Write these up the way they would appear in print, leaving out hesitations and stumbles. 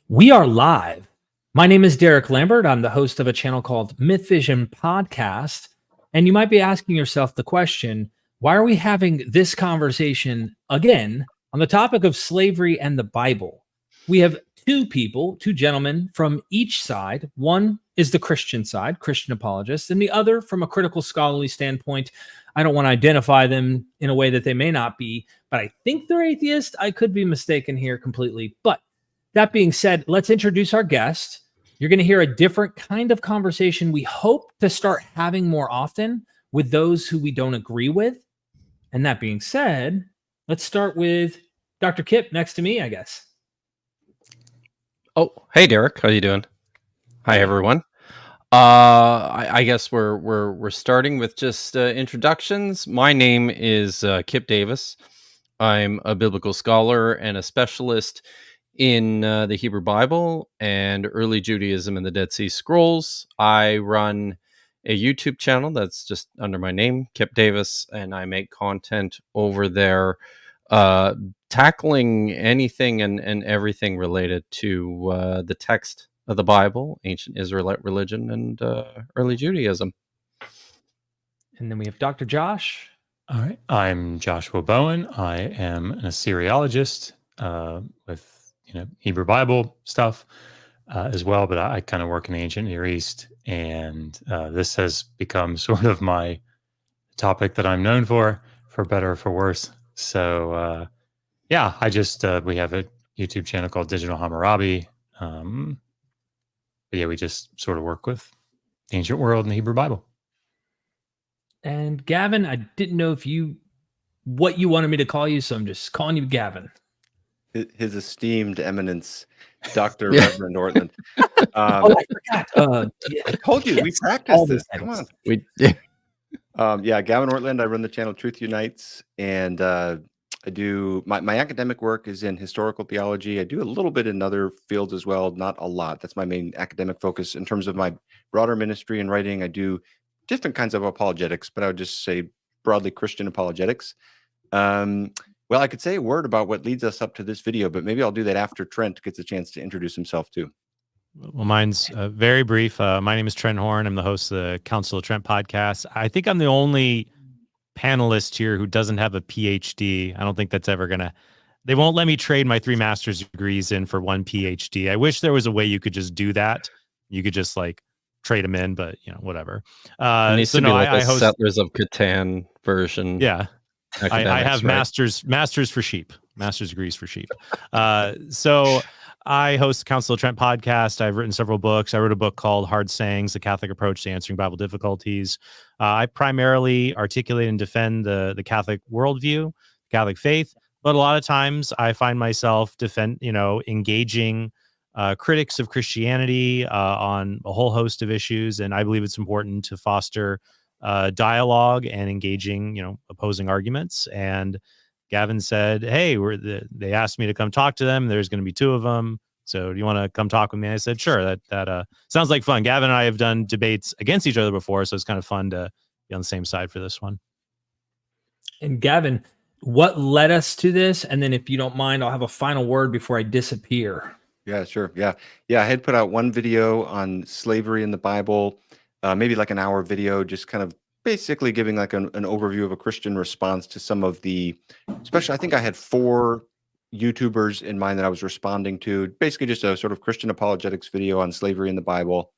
We are live. My name is Derek Lambert. I'm the host of a channel called Myth Vision Podcast. And you might be asking yourself the question, why are we having this conversation again on the topic of slavery and the Bible? We have two gentlemen from each side. One is the Christian side, Christian apologists, and the other from a critical scholarly standpoint. I don't want to identify them in a way that they may not be, but I think they're atheist. I could be mistaken here completely. But that being said, let's introduce our guest. You're going to hear a different kind of conversation we hope to start having more often with those who we don't agree with. And that being said, let's start with Dr. Kipp next to me, I guess. Oh, hey Derek, how you doing? Hi everyone. I guess we're starting with just introductions. My name is Kipp Davis. I'm a biblical scholar and a specialist in the Hebrew Bible and early Judaism and the Dead Sea Scrolls. I run a YouTube channel that's just under my name, Kipp Davis, and I make content over there tackling anything and everything related to the text of the Bible, ancient Israelite religion, and early Judaism. And then we have Dr. Josh. All right. I'm Joshua Bowen. I am an Assyriologist with Hebrew Bible stuff as well, but I kind of work in the ancient Near East, and this has become sort of my topic that I'm known for better or for worse. So I just we have a YouTube channel called Digital Hammurabi. But we just sort of work with the ancient world and the Hebrew Bible. And Gavin, I didn't know what you wanted me to call you, so I'm just calling you Gavin. His esteemed eminence, Dr. Reverend Ortlund. I forgot. I told you, we practiced this. Come on. Gavin Ortlund. I run the channel Truth Unites, and I do my academic work is in historical theology. I do a little bit in other fields as well, not a lot. That's my main academic focus. In terms of my broader ministry and writing, I do different kinds of apologetics, but I would just say broadly Christian apologetics. Well, I could say a word about what leads us up to this video, but maybe I'll do that after Trent gets a chance to introduce himself too. Well, mine's very brief. My name is Trent Horn. I'm the host of the Council of Trent podcast. I think I'm the only panelist here who doesn't have a PhD. I don't think that's ever they won't let me trade my 3 master's degrees in for 1 PhD. I wish there was a way you could just do that. You could just trade them in, but whatever. It needs to be I host Settlers of Catan version. Yeah. I have right? masters for sheep, master's degrees for sheep. So I host the Council of Trent podcast. I've written several books. I wrote a book called Hard Sayings, The Catholic Approach to Answering Bible Difficulties. I primarily articulate and defend the Catholic worldview, Catholic faith, but a lot of times I find myself engaging critics of Christianity on a whole host of issues. And I believe it's important to foster dialogue and engaging, opposing arguments. And Gavin said, hey, they asked me to come talk to them. There's going to be 2 of them. So do you want to come talk with me? I said, sure. That sounds like fun. Gavin and I have done debates against each other before, so it's kind of fun to be on the same side for this one. And Gavin, what led us to this? And then if you don't mind, I'll have a final word before I disappear. Yeah, sure. Yeah. I had put out one video on slavery in the Bible, maybe like an hour video, just kind of basically giving like an overview of a Christian response to some of the, especially I think I had 4 YouTubers in mind that I was responding to, basically just a sort of Christian apologetics video on slavery in the Bible.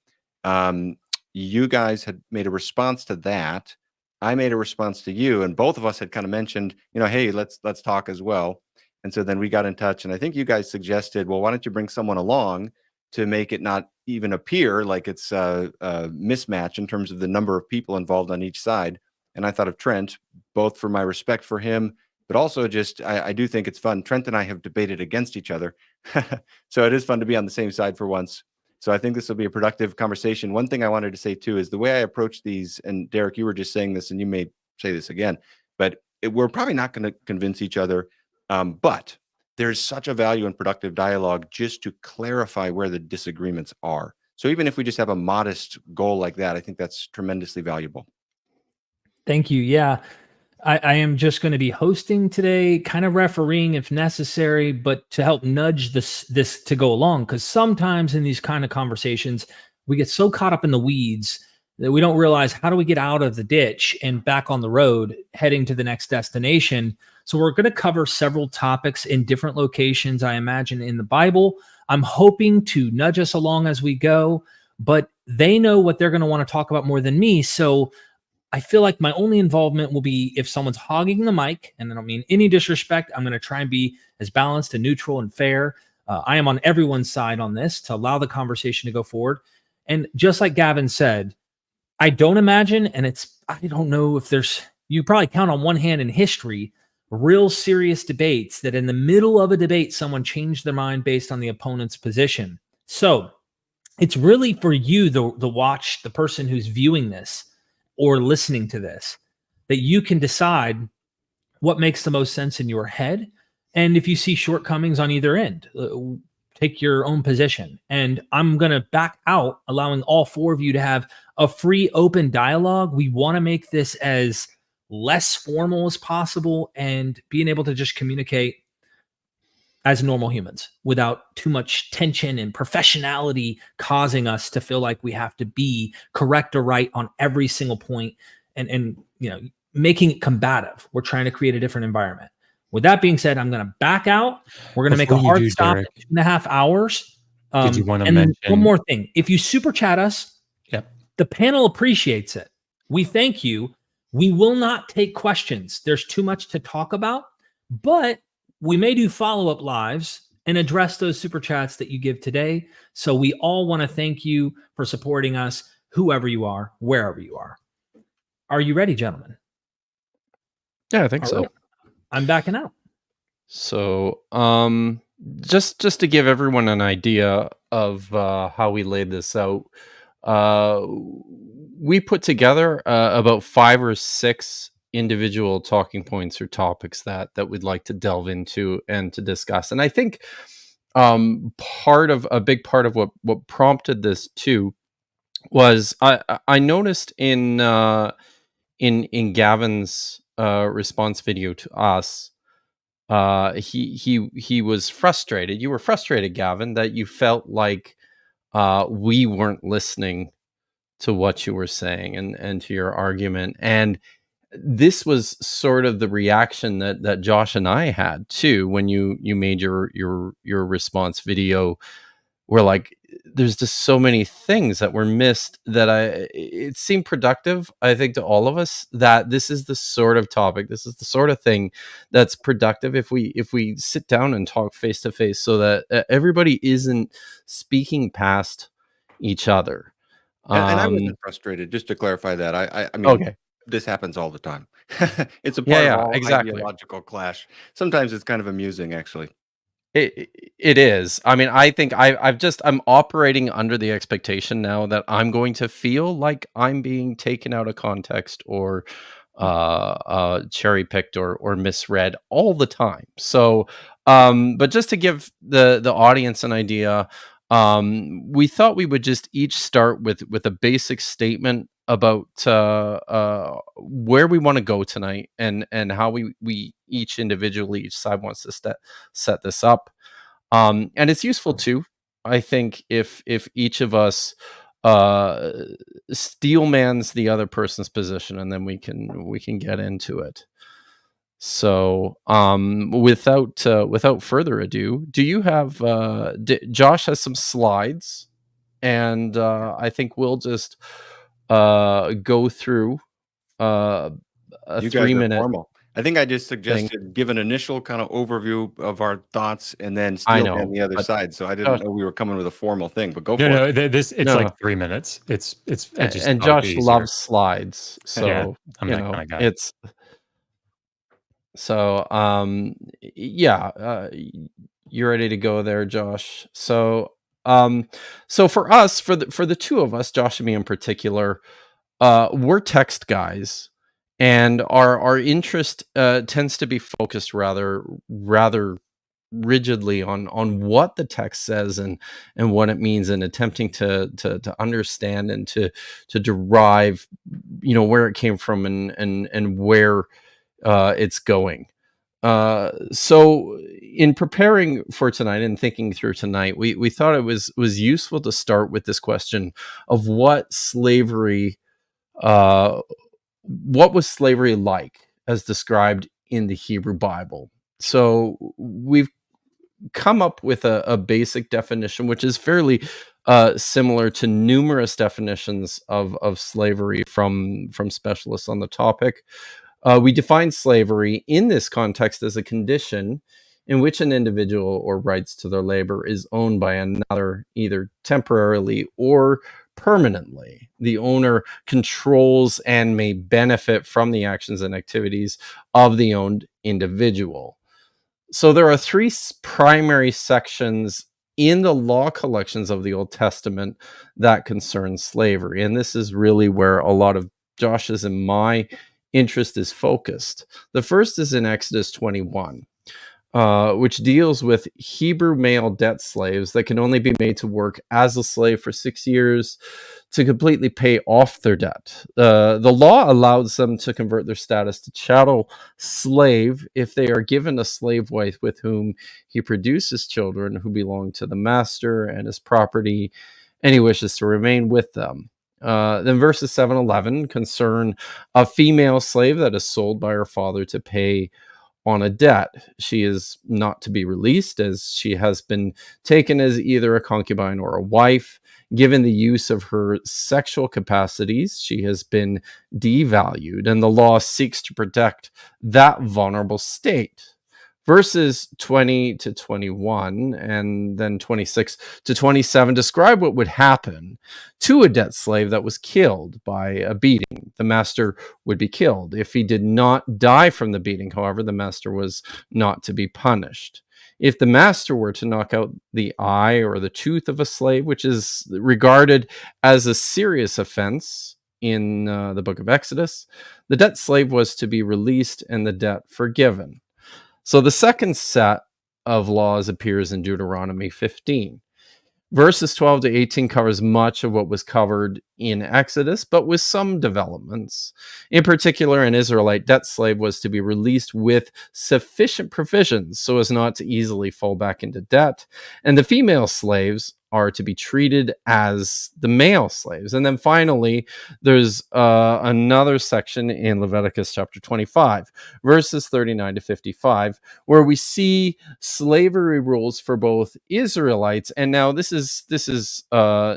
You guys had made a response to that. I made a response to you, and both of us had kind of mentioned, hey, let's talk as well. And so then we got in touch, and I think you guys suggested, well, why don't you bring someone along to make it not even appear like it's a mismatch in terms of the number of people involved on each side. And I thought of Trent, both for my respect for him, but also just I do think it's fun. Trent and I have debated against each other. So it is fun to be on the same side for once. So I think this will be a productive conversation. One thing I wanted to say too is the way I approach these, and Derek, you were just saying this, and you may say this again, but we're probably not going to convince each other. But there's such a value in productive dialogue just to clarify where the disagreements are. So even if we just have a modest goal like that, I think that's tremendously valuable. Thank you. Yeah. I am just going to be hosting today, kind of refereeing if necessary, but to help nudge this to go along. Because sometimes in these kind of conversations, we get so caught up in the weeds that we don't realize how do we get out of the ditch and back on the road heading to the next destination. So we're going to cover several topics in different locations, I imagine, in the Bible. I'm hoping to nudge us along as we go, but they know what they're going to want to talk about more than me. So I feel like my only involvement will be if someone's hogging the mic, and I don't mean any disrespect. I'm going to try and be as balanced and neutral and fair. I am on everyone's side on this to allow the conversation to go forward. And just like Gavin said, I don't imagine, and I don't know if you probably count on one hand in history, real serious debates that in the middle of a debate, someone changed their mind based on the opponent's position. So it's really for you, the watch, the person who's viewing this or listening to this, that you can decide what makes the most sense in your head. And if you see shortcomings on either end, take your own position. And I'm going to back out, allowing all four of you to have a free, open dialogue. We want to make this as less formal as possible and being able to just communicate as normal humans without too much tension and professionality causing us to feel like we have to be correct or right on every single point and making it combative. We're trying to create a different environment. With that being said, I'm going to back out. We're going to make a hard stop Derek, at 2.5 hours. Did you want to and mention one more thing? If you super chat us, Yep. the panel appreciates it. We thank you. We will not take questions. There's too much to talk about, but we may do follow-up lives and address those super chats that you give today. So we all want to thank you for supporting us, whoever you are, wherever you are. Are you ready, gentlemen? Yeah, I think All so. right. I'm backing out. So, just to give everyone an idea of how we laid this out, we put together about 5 or 6 individual talking points or topics that we'd like to delve into and to discuss. And I think a big part of what prompted this too was I noticed in Gavin's response video to us, he was frustrated. You were frustrated, Gavin, that you felt like we weren't listening to what you were saying and to your argument. And this was sort of the reaction that Josh and I had too when you made your response video. We're like, there's just so many things that were missed that it seemed productive, I think, to all of us, that this is the sort of topic, this is the sort of thing that's productive if we sit down and talk face to face, so that everybody isn't speaking past each other. And I wasn't frustrated, just to clarify that. I mean, Okay. This happens all the time. It's a part of all exactly. ideological clash. Sometimes it's kind of amusing, actually. It is. I mean, I think I'm operating under the expectation now that I'm going to feel like I'm being taken out of context or cherry picked or misread all the time. So, but just to give the audience an idea, we thought we would just each start with a basic statement about where we want to go tonight and how we each individually, each side wants to set this up. And it's useful too, I think, if each of us steelmans the other person's position, and then we can get into it. So without further ado, do you have Josh has some slides, and I think we'll just go through a You guys 3-minute. formal. I think I just suggested give an initial kind of overview of our thoughts and then I steel know, man the other but side. So I didn't know we were coming with a formal thing, but go for No, it. it's No. like 3 minutes. It's just And thought it'd Josh be loves slides, so Yeah, I'm that kind of guy. it's so you're ready to go there, Josh. So so for us, for the two of us, Josh and me in particular, we're text guys, and our interest tends to be focused rather rigidly on what the text says and what it means, and attempting to understand and to derive, where it came from and where it's going. So in preparing for tonight and thinking through tonight, we thought it was useful to start with this question of what slavery, what was slavery like as described in the Hebrew Bible. So we've come up with a basic definition, which is fairly similar to numerous definitions of slavery from specialists on the topic. We define slavery in this context as a condition in which an individual or rights to their labor is owned by another, either temporarily or permanently. The owner controls and may benefit from the actions and activities of the owned individual. So there are three primary sections in the law collections of the Old Testament that concern slavery. And this is really where a lot of Josh's and my interest is focused. The first is in Exodus 21, which deals with Hebrew male debt slaves that can only be made to work as a slave for 6 years to completely pay off their debt. The law allows them to convert their status to chattel slave if they are given a slave wife with whom he produces children who belong to the master and his property, and he wishes to remain with them. Then verses 7-11 concern a female slave that is sold by her father to pay on a debt. She is not to be released, as she has been taken as either a concubine or a wife. Given the use of her sexual capacities, she has been devalued, and the law seeks to protect that vulnerable state. Verses 20-21 and then 26-27 describe what would happen to a debt slave that was killed by a beating. The master would be killed. If he did not die from the beating, however, the master was not to be punished. If the master were to knock out the eye or the tooth of a slave, which is regarded as a serious offense in the book of Exodus, the debt slave was to be released and the debt forgiven. So the second set of laws appears in Deuteronomy 15. Verses 12-18 covers much of what was covered in Exodus, but with some developments. In particular, an Israelite debt slave was to be released with sufficient provisions so as not to easily fall back into debt, and the female slaves are to be treated as the male slaves. And then finally, there's another section in Leviticus chapter 25, verses 39-55, where we see slavery rules for both Israelites, and now this is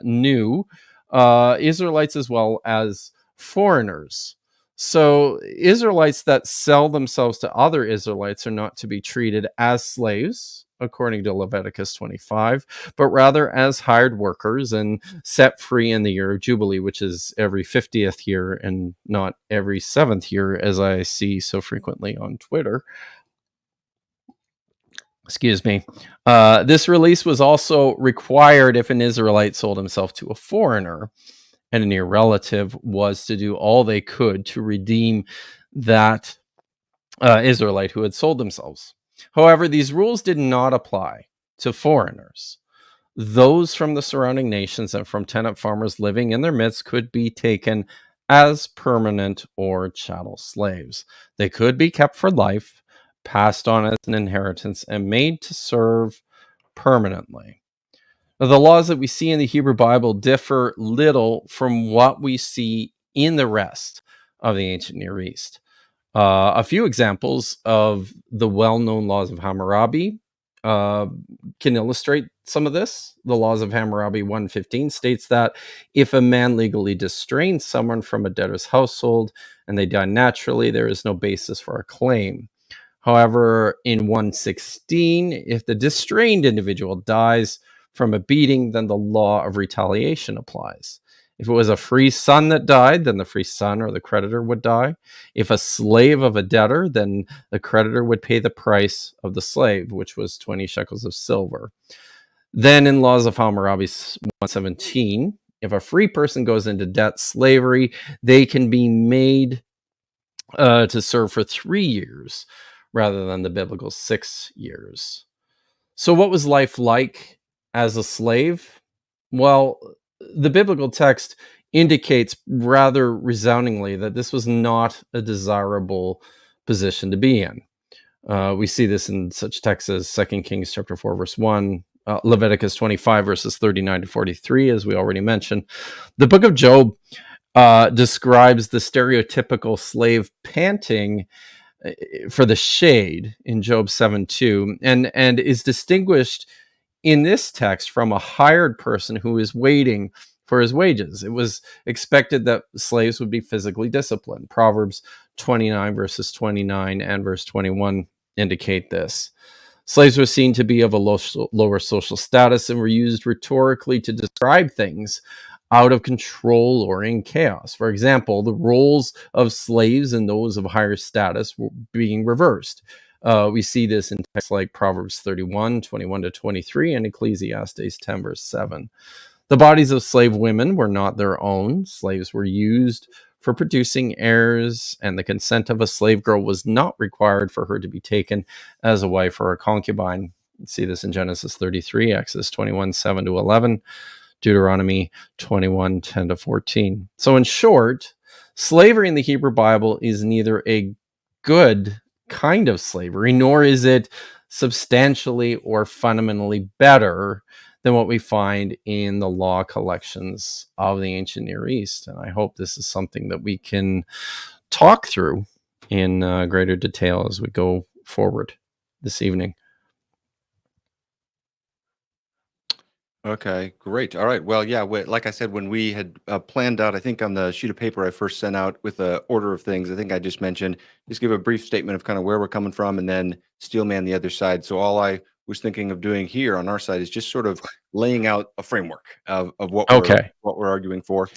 new, Israelites as well as foreigners. So Israelites that sell themselves to other Israelites are not to be treated as slaves, according to Leviticus 25, but rather as hired workers and set free in the year of Jubilee, which is every 50th year and not every 7th year, as I see so frequently on Twitter. Excuse me. This release was also required if an Israelite sold himself to a foreigner, and a near relative was to do all they could to redeem that Israelite who had sold themselves. However, these rules did not apply to foreigners. Those from the surrounding nations and from tenant farmers living in their midst could be taken as permanent or chattel slaves. They could be kept for life, passed on as an inheritance, and made to serve permanently. Now, the laws that we see in the Hebrew Bible differ little from what we see in the rest of the ancient Near East. A few examples of the well-known laws of Hammurabi can illustrate some of this. The laws of Hammurabi 1:15 states that if a man legally distrains someone from a debtor's household and they die naturally, there is no basis for a claim. However, in 1:16, if the distrained individual dies from a beating, then the law of retaliation applies. If it was a free son that died, then the free son or the creditor would die. If a slave of a debtor, then the creditor would pay the price of the slave, which was 20 shekels of silver. Then in laws of Hammurabi 1:17, if a free person goes into debt slavery, they can be made to serve for 3 years rather than the biblical 6 years. So what was life like as a slave? Well, the biblical text indicates rather resoundingly that this was not a desirable position to be in. We see this in such texts as 2 Kings chapter 4, verse 1, Leviticus 25, verses 39 to 43, as we already mentioned. The book of Job describes the stereotypical slave panting for the shade in Job 7:2, and is distinguished in this text from a hired person who is waiting for his wages. It was expected that slaves would be physically disciplined. Proverbs 29, verses 29 and verse 21 indicate this. Slaves were seen to be of a lower social status and were used rhetorically to describe things out of control or in chaos. For example, the roles of slaves and those of higher status were being reversed. We see this in texts like Proverbs 31, 21 to 23, and Ecclesiastes 10, verse 7. The bodies of slave women were not their own. Slaves were used for producing heirs, and the consent of a slave girl was not required for her to be taken as a wife or a concubine. You see this in Genesis 33, Exodus 21, 7 to 11, Deuteronomy 21, 10 to 14. So in short, slavery in the Hebrew Bible is neither a good kind of slavery, nor is it substantially or fundamentally better than what we find in the law collections of the ancient Near East. And I hope this is something that we can talk through in greater detail as we go forward this evening. Okay, great. All right. Well, yeah, like I said, when we had planned out, I think on the sheet of paper I first sent out with the order of things, I think I just mentioned, just give a brief statement of kind of where we're coming from and then Steelman the other side. So all I was thinking of doing here on our side is just sort of laying out a framework of what we're arguing for.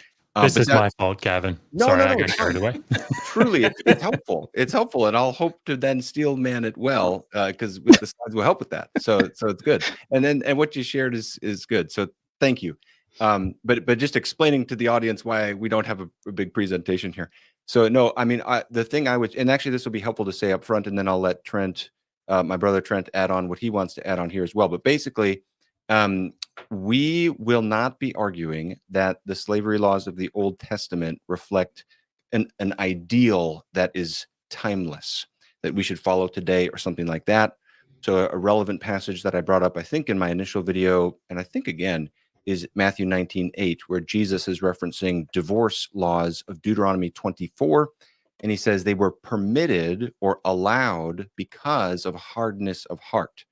This is my fault, Gavin. Sorry, I got carried away. Truly, it's helpful. It's helpful, and I'll hope to then Steelman it well, because with the slides will help with that. So it's good. And what you shared is good. So thank you. But just explaining to the audience why we don't have a big presentation here. So no, I mean, the thing I would, and actually this will be helpful to say up front, and then I'll let Trent, my brother Trent, add on what he wants to add on here as well. But basically, we will not be arguing that the slavery laws of the Old Testament reflect an ideal that is timeless, that we should follow today or something like that. So a relevant passage that I brought up, I think in my initial video, and I think again, is Matthew 19:8, where Jesus is referencing divorce laws of Deuteronomy 24. And he says they were permitted or allowed because of hardness of heart.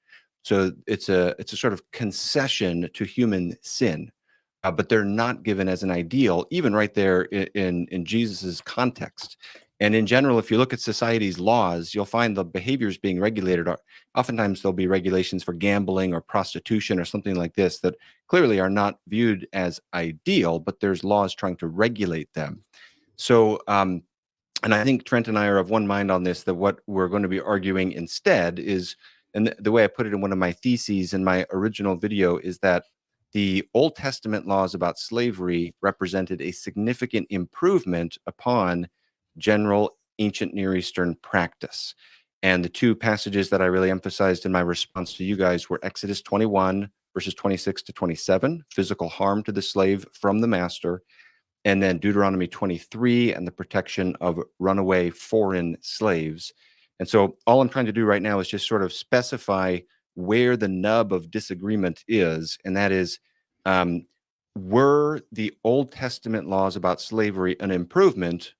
So it's a sort of concession to human sin, but they're not given as an ideal, even right there in Jesus's context. And in general, if you look at society's laws, you'll find the behaviors being regulated are oftentimes there'll be regulations for gambling or prostitution or something like this that clearly are not viewed as ideal, but there's laws trying to regulate them. So, and I think Trent and I are of one mind on this, that what we're going to be arguing instead is, and the way I put it in one of my theses in my original video, is that the Old Testament laws about slavery represented a significant improvement upon general ancient Near Eastern practice. And the two passages that I really emphasized in my response to you guys were Exodus 21, verses 26 to 27, physical harm to the slave from the master, and then Deuteronomy 23 and the protection of runaway foreign slaves. And so all I'm trying to do right now is just sort of specify where the nub of disagreement is, and that is, were the Old Testament laws about slavery an improvement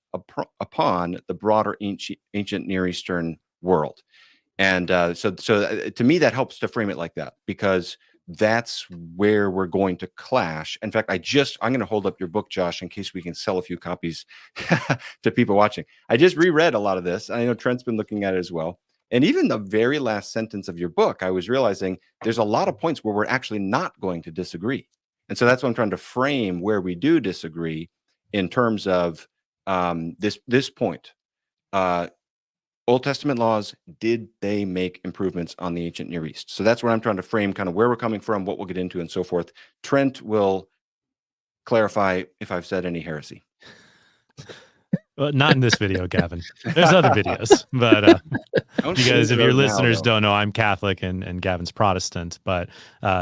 upon the broader ancient Near Eastern world? And so to me, that helps to frame it like that, because that's where we're going to clash. In fact, I'm going to hold up your book, Josh, in case we can sell a few copies to people watching. I just reread a lot of this. I know Trent's been looking at it as well. And even the very last sentence of your book, I was realizing there's a lot of points where we're actually not going to disagree. And so that's what I'm trying to frame where we do disagree in terms of this point. Old Testament laws, did they make improvements on the ancient Near East? So that's where I'm trying to frame kind of where we're coming from, what we'll get into, and so forth. Trent will clarify if I've said any heresy. Well, not in this video, Gavin. There's other videos, but Don't because say if your those now, listeners though. don't know, I'm Catholic and Gavin's Protestant. But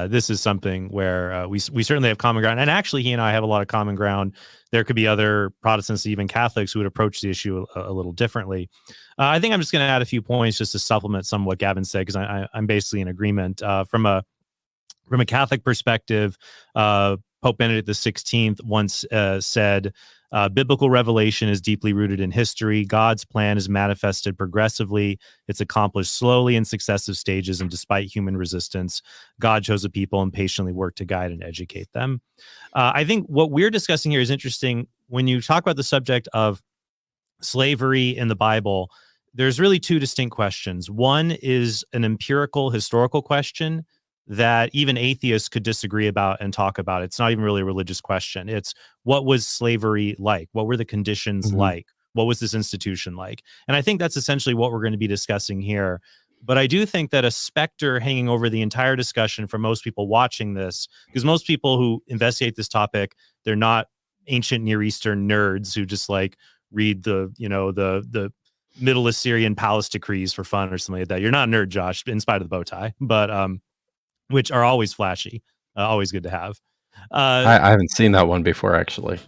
this is something where we certainly have common ground. And actually, he and I have a lot of common ground. There could be other Protestants, even Catholics, who would approach the issue a little differently. I think I'm just going to add a few points just to supplement some of what Gavin said, because I'm basically in agreement. From a Catholic perspective, Pope Benedict XVI once said, biblical revelation is deeply rooted in history. God's plan is manifested progressively. It's accomplished slowly in successive stages, and despite human resistance, God chose a people and patiently worked to guide and educate them. I think what we're discussing here is interesting. When you talk about the subject of slavery in the Bible, there's really two distinct questions. One is an empirical, historical question that even atheists could disagree about and talk about. It's not even really a religious question. It's, what was slavery like? What were the conditions like? What was this institution like? And I think that's essentially what we're going to be discussing here. But I do think that a specter hanging over the entire discussion for most people watching this, because most people who investigate this topic, they're not ancient Near Eastern nerds who just like read the Middle Assyrian palace decrees for fun or something like that. You're not a nerd, Josh, in spite of the bow tie, but which are always flashy, always good to have. I haven't seen that one before, actually.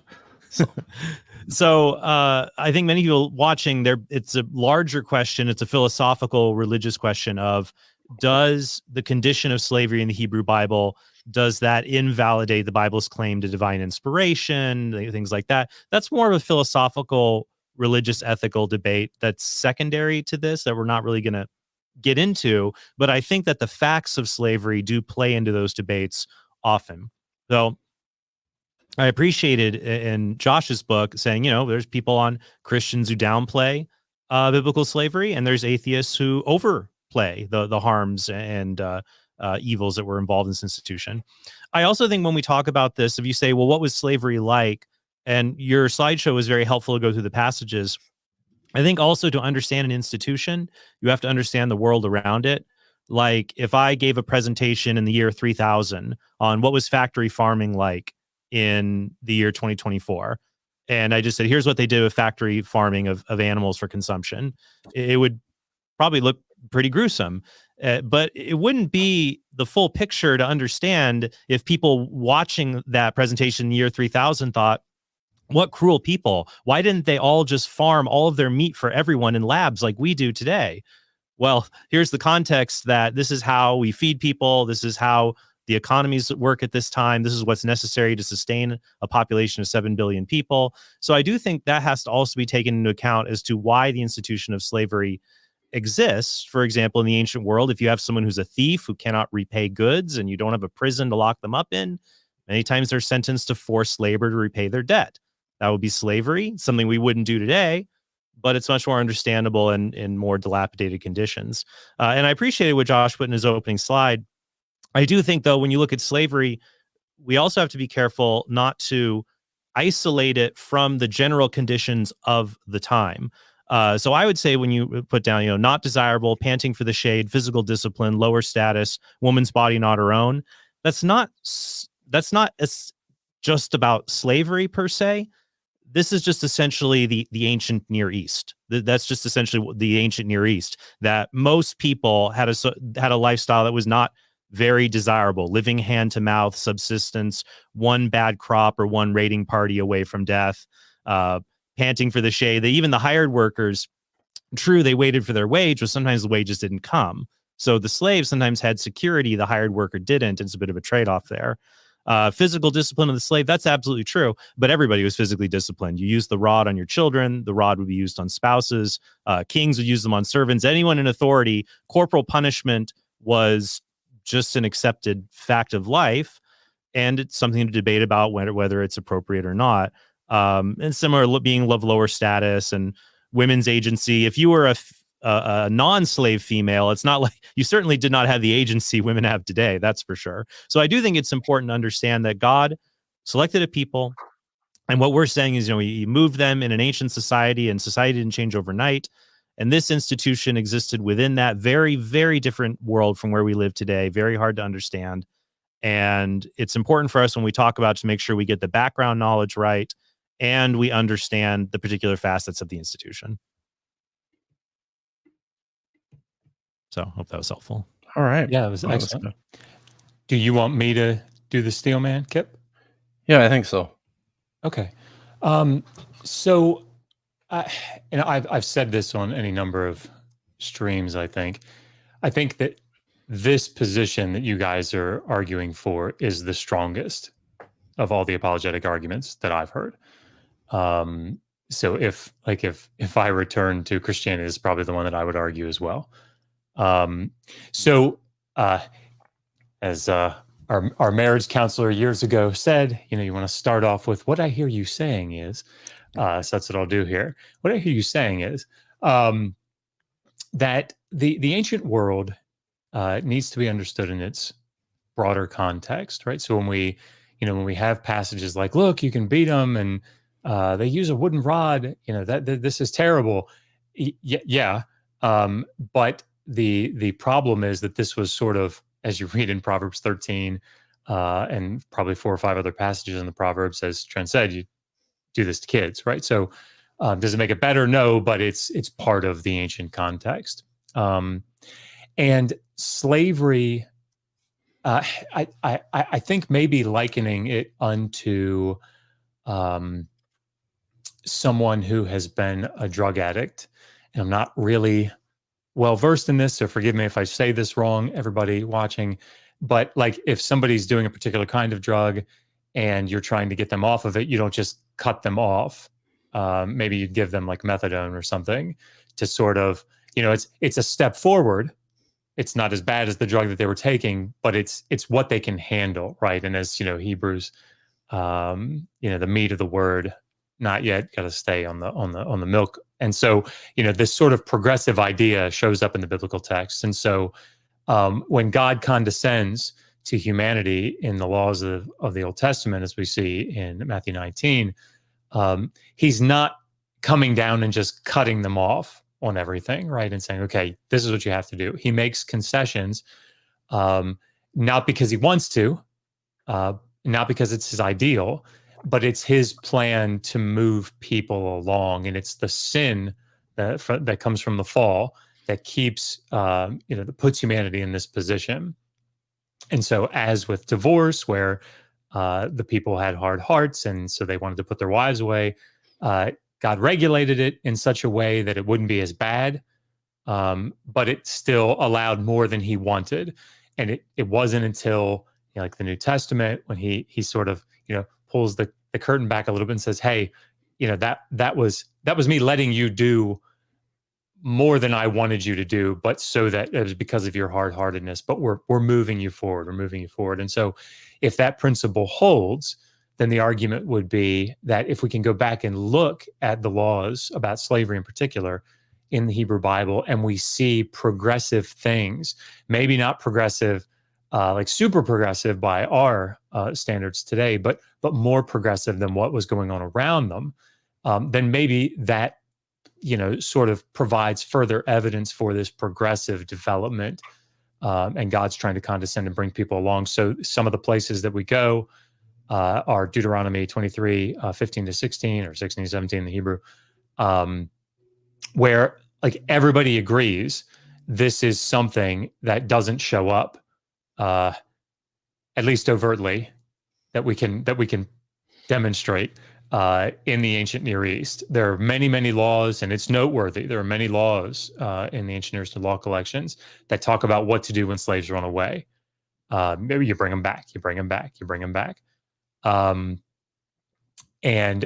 So I think many people watching there, it's a larger question. It's a philosophical, religious question of, does the condition of slavery in the Hebrew Bible, does that invalidate the Bible's claim to divine inspiration, things like that? That's more of a philosophical, religious, ethical debate that's secondary to this, that we're not really going to get into. But I think that the facts of slavery do play into those debates often. So I appreciated in Josh's book saying, there's people Christians who downplay biblical slavery, and there's atheists who overplay the harms and evils that were involved in this institution. I also think when we talk about this, if you say, well, what was slavery like? And your slideshow was very helpful to go through the passages. I think also to understand an institution, you have to understand the world around it. Like if I gave a presentation in the year 3000 on what was factory farming like in the year 2024, and I just said, here's what they did with factory farming of animals for consumption, it would probably look pretty gruesome. But it wouldn't be the full picture to understand if people watching that presentation in the year 3000 thought, what cruel people. Why didn't they all just farm all of their meat for everyone in labs like we do today? Well, here's the context that this is how we feed people. This is how the economies work at this time. This is what's necessary to sustain a population of 7 billion people. So I do think that has to also be taken into account as to why the institution of slavery exists. For example, in the ancient world, if you have someone who's a thief who cannot repay goods and you don't have a prison to lock them up in, many times they're sentenced to forced labor to repay their debt. That would be slavery, something we wouldn't do today, but it's much more understandable and in more dilapidated conditions. And I appreciated what Josh put in his opening slide. I do think, though, when you look at slavery, we also have to be careful not to isolate it from the general conditions of the time. So I would say when you put down, not desirable, panting for the shade, physical discipline, lower status, woman's body not her own, that's not just about slavery per se. This is just essentially the ancient Near East. That's just essentially the ancient Near East, that most people had a lifestyle that was not very desirable, living hand to mouth, subsistence, one bad crop or one raiding party away from death, panting for the shade. Even the hired workers, true, they waited for their wage, but sometimes the wages didn't come. So the slave sometimes had security, the hired worker didn't. It's a bit of a trade-off there. Physical discipline of the slave, that's absolutely true, but everybody was physically disciplined. You used the rod on your children, the rod would be used on spouses, kings would use them on servants, anyone in authority. Corporal punishment was just an accepted fact of life, and it's something to debate about whether it's appropriate or not. And similar, being of lower status and women's agency. If you were a non-slave female, it's not like you certainly did not have the agency women have today, that's for sure. So I do think it's important to understand that God selected a people, and what we're saying is, he moved them in an ancient society, and society didn't change overnight. And this institution existed within that very, very different world from where we live today, very hard to understand. And it's important for us when we talk about to make sure we get the background knowledge right and we understand the particular facets of the institution. So I hope that was helpful. All right. Yeah, it was Well, excellent. that's Do you want me to do the Steelman, Kipp? Yeah, I think so. Okay. So, I've said this on any number of streams. I think that this position that you guys are arguing for is the strongest of all the apologetic arguments that I've heard. So if I return to Christianity, is probably the one that I would argue as well. As our marriage counselor years ago said, you want to start off with what I hear you saying is, so that's what I'll do here. What I hear you saying is that the ancient world needs to be understood in its broader context, right? So when we have passages like, look, you can beat them, and they use a wooden rod, that this is terrible. Yeah. But the problem is that this was sort of, as you read in Proverbs 13, and probably 4 or 5 other passages in the Proverbs, as Trent said, you do this to kids, right? So does it make it better? No, but it's part of the ancient context. And slavery, I think maybe likening it unto someone who has been a drug addict, and I'm not really well versed in this, so forgive me if I say this wrong, everybody watching, but like if somebody's doing a particular kind of drug and you're trying to get them off of it, you don't just cut them off. Maybe you give them like methadone or something to sort of, it's a step forward. It's not as bad as the drug that they were taking, but it's what they can handle, right? And as Hebrews, the meat of the word, not yet, got to stay on the milk. And so, this sort of progressive idea shows up in the biblical text. And so, when God condescends to humanity in the laws of the Old Testament, as we see in Matthew 19, he's not coming down and just cutting them off on everything, right? And saying, okay, this is what you have to do. He makes concessions, not because he wants to, not because it's his ideal, but it's his plan to move people along. And it's the sin that comes from the fall that keeps, that puts humanity in this position. And so as with divorce, where the people had hard hearts, and so they wanted to put their wives away, God regulated it in such a way that it wouldn't be as bad, but it still allowed more than he wanted. And it wasn't until like the New Testament when he sort of pulls the curtain back a little bit and says, hey, that was me letting you do more than I wanted you to do, but so that it was because of your hard-heartedness, but we're moving you forward. And so if that principle holds, then the argument would be that if we can go back and look at the laws about slavery in particular in the Hebrew Bible, and we see progressive things, maybe not progressive, like super progressive by our standards today, but more progressive than what was going on around them, then maybe that sort of provides further evidence for this progressive development, and God's trying to condescend and bring people along. So some of the places that we go are Deuteronomy 23, 15 to 16, or 16 to 17 in the Hebrew, where like everybody agrees this is something that doesn't show up, at least overtly, that we can demonstrate in the ancient Near East. There are many, many laws, and it's noteworthy. There are many laws in the ancient Near Eastern law collections that talk about what to do when slaves run away. Maybe you bring them back, you bring them back. And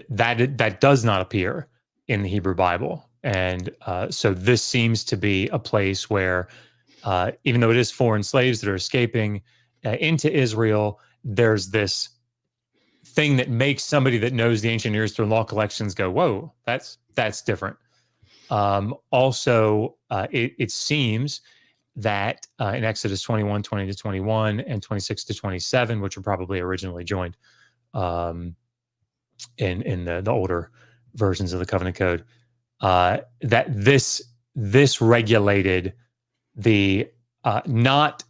that does not appear in the Hebrew Bible. And so this seems to be a place where, even though it is foreign slaves that are escaping into Israel, there's this thing that makes somebody that knows the ancient Near Eastern law collections go, whoa, that's different. Also, it seems that in Exodus 21, 20 to 21 and 26 to 27, which were probably originally joined in the older versions of the Covenant Code, that this regulated the not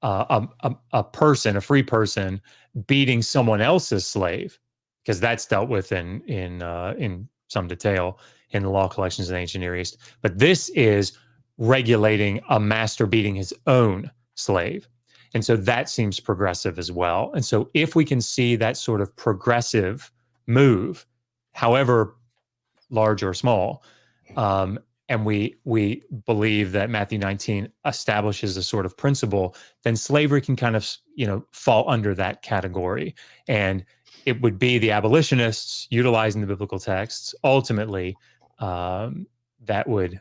a free person beating someone else's slave, because that's dealt with in some detail in the law collections of the ancient Near East. But this is regulating a master beating his own slave. And so that seems progressive as well. And so if we can see that sort of progressive move, however large or small, and we believe that Matthew 19 establishes a sort of principle, then slavery can kind of, fall under that category. And it would be the abolitionists utilizing the biblical texts ultimately that would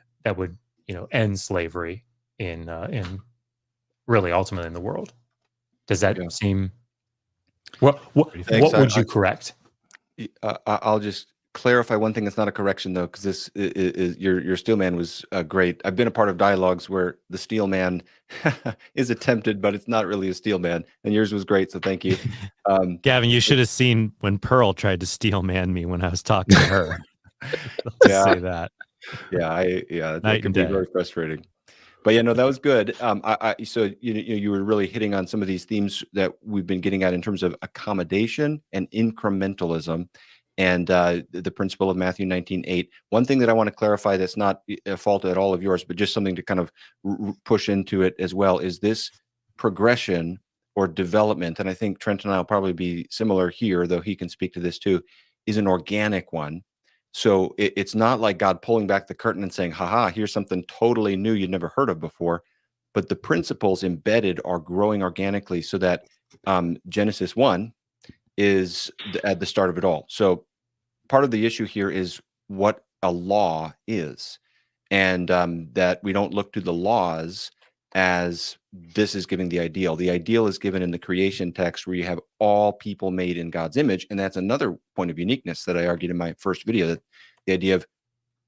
end slavery in really ultimately in the world. Does that seem? What would you correct? I'll just clarify one thing that's not a correction, though, because this is your Steelman was great. I've been a part of dialogues where the Steelman is attempted, but it's not really a Steelman, and yours was great, so thank you. Gavin, you should have seen when Pearl tried to Steelman me when I was talking to her. Let's say that. That can be very frustrating. But yeah, no, that was good. So you were really hitting on some of these themes that we've been getting at in terms of accommodation and incrementalism, and the principle of Matthew 19:8. One thing that I want to clarify that's not a fault at all of yours, but just something to kind of push into it as well, is this progression or development, and I think Trent and I will probably be similar here, though he can speak to this too, is an organic one. So it's not like God pulling back the curtain and saying, haha, here's something totally new you'd never heard of before. But the principles embedded are growing organically, so that Genesis 1 is at the start of it all. So part of the issue here is what a law is, and that we don't look to the laws as this is giving the ideal. The ideal is given in the creation text, where you have all people made in God's image. And that's another point of uniqueness that I argued in my first video, that the idea of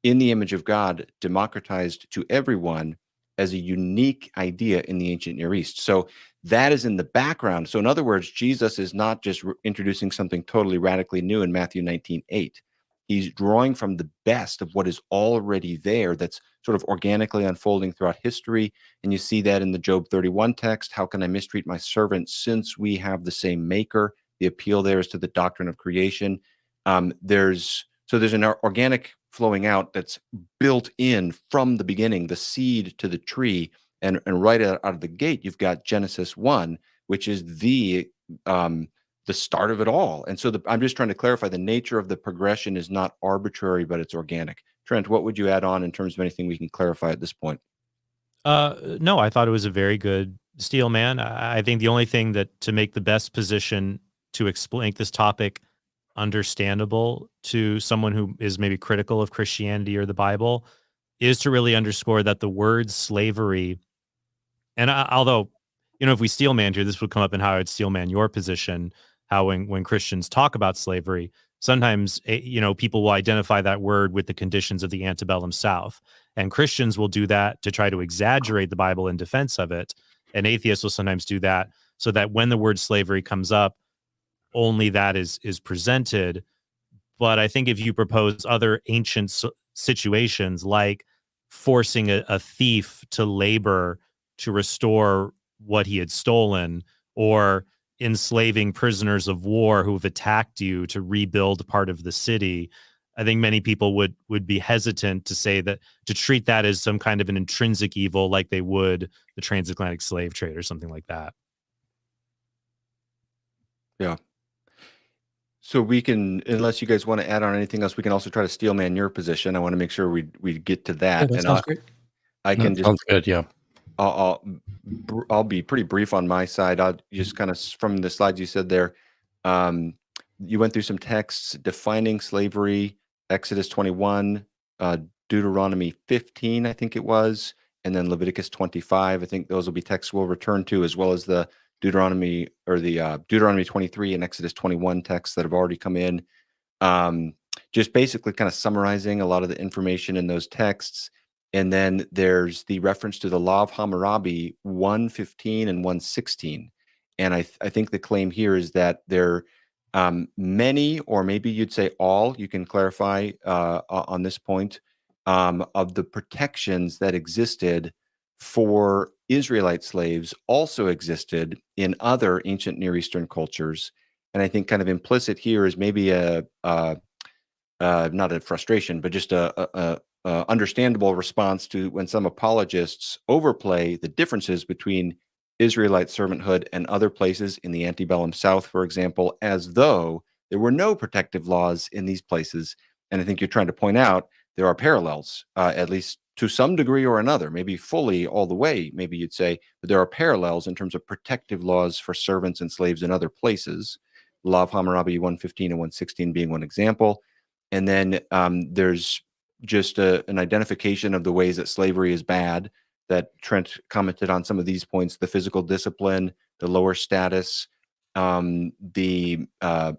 in the image of God democratized to everyone as a unique idea in the ancient Near East. So that is in the background. So in other words, Jesus is not just introducing something totally radically new in Matthew 19:8. He's drawing from the best of what is already there, that's sort of organically unfolding throughout history. And you see that in the Job 31 text. How can I mistreat my servant since we have the same maker? The appeal there is to the doctrine of creation. There's an organic flowing out that's built in from the beginning, the seed to the tree. And right out of the gate, you've got Genesis 1, which is the start of it all. And so I'm just trying to clarify the nature of the progression is not arbitrary, but it's organic. Trent, what would you add on in terms of anything we can clarify at this point? No, I thought it was a very good Steelman. I think the only thing that to make the best position to explain this topic understandable to someone who is maybe critical of Christianity or the Bible is to really underscore that the word slavery, and although, if we Steelman here, this would come up in how I would Steelman your position, how when Christians talk about slavery, sometimes, people will identify that word with the conditions of the antebellum South. And Christians will do that to try to exaggerate the Bible in defense of it. And atheists will sometimes do that so that when the word slavery comes up, only that is presented. But I think if you propose other ancient situations like forcing a thief to labor to restore what he had stolen, or enslaving prisoners of war who have attacked you to rebuild part of the city, I think many people would be hesitant to say that, to treat that as some kind of an intrinsic evil like they would the transatlantic slave trade or something like that. Yeah. So we can, unless you guys want to add on anything else, we can also try to Steelman your position. I want to make sure we get to that. That sounds great. I can just Sounds good, yeah. I'll be pretty brief on my side. I'll just kind of, from the slides you said there, you went through some texts defining slavery, Exodus 21, Deuteronomy 15, I think it was, and then Leviticus 25. I think those will be texts we'll return to, as well as the Deuteronomy 23 and Exodus 21 texts that have already come in. Just basically kind of summarizing a lot of the information in those texts. And then there's the reference to the Law of Hammurabi 115 and 116. And I think the claim here is that there many, or maybe you'd say all, you can clarify on this point, of the protections that existed for Israelite slaves also existed in other ancient Near Eastern cultures. And I think kind of implicit here is maybe not a frustration, but just a understandable response to when some apologists overplay the differences between Israelite servanthood and other places in the antebellum South, for example, as though there were no protective laws in these places. And I think you're trying to point out there are parallels, at least to some degree or another, maybe fully all the way, maybe you'd say, but there are parallels in terms of protective laws for servants and slaves in other places. Law of Hammurabi 115 and 116 being one example. And then there's just an identification of the ways that slavery is bad, that Trent commented on some of these points: the physical discipline, the lower status, the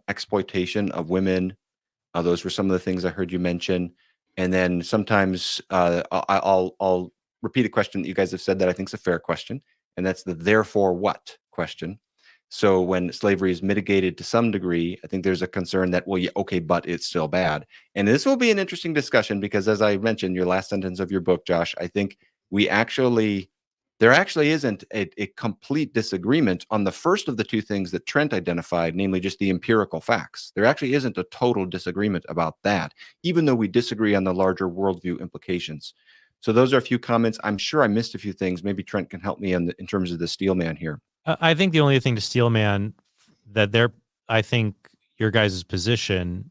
exploitation of women. Those were some of the things I heard you mention. And then sometimes I'll repeat a question that you guys have said that I think is a fair question, and that's the therefore what question. So when slavery is mitigated to some degree, I think there's a concern that, well, yeah, okay, but it's still bad. And this will be an interesting discussion because, as I mentioned, your last sentence of your book, Josh, I think there actually isn't a complete disagreement on the first of the two things that Trent identified, namely just the empirical facts. There actually isn't a total disagreement about that, even though we disagree on the larger worldview implications. So those are a few comments. I'm sure I missed a few things. Maybe Trent can help me in terms of the Steelman here. I think the only thing to Steelman that I think your guys' position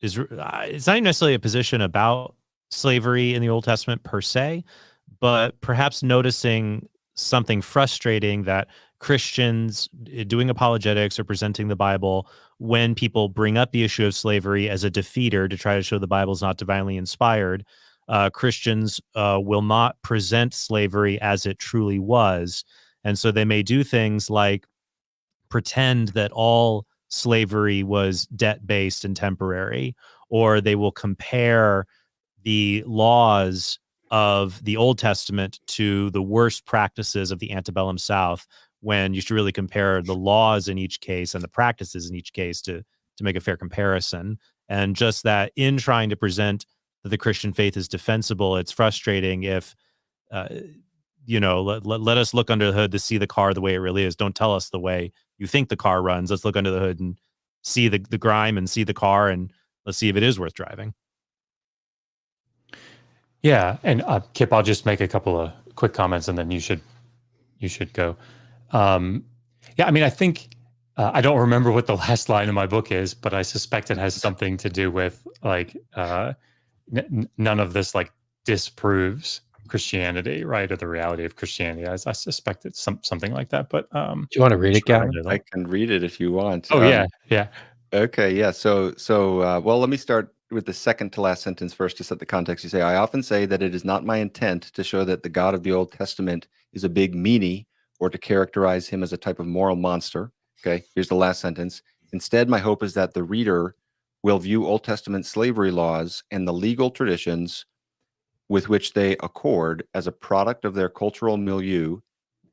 is, it's not even necessarily a position about slavery in the Old Testament per se, but perhaps noticing something frustrating that Christians doing apologetics or presenting the Bible, when people bring up the issue of slavery as a defeater to try to show the Bible is not divinely inspired, Christians will not present slavery as it truly was. And so they may do things like pretend that all slavery was debt-based and temporary, or they will compare the laws of the Old Testament to the worst practices of the antebellum South, when you should really compare the laws in each case and the practices in each case to make a fair comparison. And just that in trying to present that the Christian faith is defensible, it's frustrating if let us look under the hood to see the car the way it really is. Don't tell us the way you think the car runs. Let's look under the hood and see the grime and see the car, and let's see if it is worth driving. Yeah, and Kipp, I'll just make a couple of quick comments, and then you should go. Yeah, I mean, I think I don't remember what the last line of my book is, but I suspect it has something to do with like none of this like disproves Christianity, right, or the reality of Christianity. I suspect it's something like that. But do you want to read it, Gavin? I can read it if you want. Oh yeah. Okay, yeah. So well, let me start with the second to last sentence first to set the context. You say, I often say that it is not my intent to show that the God of the Old Testament is a big meanie or to characterize him as a type of moral monster. Okay, here's the last sentence. Instead, my hope is that the reader will view Old Testament slavery laws and the legal traditions with which they accord as a product of their cultural milieu,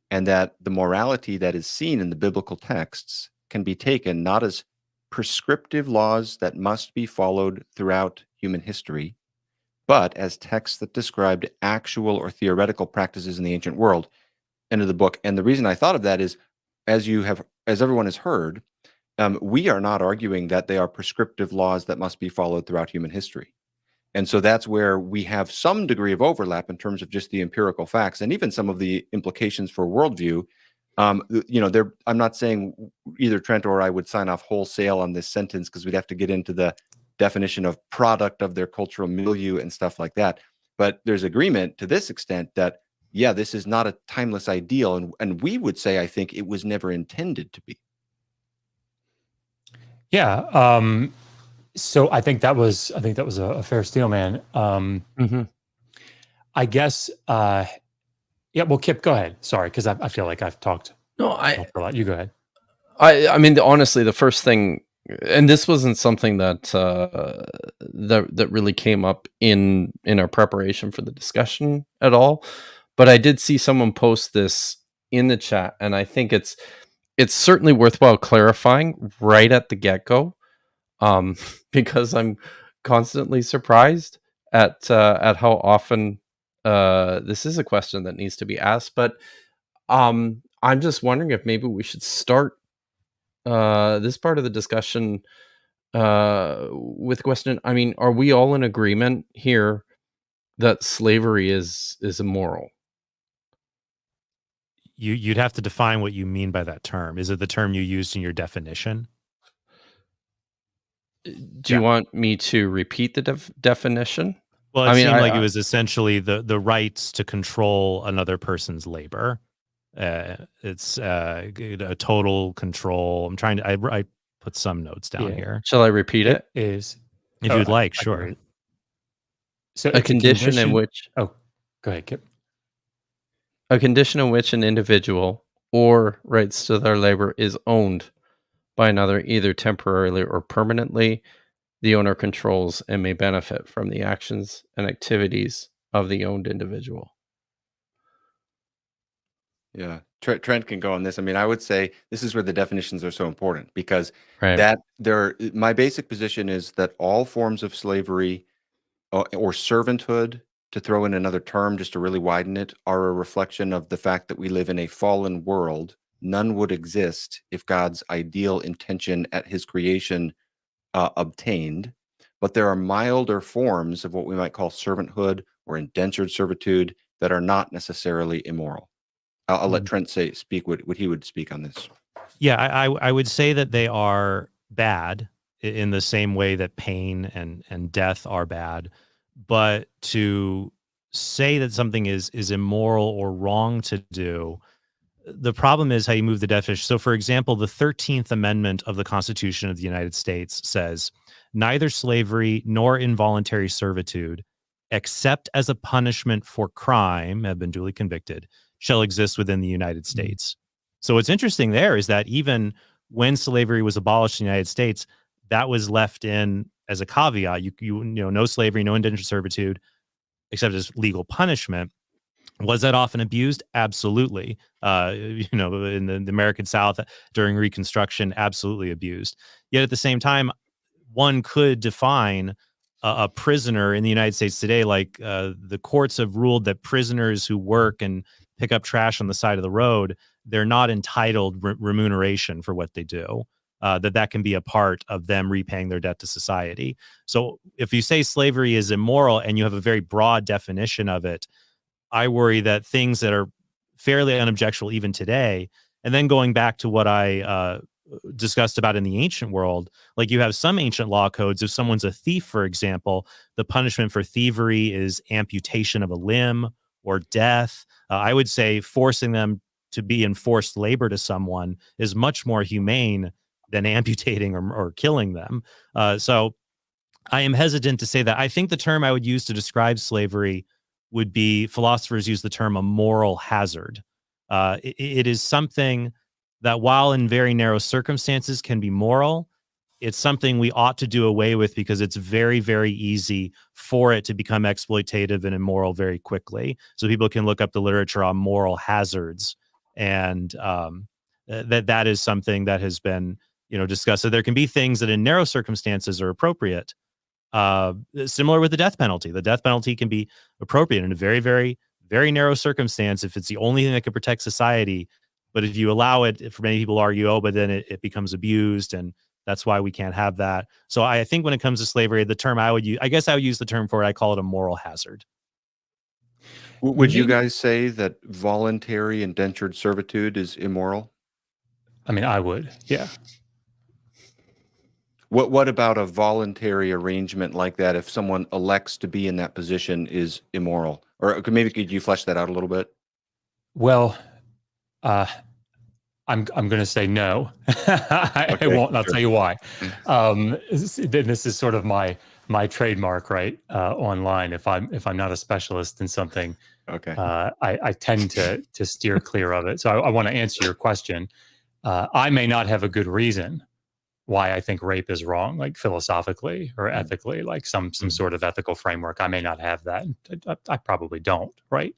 and that the morality that is seen in the biblical texts can be taken not as prescriptive laws that must be followed throughout human history, but as texts that described actual or theoretical practices in the ancient world. End of the book. And the reason I thought of that is, as everyone has heard, we are not arguing that they are prescriptive laws that must be followed throughout human history. And so that's where we have some degree of overlap in terms of just the empirical facts and even some of the implications for worldview. I'm not saying either Trent or I would sign off wholesale on this sentence, because we'd have to get into the definition of product of their cultural milieu and stuff like that. But there's agreement to this extent that, yeah, this is not a timeless ideal. And we would say, I think it was never intended to be. Yeah. So I think that was a fair Steelman. I guess. Yeah. Well, Kipp, go ahead. Sorry, because I feel like I've talked. No, a lot. You go ahead. I mean, honestly, the first thing, and this wasn't something that that really came up in our preparation for the discussion at all, but I did see someone post this in the chat, and I think it's certainly worthwhile clarifying right at the get-go, because I'm constantly surprised at how often this is a question that needs to be asked. But I'm just wondering if maybe we should start this part of the discussion with the question. I mean, are we all in agreement here that slavery is immoral? You'd have to define what you mean by that term. Is it the term you used in your definition? Do you want me to repeat the definition? Well, it I mean, seemed like it was essentially the rights to control another person's labor. It's a total control. I'm trying to. I put some notes down here. Shall I repeat it? Is If you'd like, I sure. agree. So A condition in which go ahead, Kipp. a condition in which an individual or rights to their labor is owned by another, either temporarily or permanently. The owner controls and may benefit from the actions and activities of the owned individual. Yeah, Trent can go on this. I mean, I would say this is where the definitions are so important, because Right. my basic position is that all forms of slavery or servanthood, to throw in another term just to really widen it, are a reflection of the fact that we live in a fallen world. None would exist if God's ideal intention at his creation obtained. But there are milder forms of what we might call servanthood or indentured servitude that are not necessarily immoral. I'll let Trent speak what he would speak on this. Yeah, I would say that they are bad in the same way that pain and death are bad. But to say that something is immoral or wrong to do, the problem is how you move the definition. So, for example, the 13th Amendment of the Constitution of the United States says, neither slavery nor involuntary servitude, except as a punishment for crime, have been duly convicted, shall exist within the United States. So what's interesting there is that even when slavery was abolished in the United States, that was left in as a caveat. You know, no slavery, no indentured servitude, except as legal punishment. Was that often abused? Absolutely. You know, in the American South during Reconstruction, absolutely abused. Yet at the same time, one could define a prisoner in the United States today, like the courts have ruled that prisoners who work and pick up trash on the side of the road, they're not entitled remuneration for what they do. That can be a part of them repaying their debt to society. So if you say slavery is immoral and you have a very broad definition of it, I worry that things that are fairly unobjectionable even today, and then going back to what I discussed about in the ancient world, like you have some ancient law codes. If someone's a thief, for example, the punishment for thievery is amputation of a limb or death. I would say forcing them to be in forced labor to someone is much more humane than amputating or killing them. So I am hesitant to say that. I think the term I would use to describe slavery would be, philosophers use the term a moral hazard. It is something that, while in very narrow circumstances can be moral, it's something we ought to do away with because it's very, very easy for it to become exploitative and immoral very quickly. So people can look up the literature on moral hazards, and that is something that has been, you know, discussed. So there can be things that in narrow circumstances are appropriate. Similar with the death penalty. The death penalty can be appropriate in a very, very, very narrow circumstance if it's the only thing that can protect society. But if you allow it, for many people argue, oh, but then it becomes abused, and that's why we can't have that. So I think when it comes to slavery, the term I would use, I guess I would use the term for it, I call it a moral hazard. Would you guys say that voluntary indentured servitude is immoral? I mean, I would, yeah. What about a voluntary arrangement like that, if someone elects to be in that position, is immoral? Or could you flesh that out a little bit? Well, I'm going to say no. I won't. And I'll tell you why. This is sort of my trademark, right? Online, if I'm not a specialist in something, Okay. I tend to steer clear of it. So I want to answer your question. I may not have a good reason why I think rape is wrong, like philosophically or ethically, like some sort of ethical framework. I may not have that. I probably don't, right?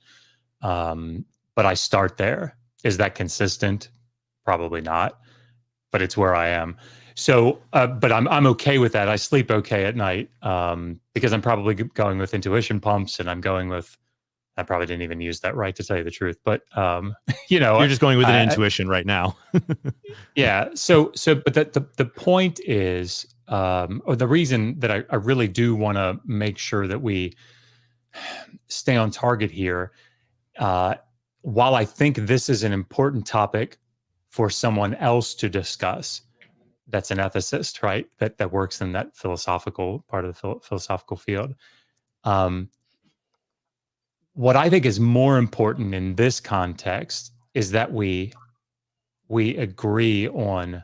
But I start there. Is that consistent? Probably not, but it's where I am. So, but I'm okay with that. I sleep okay at night because I'm probably going with intuition pumps, and I'm going with I probably didn't even use that right, to tell you the truth, but You're just going with an intuition right now. Yeah. But the point is, or the reason that I really do want to make sure that we stay on target here, while I think this is an important topic for someone else to discuss, that's an ethicist, right? That works in that philosophical part of the philosophical field. What I think is more important in this context is that we agree on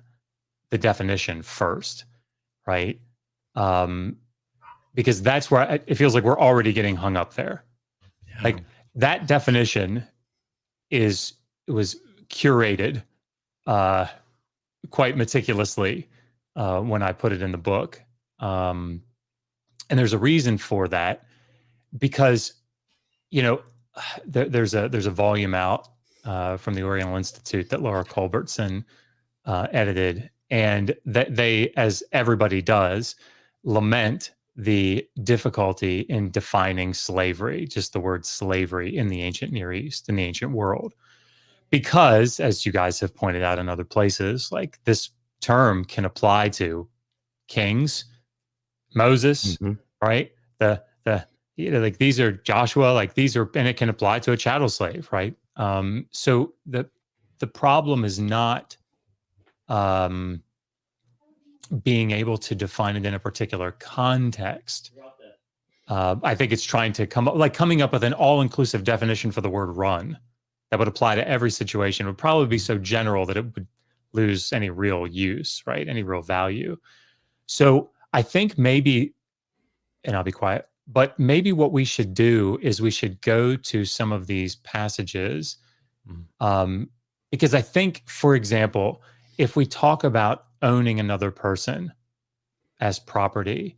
the definition first, right? Because that's where it feels like we're already getting hung up there. Yeah. Like that definition was curated quite meticulously when I put it in the book, and there's a reason for that, because there's a volume out from the Oriental Institute that Laura Culbertson edited, and that they, as everybody does, lament the difficulty in defining slavery, just the word slavery, in the ancient Near East, in the ancient world. Because, as you guys have pointed out in other places, like this term can apply to kings, Moses, right? Like these are Joshua, like these are, and it can apply to a chattel slave, right? So the problem is not being able to define it in a particular context. I think it's trying to coming up with an all-inclusive definition for the word run that would apply to every situation would probably be so general that it would lose any real use, right? Any real value. So I think maybe, and I'll be quiet, but maybe what we should do is we should go to some of these passages, because I think, for example, if we talk about owning another person as property,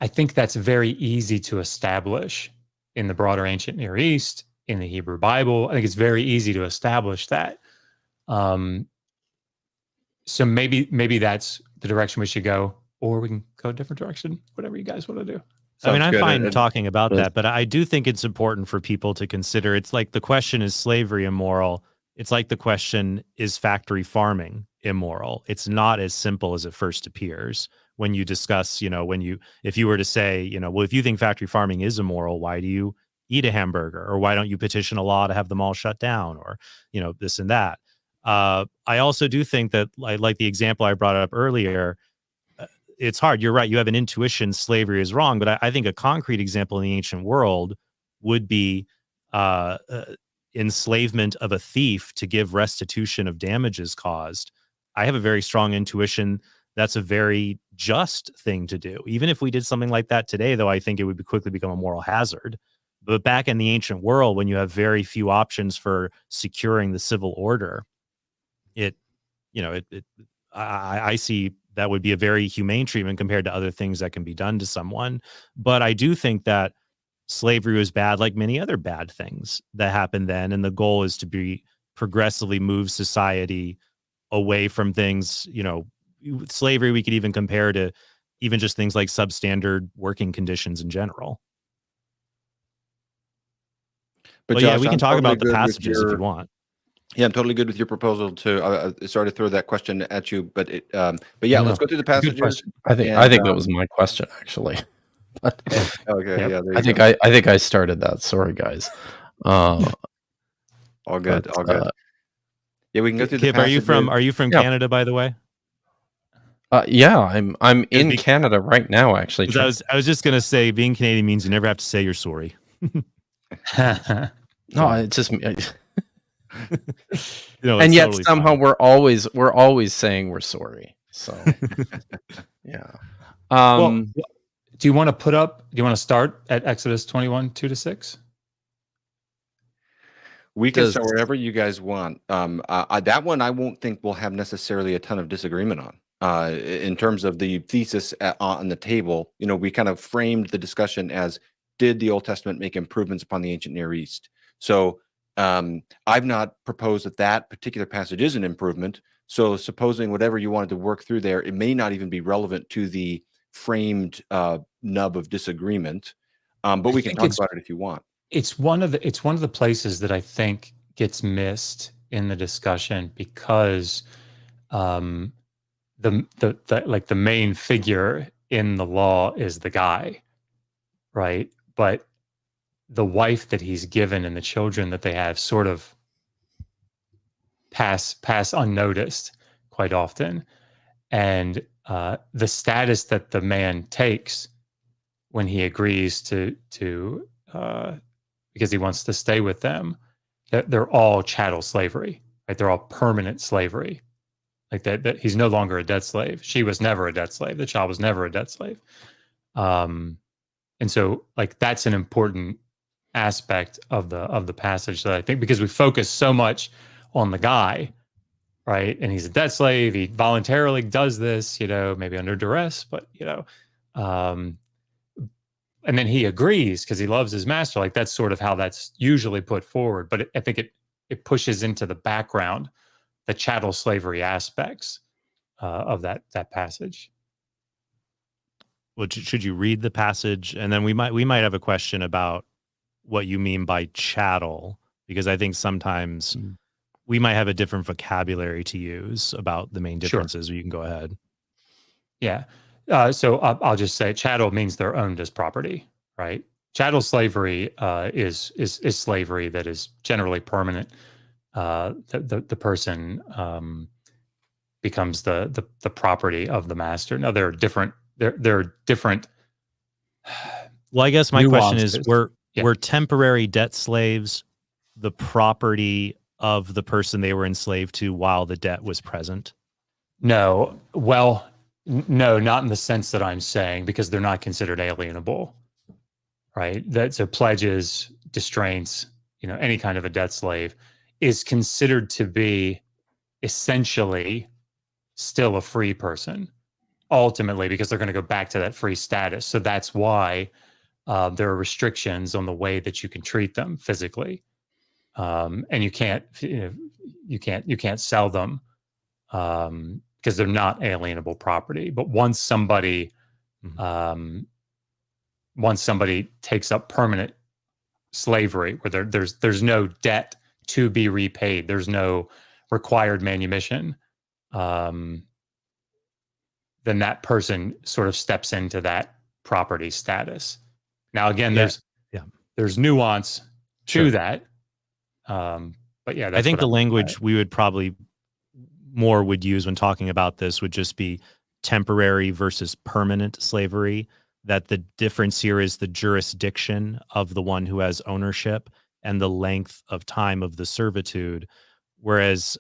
I think that's very easy to establish in the broader ancient Near East, in the Hebrew Bible. I think it's very easy to establish that. So maybe that's the direction we should go, or we can go a different direction, whatever you guys want to do. I'm fine talking about that, but I do think it's important for people to consider. It's like the question, is slavery immoral? It's like the question, is factory farming immoral? It's not as simple as it first appears when you discuss, if you were to say, well, if you think factory farming is immoral, why do you eat a hamburger? Or why don't you petition a law to have them all shut down? Or, this and that. I also do think that, like the example I brought up earlier, it's hard. You're right. You have an intuition slavery is wrong, but I think a concrete example in the ancient world would be enslavement of a thief to give restitution of damages caused. I have a very strong intuition that's a very just thing to do. Even if we did something like that today, though, I think it would quickly become a moral hazard. But back in the ancient world, when you have very few options for securing the civil order, I see that would be a very humane treatment compared to other things that can be done to someone. But I do think that slavery was bad, like many other bad things that happened then. And the goal is to progressively move society away from things, slavery we could even compare to even just things like substandard working conditions in general. But Josh, we can talk about the passages if you want. Yeah, I'm totally good with your proposal to. Sorry to throw that question at you, but yeah, let's go through the passages. I think that was my question actually. But, okay, yeah. I think I started that. Sorry, guys. All good, all good. Yeah, we can go through Kipp, the passages. Are you from Canada, by the way? Yeah, I'm in Canada right now, actually. I was just gonna say, being Canadian means you never have to say you're sorry. No, it's just and yet totally somehow fine. we're always saying we're sorry. So yeah. Well, do you want to start at Exodus 21, 2-6? We can start wherever you guys want. That one I won't think we'll have necessarily a ton of disagreement on. In terms of the thesis on the table, we kind of framed the discussion as, did the Old Testament make improvements upon the ancient Near East? So I've not proposed that particular passage is an improvement. So supposing whatever you wanted to work through there, it may not even be relevant to the framed nub of disagreement. But we can talk about it if you want. it's one of the places that I think gets missed in the discussion because the main figure in the law is the guy, right? But the wife that he's given and the children that they have sort of pass unnoticed quite often. And the status that the man takes when he agrees to because he wants to stay with them, they're all chattel slavery, right? They're all permanent slavery. Like that he's no longer a debt slave. She was never a debt slave. The child was never a debt slave. And so like that's an important aspect of the passage that I think, because we focus so much on the guy, right? And he's a debt slave. He voluntarily does this, maybe under duress, but and then he agrees because he loves his master. Like that's sort of how that's usually put forward. But I think it pushes into the background the chattel slavery aspects of that passage. Well, should you read the passage, and then we might have a question about what you mean by chattel, because I think sometimes we might have a different vocabulary to use about the main differences. Sure. You can go ahead. Yeah. So I'll just say chattel means they're owned as property, right? Chattel slavery is slavery that is generally permanent. The person becomes the property of the master. Now there are different. There are different. Well, I guess my question is: were temporary debt slaves the property of the person they were enslaved to while the debt was present? No. Well, no, not in the sense that I'm saying, because they're not considered alienable, right? So pledges, distraints, any kind of a debt slave is considered to be essentially still a free person, ultimately, because they're going to go back to that free status. So that's why there are restrictions on the way that you can treat them physically, and you can't sell them because they're not alienable property. But once somebody takes up permanent slavery, where there's no debt to be repaid, there's no required manumission, then that person sort of steps into that property status. Now, again, there's nuance to that. But yeah, I think the language we would probably would use when talking about this would just be temporary versus permanent slavery. That the difference here is the jurisdiction of the one who has ownership and the length of time of the servitude. Whereas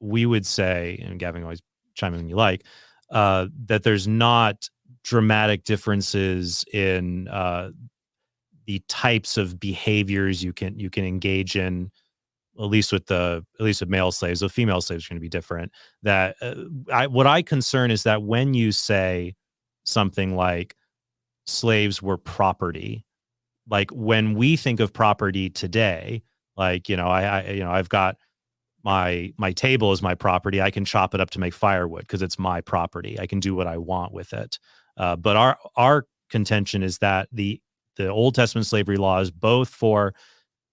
we would say, and Gavin, always chime in when you like, that there's not dramatic differences in the types of behaviors you can engage in, at least with male slaves. So female slaves are going to be different. That what I concern is that when you say something like slaves were property, like when we think of property today, like I've got my table is my property. I can chop it up to make firewood because it's my property. I can do what I want with it. But our contention is that the Old Testament slavery laws, both for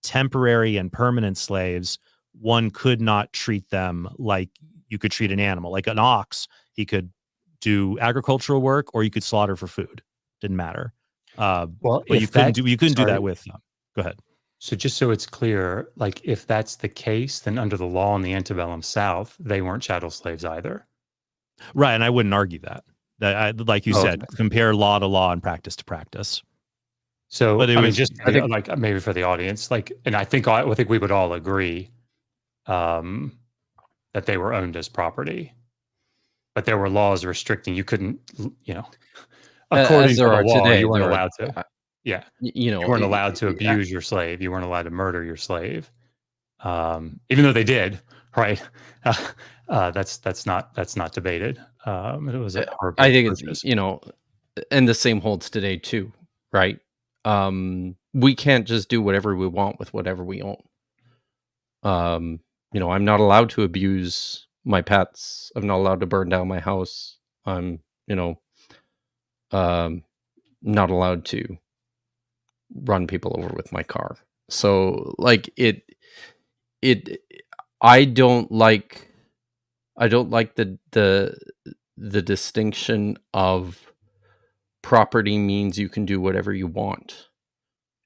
temporary and permanent slaves, one could not treat them like you could treat an animal. Like an ox, he could do agricultural work or you could slaughter for food. Didn't matter. But you couldn't do that with them. Go ahead. So just so it's clear, like if that's the case, then under the law in the antebellum South, they weren't chattel slaves either. Right, and I wouldn't argue that. Like you said, compare law to law and practice to practice. So I think like maybe for the audience, like, and I think we would all agree that they were owned as property, but there were laws restricting. You couldn't, according to the law, today, you weren't allowed to. Yeah, you weren't allowed to abuse your slave. You weren't allowed to murder your slave, even though they did. Right? That's not debated. It was I think it's and the same holds today too, right? We can't just do whatever we want with whatever we own. I'm not allowed to abuse my pets. I'm not allowed to burn down my house. I'm not allowed to run people over with my car. So like I don't like the distinction of property means you can do whatever you want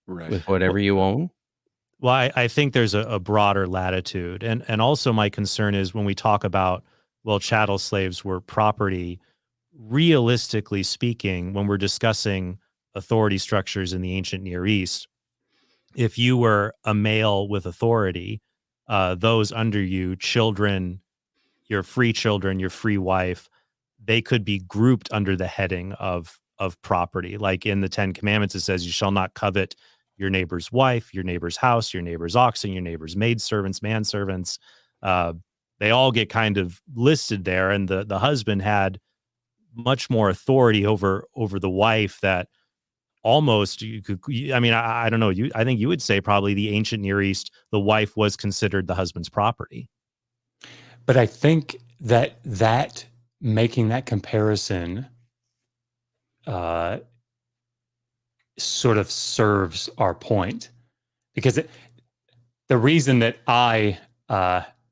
with whatever you own. Well, I think there's a broader latitude. And also my concern is when we talk about, well, chattel slaves were property, realistically speaking, when we're discussing authority structures in the ancient Near East, if you were a male with authority, those under you, children, your free wife, they could be grouped under the heading of property. Like in the 10 Commandments, it says, you shall not covet your neighbor's wife, your neighbor's house, your neighbor's oxen, your neighbor's maidservants, manservants. They all get kind of listed there. And the husband had much more authority over the wife that almost you could, I mean, I don't know. I think you would say probably the ancient Near East, the wife was considered the husband's property. But I think that making that comparison sort of serves our point, because the reason that I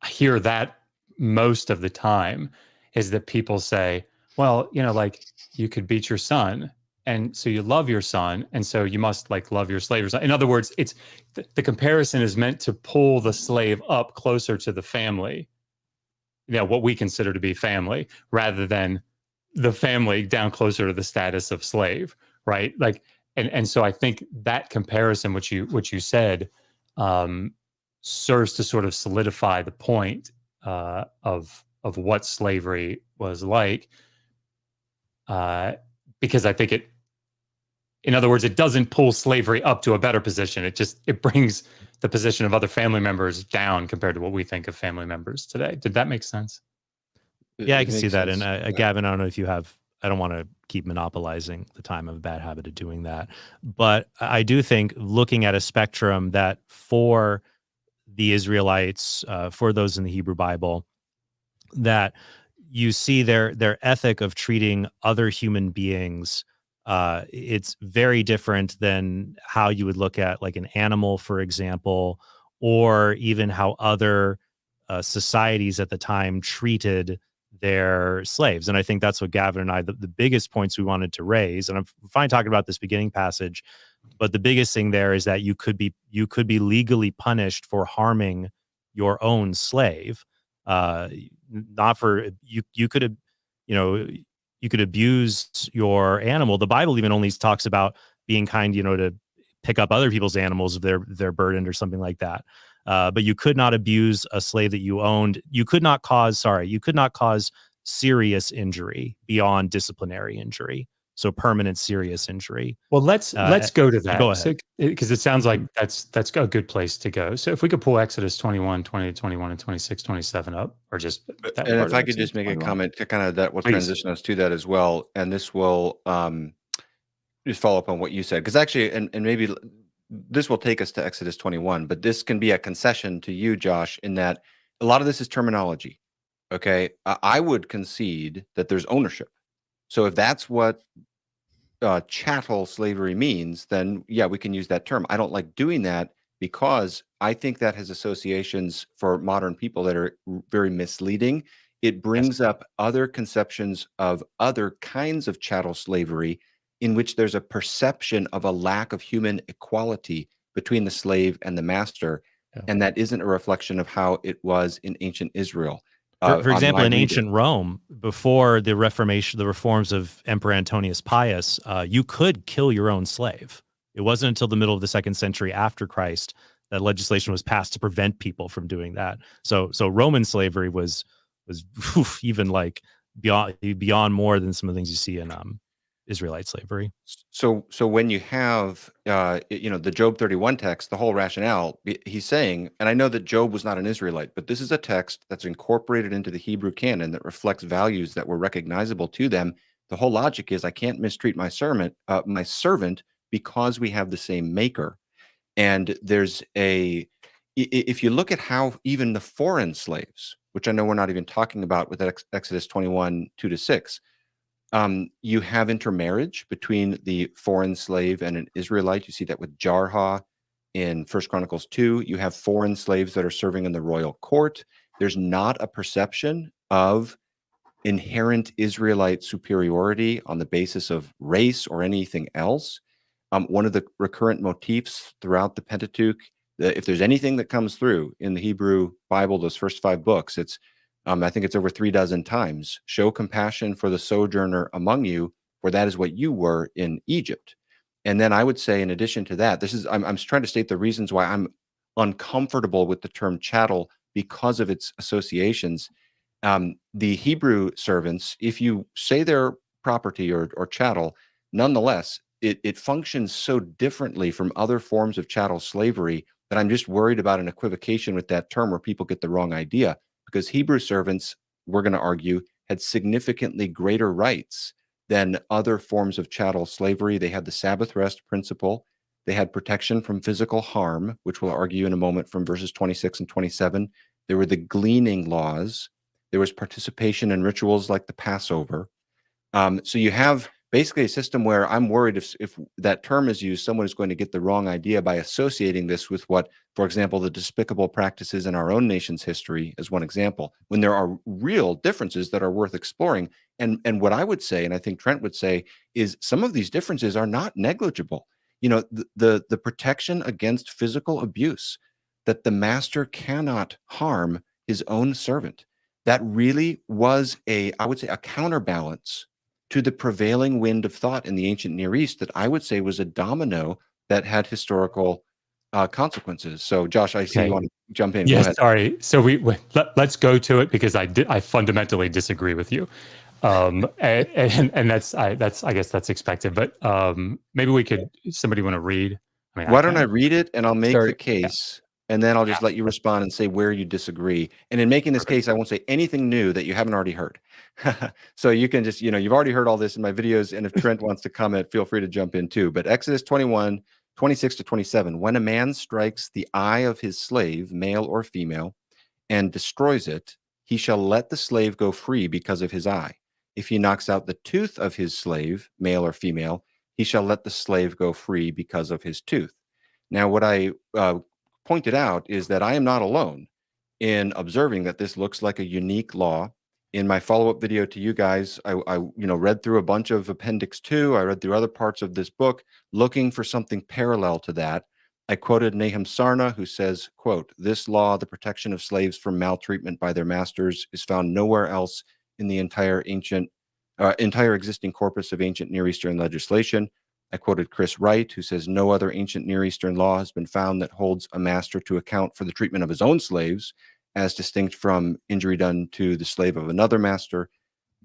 hear that most of the time is that people say, well, like you could beat your son, and so you love your son, and so you must like love your slave. In other words, it's the comparison is meant to pull the slave up closer to the family, what we consider to be family, rather than the family down closer to the status of slave, right? Like, and so I think that comparison, which you said, serves to sort of solidify the point of what slavery was like, because I think in other words, it doesn't pull slavery up to a better position. It brings the position of other family members down compared to what we think of family members today. Did that make sense? Yeah, I can see that. And Gavin, I don't know if you have, I don't want to keep monopolizing the time of a bad habit of doing that. But I do think looking at a spectrum that for the Israelites, for those in the Hebrew Bible, that you see their ethic of treating other human beings, it's very different than how you would look at like an animal, for example, or even how other societies at the time treated their slaves. And I think that's what Gavin and I, the biggest points we wanted to raise, and I'm fine talking about this beginning passage, but the biggest thing there is that you could be legally punished for harming your own slave. Not for you could have, you could abuse your animal. The Bible even only talks about being kind, to pick up other people's animals if they're burdened or something like that. But you could not abuse a slave that you owned. You could not cause serious injury beyond disciplinary injury. So permanent serious injury. Well, let's go to that. Go ahead. Because it sounds like that's a good place to go. So if we could pull Exodus 21, 20 to 21, and 26, 27 up, or just that. And if I could just make a comment to kind of that will transition us to that as well, and this will just follow up on what you said, because actually, and maybe this will take us to Exodus 21, but this can be a concession to you, Josh, in that a lot of this is terminology. Okay, I would concede that there's ownership. So if that's what chattel slavery means, then yeah, we can use that term. I don't like doing that because I think that has associations for modern people that are very misleading. It brings up other conceptions of other kinds of chattel slavery in which there's a perception of a lack of human equality between the slave and the master. Yeah. And that isn't a reflection of how it was in ancient Israel. For example, in ancient Rome, before the Reformation, the reforms of Emperor Antonius Pius, you could kill your own slave. It wasn't until the middle of the 2nd century after Christ that legislation was passed to prevent people from doing that. So Roman slavery was even like beyond more than some of the things you see in Israelite slavery. So when you have the Job 31 text, the whole rationale, he's saying, and I know that Job was not an Israelite, but this is a text that's incorporated into the Hebrew canon that reflects values that were recognizable to them. The whole logic is I can't mistreat my servant because we have the same maker. And there's if you look at how even the foreign slaves, which I know we're not even talking about with Exodus 21, 2-6, You have intermarriage between the foreign slave and an Israelite. You see that with Jarha in 1 Chronicles 2. You have foreign slaves that are serving in the royal court. There's not a perception of inherent Israelite superiority on the basis of race or anything else. One of the recurrent motifs throughout the Pentateuch, if there's anything that comes through in the Hebrew Bible, those first 5 books, it's I think it's over 36 times. Show compassion for the sojourner among you, for that is what you were in Egypt. And then I would say, in addition to that, I'm trying to state the reasons why I'm uncomfortable with the term chattel because of its associations. The Hebrew servants, if you say they're property or chattel, nonetheless, it functions so differently from other forms of chattel slavery that I'm just worried about an equivocation with that term where people get the wrong idea. Because Hebrew servants, we're going to argue, had significantly greater rights than other forms of chattel slavery. They had the Sabbath rest principle. They had protection from physical harm, which we'll argue in a moment from verses 26 and 27. There were the gleaning laws. There was participation in rituals like the Passover. So you have basically a system where I'm worried if that term is used, someone is going to get the wrong idea by associating this with what, for example, the despicable practices in our own nation's history as one example, when there are real differences that are worth exploring. And what I would say, and I think Trent would say, is some of these differences are not negligible. You know, the protection against physical abuse, that the master cannot harm his own servant. That really was I would say, a counterbalance to the prevailing wind of thought in the ancient Near East that I would say was a domino that had historical consequences. So, Josh, I see you want to jump in. Yes, Go ahead. sorry. So let's go to it because I fundamentally disagree with you, and that's I guess that's expected. But maybe somebody want to read? I mean, Why don't I read it and I'll make the Sorry. case, and then I'll just let you respond and say where you disagree. And in making this case, I won't say anything new that you haven't already heard. So you can just, you've already heard all this in my videos. And if Trent wants to comment, feel free to jump in too. But Exodus 21, 26 to 27, when a man strikes the eye of his slave, male or female, and destroys it, he shall let the slave go free because of his eye. If he knocks out the tooth of his slave, male or female, he shall let the slave go free because of his tooth. Now, what I pointed out is that I am not alone in observing that this looks like a unique law. In my follow-up video to you guys, I read through a bunch of Appendix 2. I read through other parts of this book looking for something parallel to that. I quoted Nahum Sarna, who says, quote, "This law, the protection of slaves from maltreatment by their masters, is found nowhere else in the entire existing corpus of ancient Near Eastern legislation." I quoted Chris Wright, who says, "No other ancient Near Eastern law has been found that holds a master to account for the treatment of his own slaves, as distinct from injury done to the slave of another master."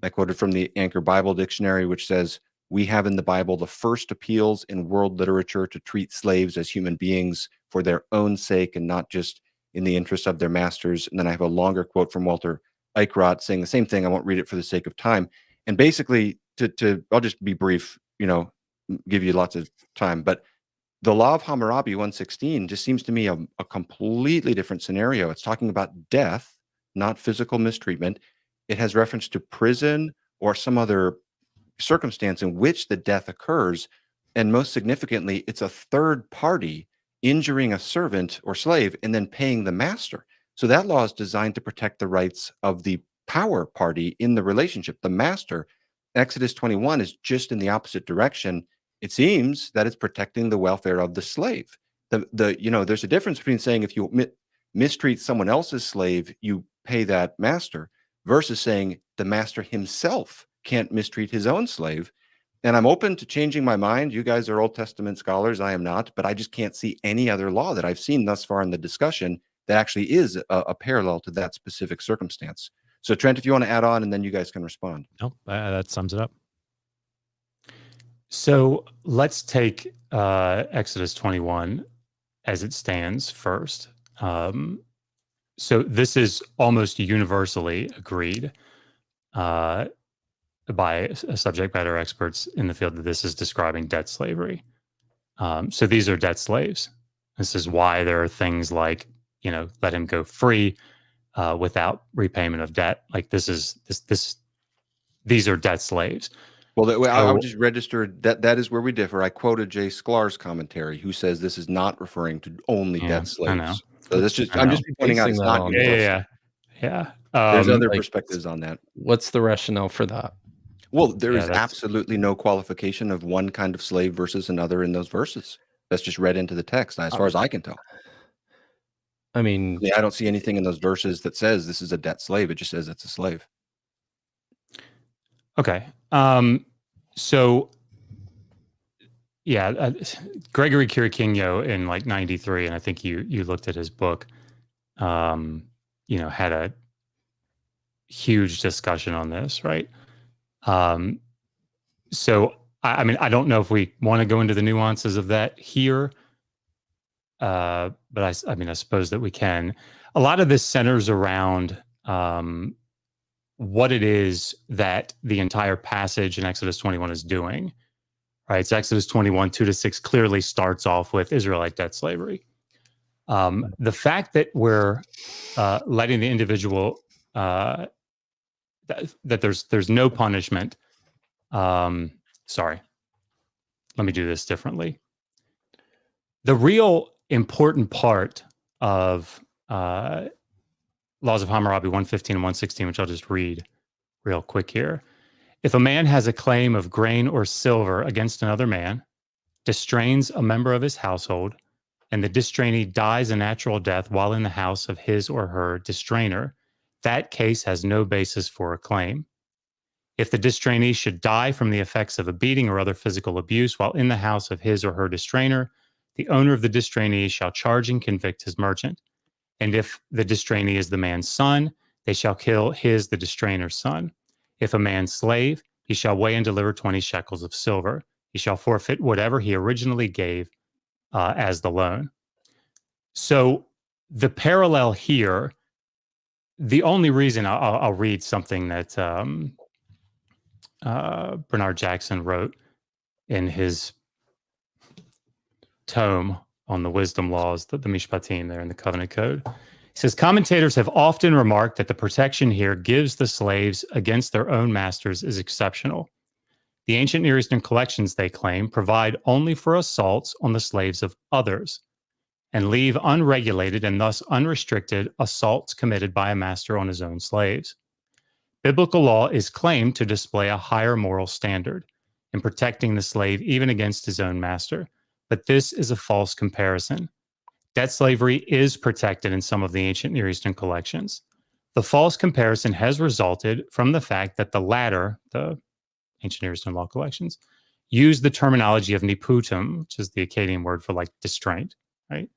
I quoted from the Anchor Bible Dictionary, which says, "We have in the Bible the first appeals in world literature to treat slaves as human beings for their own sake and not just in the interest of their masters." And then I have a longer quote from Walter Eichrodt saying the same thing. I won't read it for the sake of time. And basically, I'll just be brief, give you lots of time. But the law of Hammurabi 116 just seems to me a completely different scenario. It's talking about death, not physical mistreatment. It has reference to prison or some other circumstance in which the death occurs. And most significantly, it's a third party injuring a servant or slave and then paying the master. So that law is designed to protect the rights of the power party in the relationship, the master. Exodus 21 is just in the opposite direction. It seems that it's protecting the welfare of the slave. There's a difference between saying if you mistreat someone else's slave, you pay that master, versus saying the master himself can't mistreat his own slave. And I'm open to changing my mind. You guys are Old Testament scholars. I am not, but I just can't see any other law that I've seen thus far in the discussion that actually is a parallel to that specific circumstance. So Trent, if you want to add on, and then you guys can respond. No, that sums it up. So let's take Exodus 21 as it stands first. So this is almost universally agreed by subject matter experts in the field that this is describing debt slavery. So these are debt slaves. This is why there are things like, let him go free without repayment of debt. Like these are debt slaves. Well, I would So, just register that is where we differ. I quoted Jay Sklar's commentary, who says this is not referring to only yeah, dead I know. slaves. So that's just I I'm know. just pointing out Basing it's that not on universal. Yeah. There's other like, perspectives on that. what's the rationale for that? Well, there Yeah, is that's absolutely no qualification of one kind of slave versus another in those verses. That's just read into the text, as far as I can tell. I mean, I don't see anything in those verses that says this is a debt slave. It just says it's a slave. okay. So yeah, Gregory Kirikino in like 93, and I think you looked at his book, had a huge discussion on this, right? So I mean, I don't know if we want to go into the nuances of that here, but I mean, I suppose that we can. A lot of this centers around what it is that the entire passage in Exodus 21 is doing. Right, it's Exodus 21, 2-6 clearly starts off with Israelite debt slavery. The fact that we're letting the individual that there's no punishment. Sorry, let me do this differently. The real important part of Laws of Hammurabi 115 and 116, which I'll just read real quick here. If a man has a claim of grain or silver against another man, distrains a member of his household, and the distrainee dies a natural death while in the house of his or her distrainer, that case has no basis for a claim. If the distrainee should die from the effects of a beating or other physical abuse while in the house of his or her distrainer, the owner of the distrainee shall charge and convict his merchant. And if the distrainee is the man's son, they shall kill the distrainer's son. If a man's slave, he shall weigh and deliver 20 shekels of silver. He shall forfeit whatever he originally gave as the loan. So the parallel here, the only reason I'll read something that Bernard Jackson wrote in his tome on the wisdom laws, the Mishpatim there in the Covenant Code. He says, commentators have often remarked that the protection here gives the slaves against their own masters is exceptional. The ancient Near Eastern collections, they claim, provide only for assaults on the slaves of others and leave unregulated and thus unrestricted assaults committed by a master on his own slaves. Biblical law is claimed to display a higher moral standard in protecting the slave even against his own master, but this is a false comparison. Debt slavery is protected in some of the ancient Near Eastern collections. The false comparison has resulted from the fact that the latter, the ancient Near Eastern law collections, use the terminology of niputum, which is the Akkadian word for like distraint, right?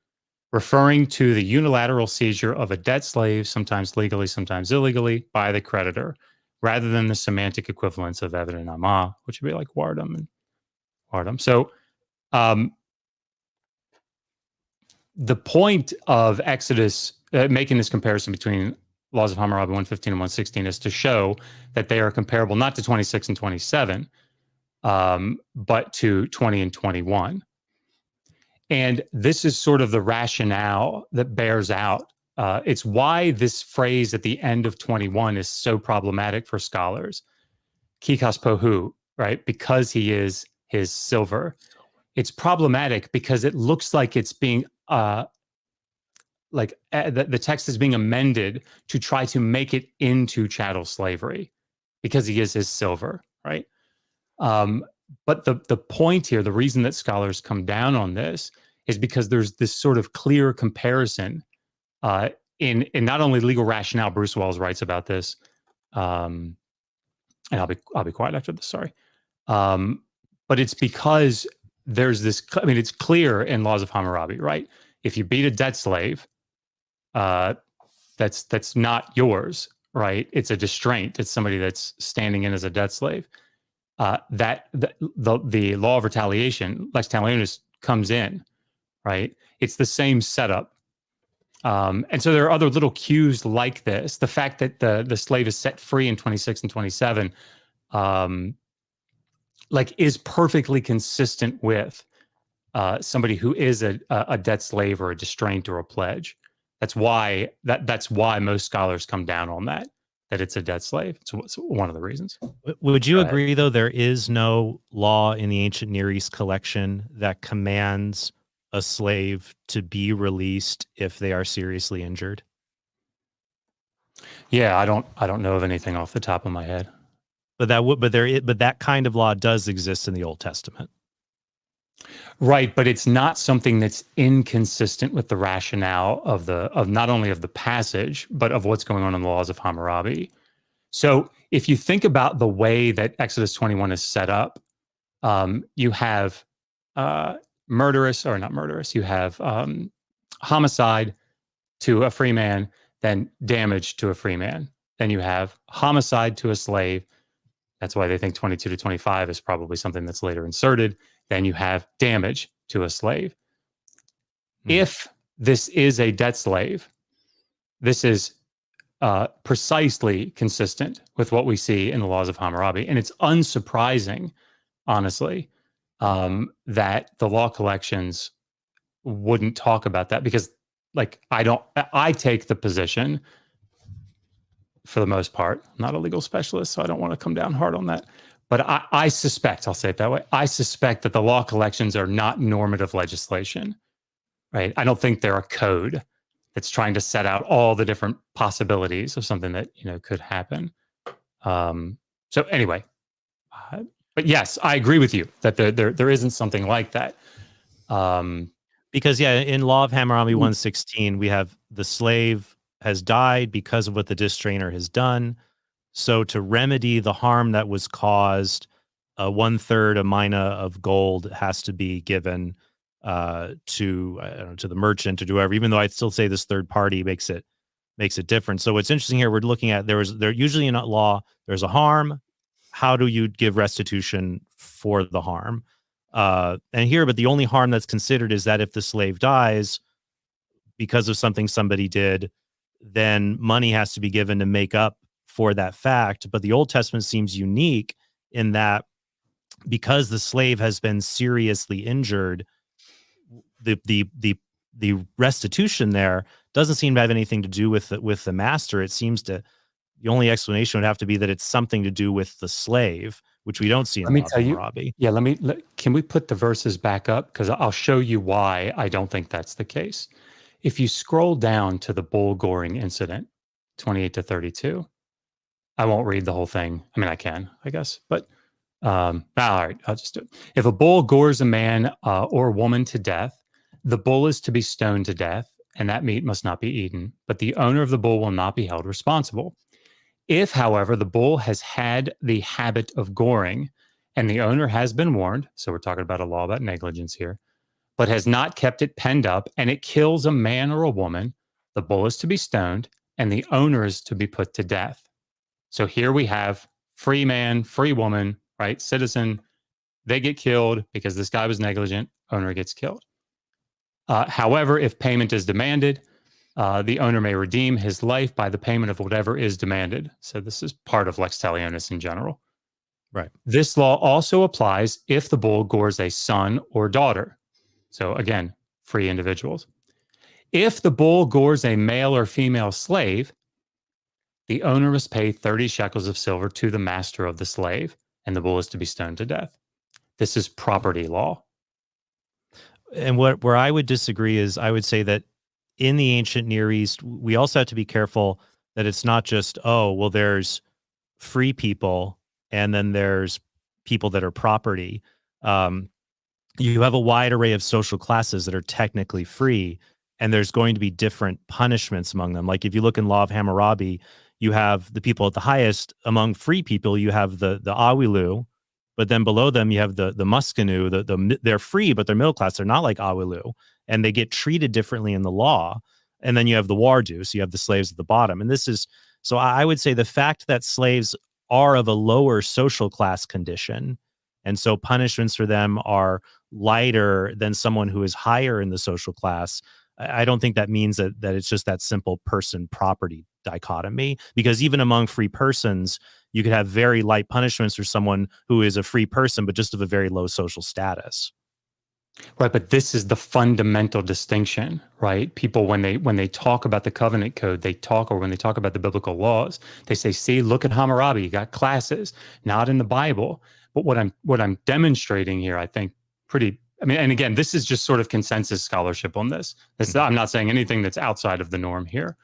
Referring to the unilateral seizure of a debt slave, sometimes legally, sometimes illegally, by the creditor, rather than the semantic equivalence of evid and amah, which would be like wardum and wardum. So the point of Exodus, making this comparison between Laws of Hammurabi 115 and 116 is to show that they are comparable not to 26 and 27, but to 20 and 21. And this is sort of the rationale that bears out. It's why this phrase at the end of 21 is so problematic for scholars. Kikas pohu, right? Because he is his silver. It's problematic because it looks like it's being the text is being amended to try to make it into chattel slavery because he is his silver, right? But the point here, the reason that scholars come down on this is because there's this sort of clear comparison in not only legal rationale. Bruce Wells writes about this, and I'll be quiet after this. Sorry, but it's because there's this. I mean, it's clear in Laws of Hammurabi, right? If you beat a debt slave, that's not yours, right? It's a distraint. It's somebody that's standing in as a debt slave. The law of retaliation, lex talionis, comes in, right? It's the same setup. And so there are other little cues like this. The fact that the slave is set free in 26 and 27, is perfectly consistent with somebody who is a debt slave or a distraint or a pledge. That's why most scholars come down on that. that it's a debt slave. It's one of the reasons. Would you Go ahead. agree, though, there is no law in the ancient Near East collection that commands a slave to be released if they are seriously injured? Yeah, I don't know of anything off the top of my head. But that kind of law does exist in the Old Testament. Right, but it's not something that's inconsistent with the rationale of not only of the passage, but of what's going on in the laws of Hammurabi. So if you think about the way that Exodus 21 is set up, you have murderous, or not murderous, you have homicide to a free man, then damage to a free man. Then you have homicide to a slave. That's why they think 22 to 25 is probably something that's later inserted. Then you have damage to a slave. If this is a debt slave, this is precisely consistent with what we see in the laws of Hammurabi. And it's unsurprising, honestly, that the law collections wouldn't talk about that, because I take the position, for the most part, I'm not a legal specialist, so I don't want to come down hard on that. But I suspect, I'll say it that way, I suspect that the law collections are not normative legislation, right? I don't think they're a code that's trying to set out all the different possibilities of something that, could happen. So anyway, but yes, I agree with you that there isn't something like that. Because in Law of Hammurabi 116, we have the slave has died because of what the distrainer has done. So to remedy the harm that was caused, 1/3 a mina of gold has to be given to the merchant or to whoever. Even though I'd still say this third party makes it different. So what's interesting here, we're looking at there usually in a law there's a harm. How do you give restitution for the harm? And here, but the only harm that's considered is that if the slave dies because of something somebody did, then money has to be given to make up for that fact. But the Old Testament seems unique in that because the slave has been seriously injured, the restitution there doesn't seem to have anything to do with the master. It seems to, the only explanation would have to be that it's something to do with the slave, which we don't see in Law of Hammurabi. Yeah, can we put the verses back up? Because I'll show you why I don't think that's the case. If you scroll down to the bull goring incident, 28 to 32, I won't read the whole thing. I mean, I can, I guess, but all right, I'll just do it. If a bull gores a man or woman to death, the bull is to be stoned to death, and that meat must not be eaten, but the owner of the bull will not be held responsible. If, however, the bull has had the habit of goring and the owner has been warned, so we're talking about a law about negligence here, but has not kept it penned up and it kills a man or a woman, the bull is to be stoned and the owner is to be put to death. So here we have free man, free woman, right? Citizen, they get killed because this guy was negligent, owner gets killed. However, if payment is demanded, the owner may redeem his life by the payment of whatever is demanded. So this is part of lex talionis in general. Right. This law also applies if the bull gores a son or daughter. So again, free individuals. If the bull gores a male or female slave, the owner must pay 30 shekels of silver to the master of the slave, and the bull is to be stoned to death. This is property law. And where I would disagree is I would say that in the ancient Near East, we also have to be careful that it's not just, there's free people and then there's people that are property. You have a wide array of social classes that are technically free, and there's going to be different punishments among them. Like if you look in Law of Hammurabi, you have the people at the highest. Among free people, you have the Awilu, but then below them you have the Muskanu. They're free, but they're middle class. They're not like Awilu, and they get treated differently in the law. And then you have the Wardu, so you have the slaves at the bottom. And this is, so I would say the fact that slaves are of a lower social class condition, and so punishments for them are lighter than someone who is higher in the social class, I don't think that means that it's just that simple person-property dichotomy, because even among free persons, you could have very light punishments for someone who is a free person, but just of a very low social status. Right, but this is the fundamental distinction, right? People, when they talk about the covenant code, when they talk about the biblical laws, they say, "See, look at Hammurabi. You got classes, not in the Bible." But what I'm demonstrating here, I think, and again, this is just sort of consensus scholarship on this. I'm not saying anything that's outside of the norm here.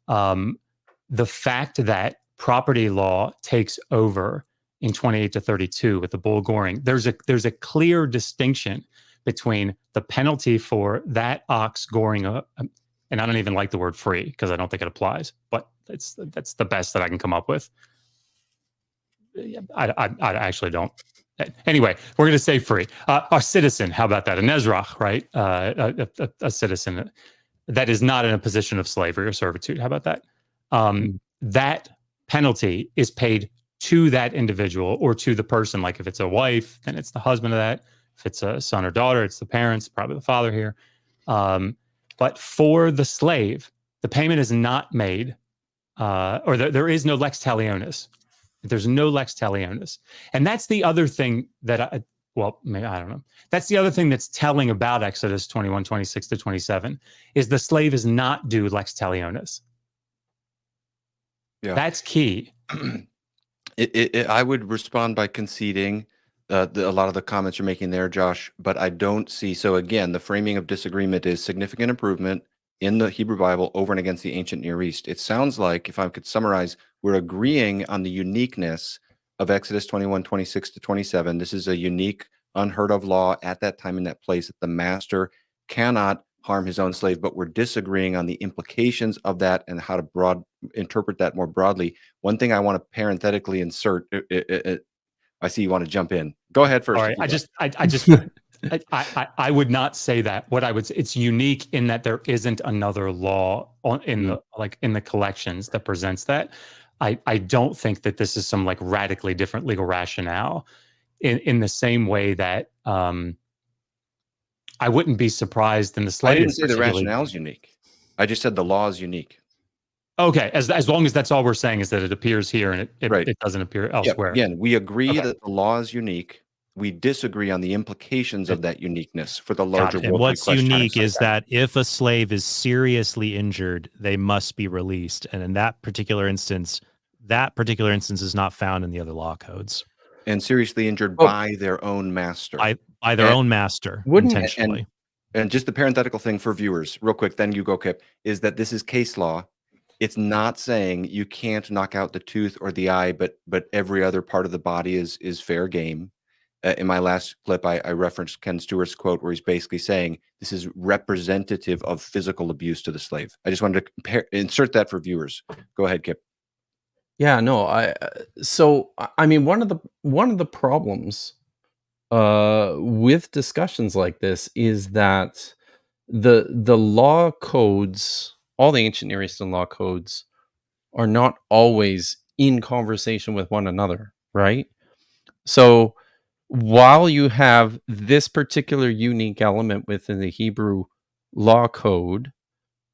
The fact that property law takes over in 28 to 32 with the bull goring, there's a clear distinction between the penalty for that ox goring and I don't even like the word free because I don't think it applies, but that's the best that I can come up with. I actually don't. Anyway, we're going to say free. A citizen, how about that? An Ezrach, right? A citizen that is not in a position of slavery or servitude. How about that? That penalty is paid to that individual or to the person. Like if it's a wife, then it's the husband of that. If it's a son or daughter, it's the parents, probably the father here. But for the slave, the payment is not made, or there is no lex talionis. There's no lex talionis. And that's the other thing that maybe, I don't know. That's the other thing that's telling about Exodus 21, 26 to 27, is the slave is not due lex talionis. Yeah. That's key. I would respond by conceding a lot of the comments you're making there, Josh, but I don't see. So again, the framing of disagreement is significant improvement in the Hebrew Bible over and against the ancient Near East. It sounds like, if I could summarize, we're agreeing on the uniqueness of Exodus 21, 26 to 27. This is a unique, unheard of law at that time in that place, that the master cannot harm his own slave, but we're disagreeing on the implications of that and how to interpret that more broadly. One thing I want to parenthetically insert, I see you want to jump in. Go ahead first. All right. I would not say that. What I would say, it's unique in that there isn't another law in the collections that presents that. I don't think that this is some like radically different legal rationale in the same way that I wouldn't be surprised in the slave. I didn't say the rationale is unique. I just said the law is unique. Okay, as long as that's all we're saying is that it appears here and it doesn't appear elsewhere. Yeah, again, we agree that the law is unique. We disagree on the implications of that uniqueness for the larger world. And what's unique is that if a slave is seriously injured, they must be released. And in that particular instance is not found in the other law codes. And seriously injured by their own master. By their own master, intentionally. And just the parenthetical thing for viewers, real quick, then you go, Kipp, is that this is case law. It's not saying you can't knock out the tooth or the eye, but every other part of the body is fair game. In my last clip, I referenced Ken Stewart's quote where he's basically saying this is representative of physical abuse to the slave. I just wanted to insert that for viewers. Go ahead, Kipp. Yeah, no, so I mean, one of the problems with discussions like this is that the law codes, all the ancient Near Eastern law codes, are not always in conversation with one another, right? So while you have this particular unique element within the Hebrew law code,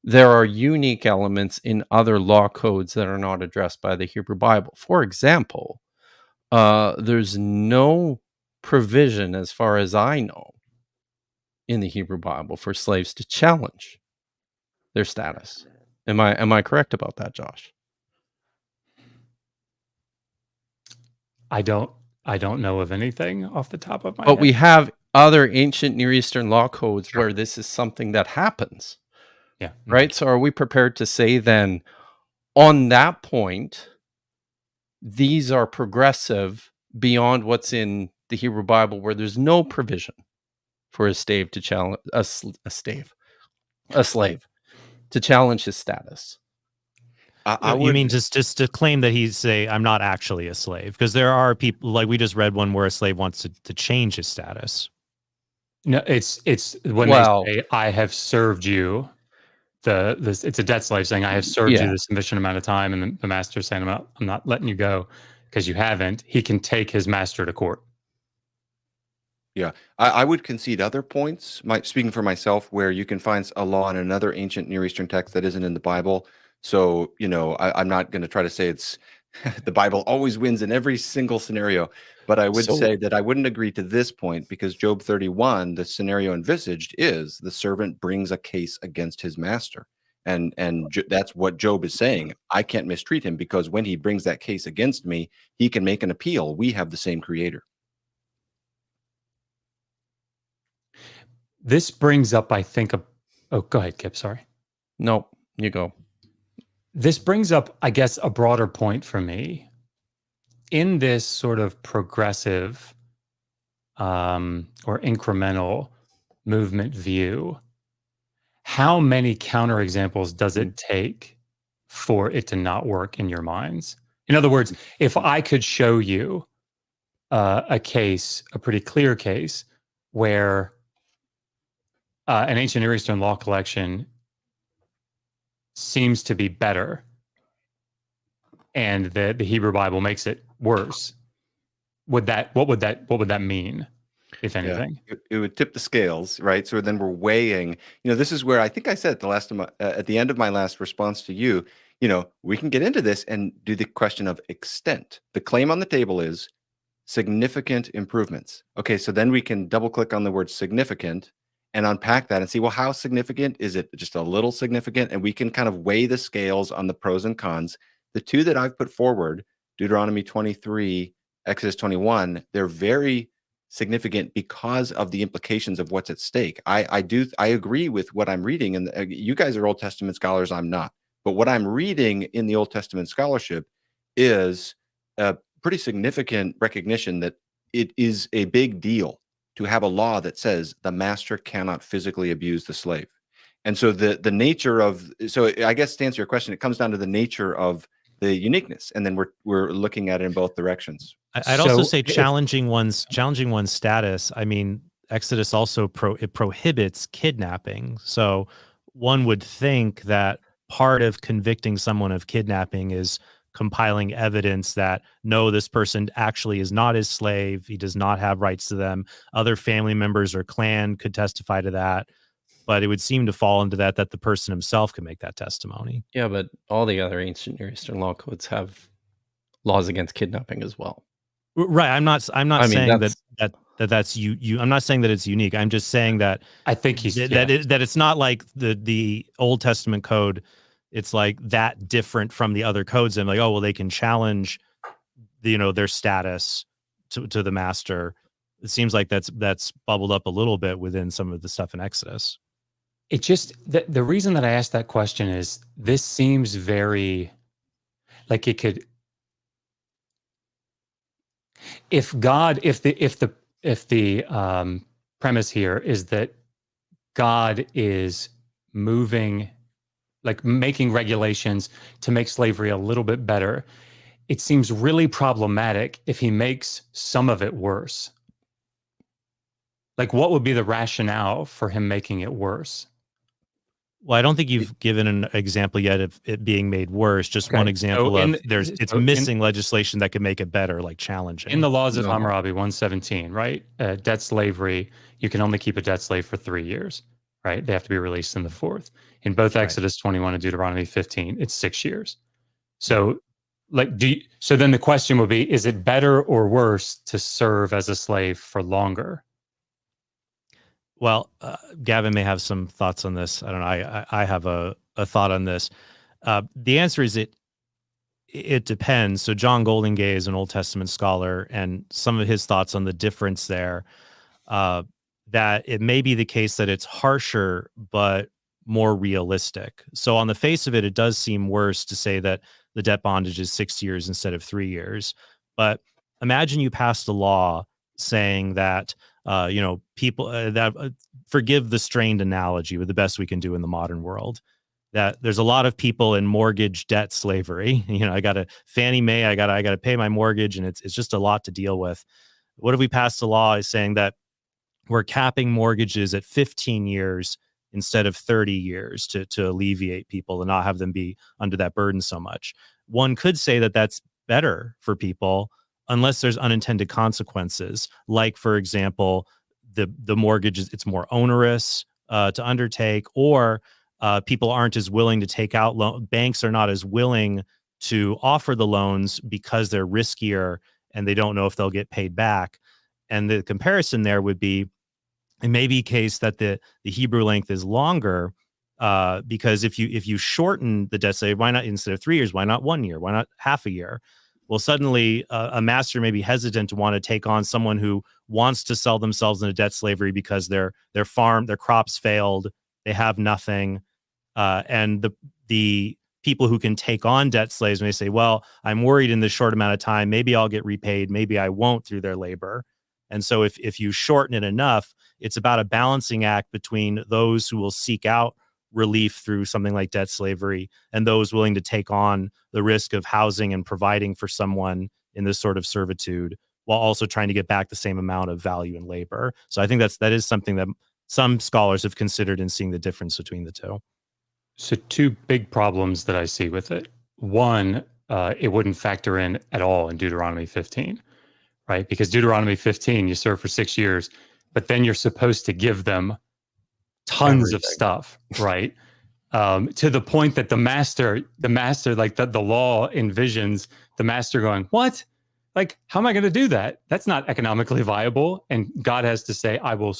there are unique elements in other law codes that are not addressed by the Hebrew Bible. For example, there's no provision, as far as I know, in the Hebrew Bible for slaves to challenge their status. Am I correct about that, Josh? I don't know of anything off the top of my head. But we have other ancient Near Eastern law codes where this is something that happens. Yeah. Right? So are we prepared to say then, on that point, these are progressive beyond what's in the Hebrew Bible, where there's no provision for a slave to challenge a slave to challenge his status? You mean just to claim that I'm not actually a slave? Because there are people, like we just read one where a slave wants to change his status. No, it's when they say, I have served you. It's a debt slave saying, I have served you this sufficient amount of time, and then the master saying, I'm not letting you go because you haven't. He can take his master to court. Yeah, I would concede other points, speaking for myself, where you can find a law in another ancient Near Eastern text that isn't in the Bible. So, I'm not going to try to say it's The Bible always wins in every single scenario. But I would say that I wouldn't agree to this point, because Job 31, the scenario envisaged is the servant brings a case against his master. And that's what Job is saying. I can't mistreat him, because when he brings that case against me, he can make an appeal. We have the same creator. This brings up, I think, oh, go ahead, Kipp. Sorry. No, you go. This brings up, I guess, a broader point for me. In this sort of progressive or incremental movement view, how many counterexamples does it take for it to not work in your minds? In other words, if I could show you a case, a pretty clear case, where an ancient Near Eastern law collection seems to be better, and the Hebrew Bible makes it worse, what would that mean, if anything? Yeah, it would tip the scales, right? So then we're weighing. This is where I think I said at the last time, at the end of my last response to you. We can get into this and do the question of extent. The claim on the table is significant improvements. Okay, so then we can double click on the word significant and unpack that and see, well, how significant is it? Just a little significant? And we can kind of weigh the scales on the pros and cons. The two that I've put forward, Deuteronomy 23, Exodus 21, they're very significant because of the implications of what's at stake. I agree with what I'm reading, and you guys are Old Testament scholars, I'm not. But what I'm reading in the Old Testament scholarship is a pretty significant recognition that it is a big deal to have a law that says the master cannot physically abuse the slave. And so the nature of, so I guess to answer your question, it comes down to the nature of the uniqueness, and then we're looking at it in both directions. I'd also say challenging one's status. I mean, Exodus also prohibits kidnapping. So one would think that part of convicting someone of kidnapping is compiling evidence that, no, this person actually is not his slave. He does not have rights to them. Other family members or clan could testify to that. But it would seem to fall into that the person himself can make that testimony. Yeah, but all the other ancient Near Eastern law codes have laws against kidnapping as well. Right. I'm not saying that's you. I'm not saying that it's unique. I'm just saying that I think that it's not like the Old Testament code. It's like that different from the other codes, and like, oh well, they can challenge, their status to the master. It seems like that's bubbled up a little bit within some of the stuff in Exodus. It just, the reason that I asked that question is this seems very like it could, if the premise here is that God is moving, like making regulations to make slavery a little bit better, it seems really problematic if he makes some of it worse. Like, what would be the rationale for him making it worse? Well, I don't think you've given an example yet of it being made worse. Just one example it's missing legislation that could make it better, like challenging. In the laws of Hammurabi 117, right? Debt slavery, you can only keep a debt slave for 3 years, right? They have to be released in the fourth. In both Exodus 21 and Deuteronomy 15, it's 6 years. So, so then the question would be, is it better or worse to serve as a slave for longer? Well, Gavin may have some thoughts on this. I don't know. I have a thought on this. The answer is it depends. So John Goldingay is an Old Testament scholar, and some of his thoughts on the difference there, that it may be the case that it's harsher but more realistic. So on the face of it, it does seem worse to say that the debt bondage is 6 years instead of 3 years. But imagine you passed a law saying that people that forgive the strained analogy with the best we can do in the modern world, that there's a lot of people in mortgage debt slavery. I got a Fannie Mae, I got to pay my mortgage, and it's just a lot to deal with. What if we passed a law saying that we're capping mortgages at 15 years instead of 30 years to alleviate people and not have them be under that burden so much? One could say that that's better for people, unless there's unintended consequences, like, for example, the mortgage it's more onerous to undertake, or people aren't as willing to take out loan. Banks are not as willing to offer the loans because they're riskier and they don't know if they'll get paid back. And the comparison there would be, it may be a case that the Hebrew length is longer, because if you shorten the debt slave, why not, instead of 3 years, why not 1 year? Why not half a year? Well, suddenly a master may be hesitant to want to take on someone who wants to sell themselves into debt slavery because their crops failed, they have nothing, and the people who can take on debt slaves may say, well, I'm worried in this short amount of time, maybe I'll get repaid, maybe I won't through their labor. And so if you shorten it enough, it's about a balancing act between those who will seek out relief through something like debt slavery and those willing to take on the risk of housing and providing for someone in this sort of servitude, while also trying to get back the same amount of value in labor. So I think that is something that some scholars have considered in seeing the difference between the two. So two big problems that I see with it. One, it wouldn't factor in at all in Deuteronomy 15, right? Because Deuteronomy 15, you serve for 6 years, but then you're supposed to give them tons of stuff, right? To the point that the master, like the law envisions the master going, what? Like, how am I going to do that? That's not economically viable. And God has to say, I will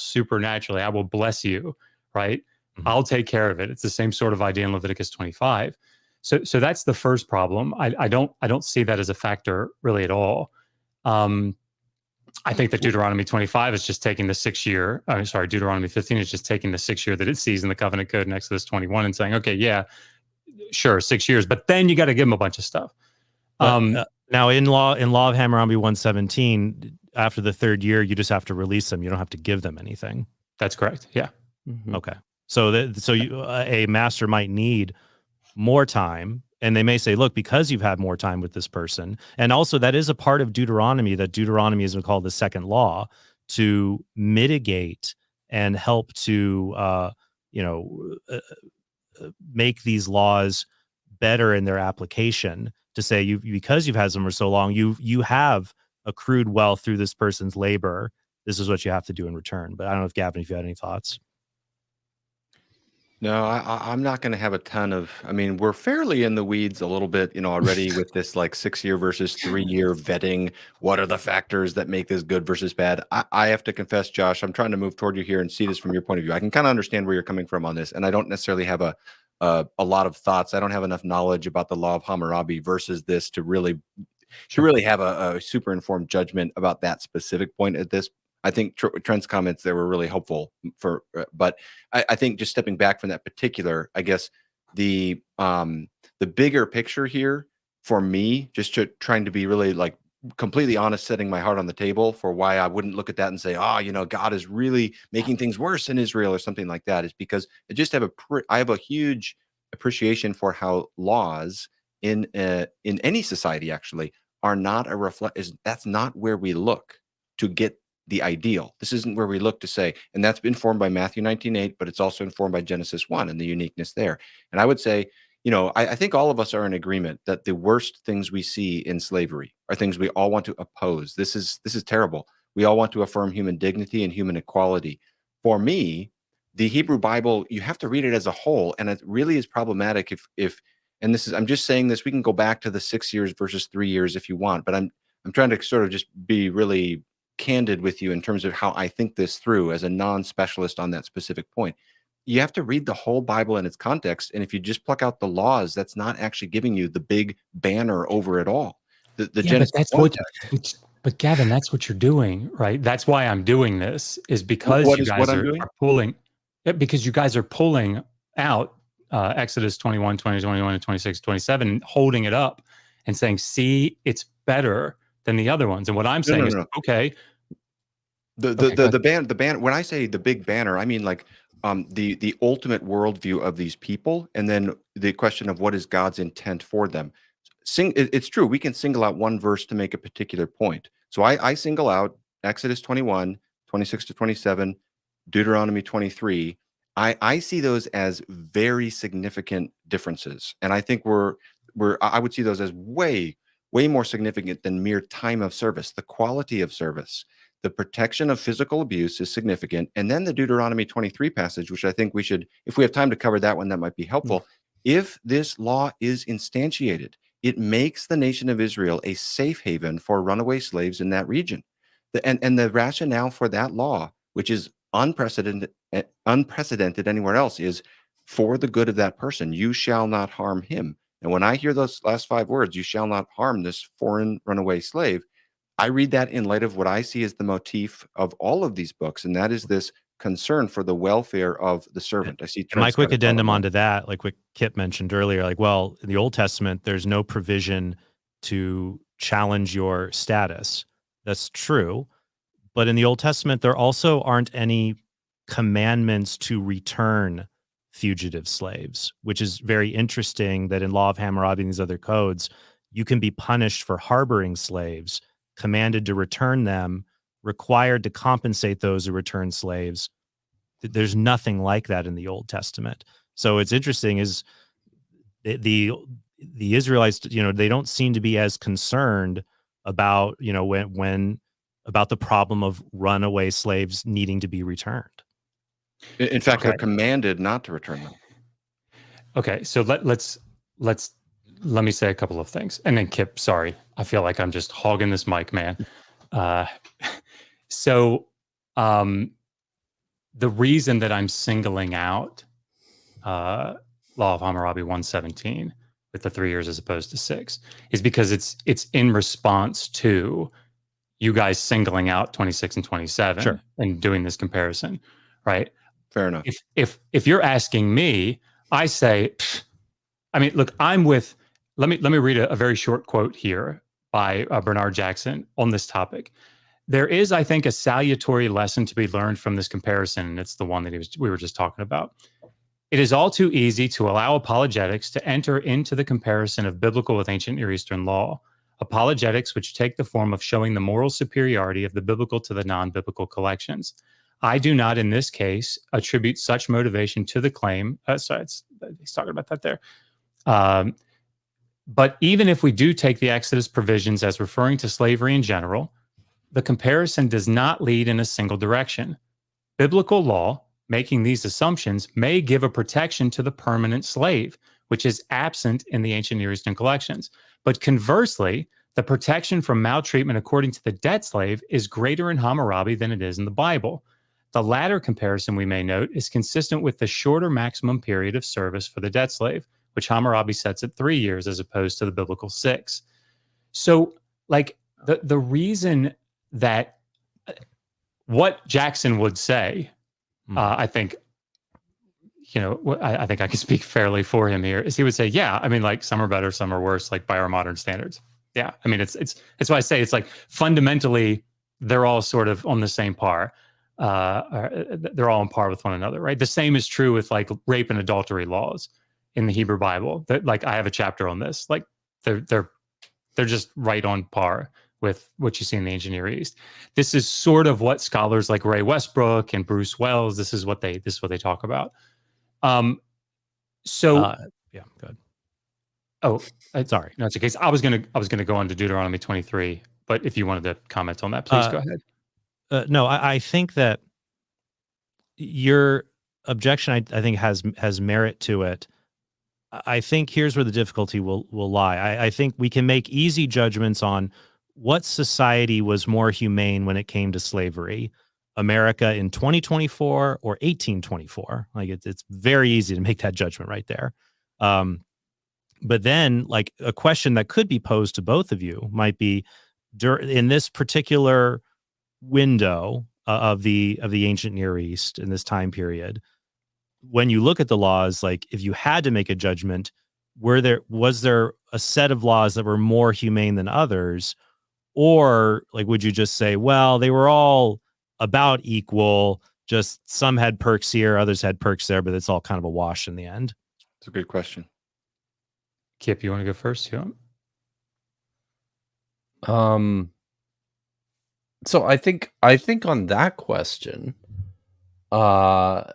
bless you, right? Mm-hmm. I'll take care of it. It's the same sort of idea in Leviticus 25. So that's the first problem. I don't see that as a factor really at all. I think that Deuteronomy 25 is just taking the 6 year, Deuteronomy 15 is just taking the 6 year that it sees in the covenant code in Exodus 21 and saying, okay, yeah, sure, 6 years, but then you got to give them a bunch of stuff. Now in law of Hammurabi 117, after the third year, you just have to release them. You don't have to give them anything. That's correct. Yeah. Mm-hmm. Okay. So a master might need more time, and they may say, look, because you've had more time with this person, and also that is a part of Deuteronomy, that Deuteronomy is called the second law, to mitigate and help to make these laws better in their application, to say because you've had them for so long, you have accrued wealth through this person's labor. This is what you have to do in return. But I don't know if Gavin, if you had any thoughts. No, I'm not going to have a ton of. I mean, we're fairly in the weeds a little bit, already with this like 6 year versus 3 year vetting. What are the factors that make this good versus bad? I have to confess, Josh, I'm trying to move toward you here and see this from your point of view. I can kind of understand where you're coming from on this, and I don't necessarily have a lot of thoughts. I don't have enough knowledge about the law of Hammurabi versus this to really have a super informed judgment about that specific point at this. I think Trent's comments there were really helpful but I think just stepping back from that particular, I guess the bigger picture here for me, just trying to be really like completely honest, setting my heart on the table for why I wouldn't look at that and say, God is really making things worse in Israel or something like that, is because I have a huge appreciation for how laws in any society actually are not that's not where we look to get the ideal. This isn't where we look to say, and that's been informed by Matthew 19:8, but it's also informed by Genesis 1 and the uniqueness there. And I would say, I think all of us are in agreement that the worst things we see in slavery are things we all want to oppose. This is terrible. We all want to affirm human dignity and human equality. For me, the Hebrew Bible, you have to read it as a whole, and it really is problematic if and this is, I'm just saying this, we can go back to the 6 years versus 3 years if you want, but I'm trying to sort of just be really candid with you in terms of how I think this through as a non-specialist on that specific point. You have to read the whole Bible in its context, and if you just pluck out the laws, that's not actually giving you the big banner over it all. But Gavin, that's what you're doing, right? That's why I'm doing this, is because you guys are pulling, because you guys are pulling out Exodus 21, 20, 21, and 26, 27, and holding it up and saying, see, it's better than the other ones. And what I'm saying is, okay. The banner, when I say the big banner, I mean like the ultimate worldview of these people, and then the question of what is God's intent for them. It's true, we can single out one verse to make a particular point. So I single out Exodus 21, 26 to 27, Deuteronomy 23. I see those as very significant differences. And I think I would see those as way more significant than mere time of service. The quality of service, the protection of physical abuse is significant. And then the Deuteronomy 23 passage, which I think we should, if we have time to cover that one, that might be helpful. If this law is instantiated, it makes the nation of Israel a safe haven for runaway slaves in that region. And the rationale for that law, which is unprecedented anywhere else, is for the good of that person. You shall not harm him. And when I hear those last 5 words, you shall not harm this foreign runaway slave, I read that in light of what I see as the motif of all of these books, and that is this concern for the welfare of the servant. I see And my Trent's quick got a comment addendum on onto that, like what Kipp mentioned earlier, like, well, in the Old Testament, there's no provision to challenge your status. That's true. But in the Old Testament, there also aren't any commandments to return fugitive slaves, which is very interesting that in Law of Hammurabi and these other codes, you can be punished for harboring slaves, commanded to return them, required to compensate those who return slaves. There's nothing like that in the Old Testament. So it's interesting is the Israelites, they don't seem to be as concerned about, when about the problem of runaway slaves needing to be returned. In fact, Okay. they're commanded not to return them. Okay, so let me say a couple of things, and then Kipp, sorry, I feel like I'm just hogging this mic, man. So the reason that I'm singling out Law of Hammurabi 117 with the 3 years as opposed to 6 is because it's in response to you guys singling out 26 and 27 Sure. and doing this comparison, right? Fair enough. If you're asking me, I say, I mean, look, let me read a very short quote here by Bernard Jackson on this topic. There is, I think, a salutary lesson to be learned from this comparison, and it's the one that we were just talking about. It is all too easy to allow apologetics to enter into the comparison of biblical with ancient Near Eastern law, apologetics which take the form of showing the moral superiority of the biblical to the non-biblical collections. I do not, in this case, attribute such motivation to the claim. So he's talking about that there. But even if we do take the Exodus provisions as referring to slavery in general, the comparison does not lead in a single direction. Biblical law, making these assumptions, may give a protection to the permanent slave, which is absent in the ancient Near Eastern collections. But conversely, the protection from maltreatment according to the debt slave is greater in Hammurabi than it is in the Bible. The latter comparison, we may note, is consistent with the shorter maximum period of service for the debt slave, which Hammurabi sets at 3 years as opposed to the biblical 6. So, like, the reason that what Jackson would say, I think, I think I can speak fairly for him here, is he would say, yeah, I mean, like, some are better, some are worse, like by our modern standards. Yeah, I mean, it's why I say it's like fundamentally they're all sort of on the same par. They're all on par with one another, right? The same is true with like rape and adultery laws in the Hebrew Bible. That, like, I have a chapter on this. Like, they're just right on par with what you see in the ancient Near East. This is sort of what scholars like Ray Westbrook and Bruce Wells, this is what they talk about. Yeah, good. Oh, Sorry. No, it's okay. I was gonna go on to Deuteronomy 23, but if you wanted to comment on that, please go ahead. No, I think that your objection, I think, has merit to it. I think here's where the difficulty will lie. I think we can make easy judgments on what society was more humane when it came to slavery, America in 2024 or 1824. Like, it's very easy to make that judgment right there. But then, like, a question that could be posed to both of you might be, in this particular window of the ancient Near East in this time period, when you look at the laws, like, if you had to make a judgment, was there a set of laws that were more humane than others, or, like, would you just say, well, they were all about equal, just some had perks here, others had perks there, but it's all kind of a wash in the end? It's a good question. Kipp, you want to go first? So I think on that question, now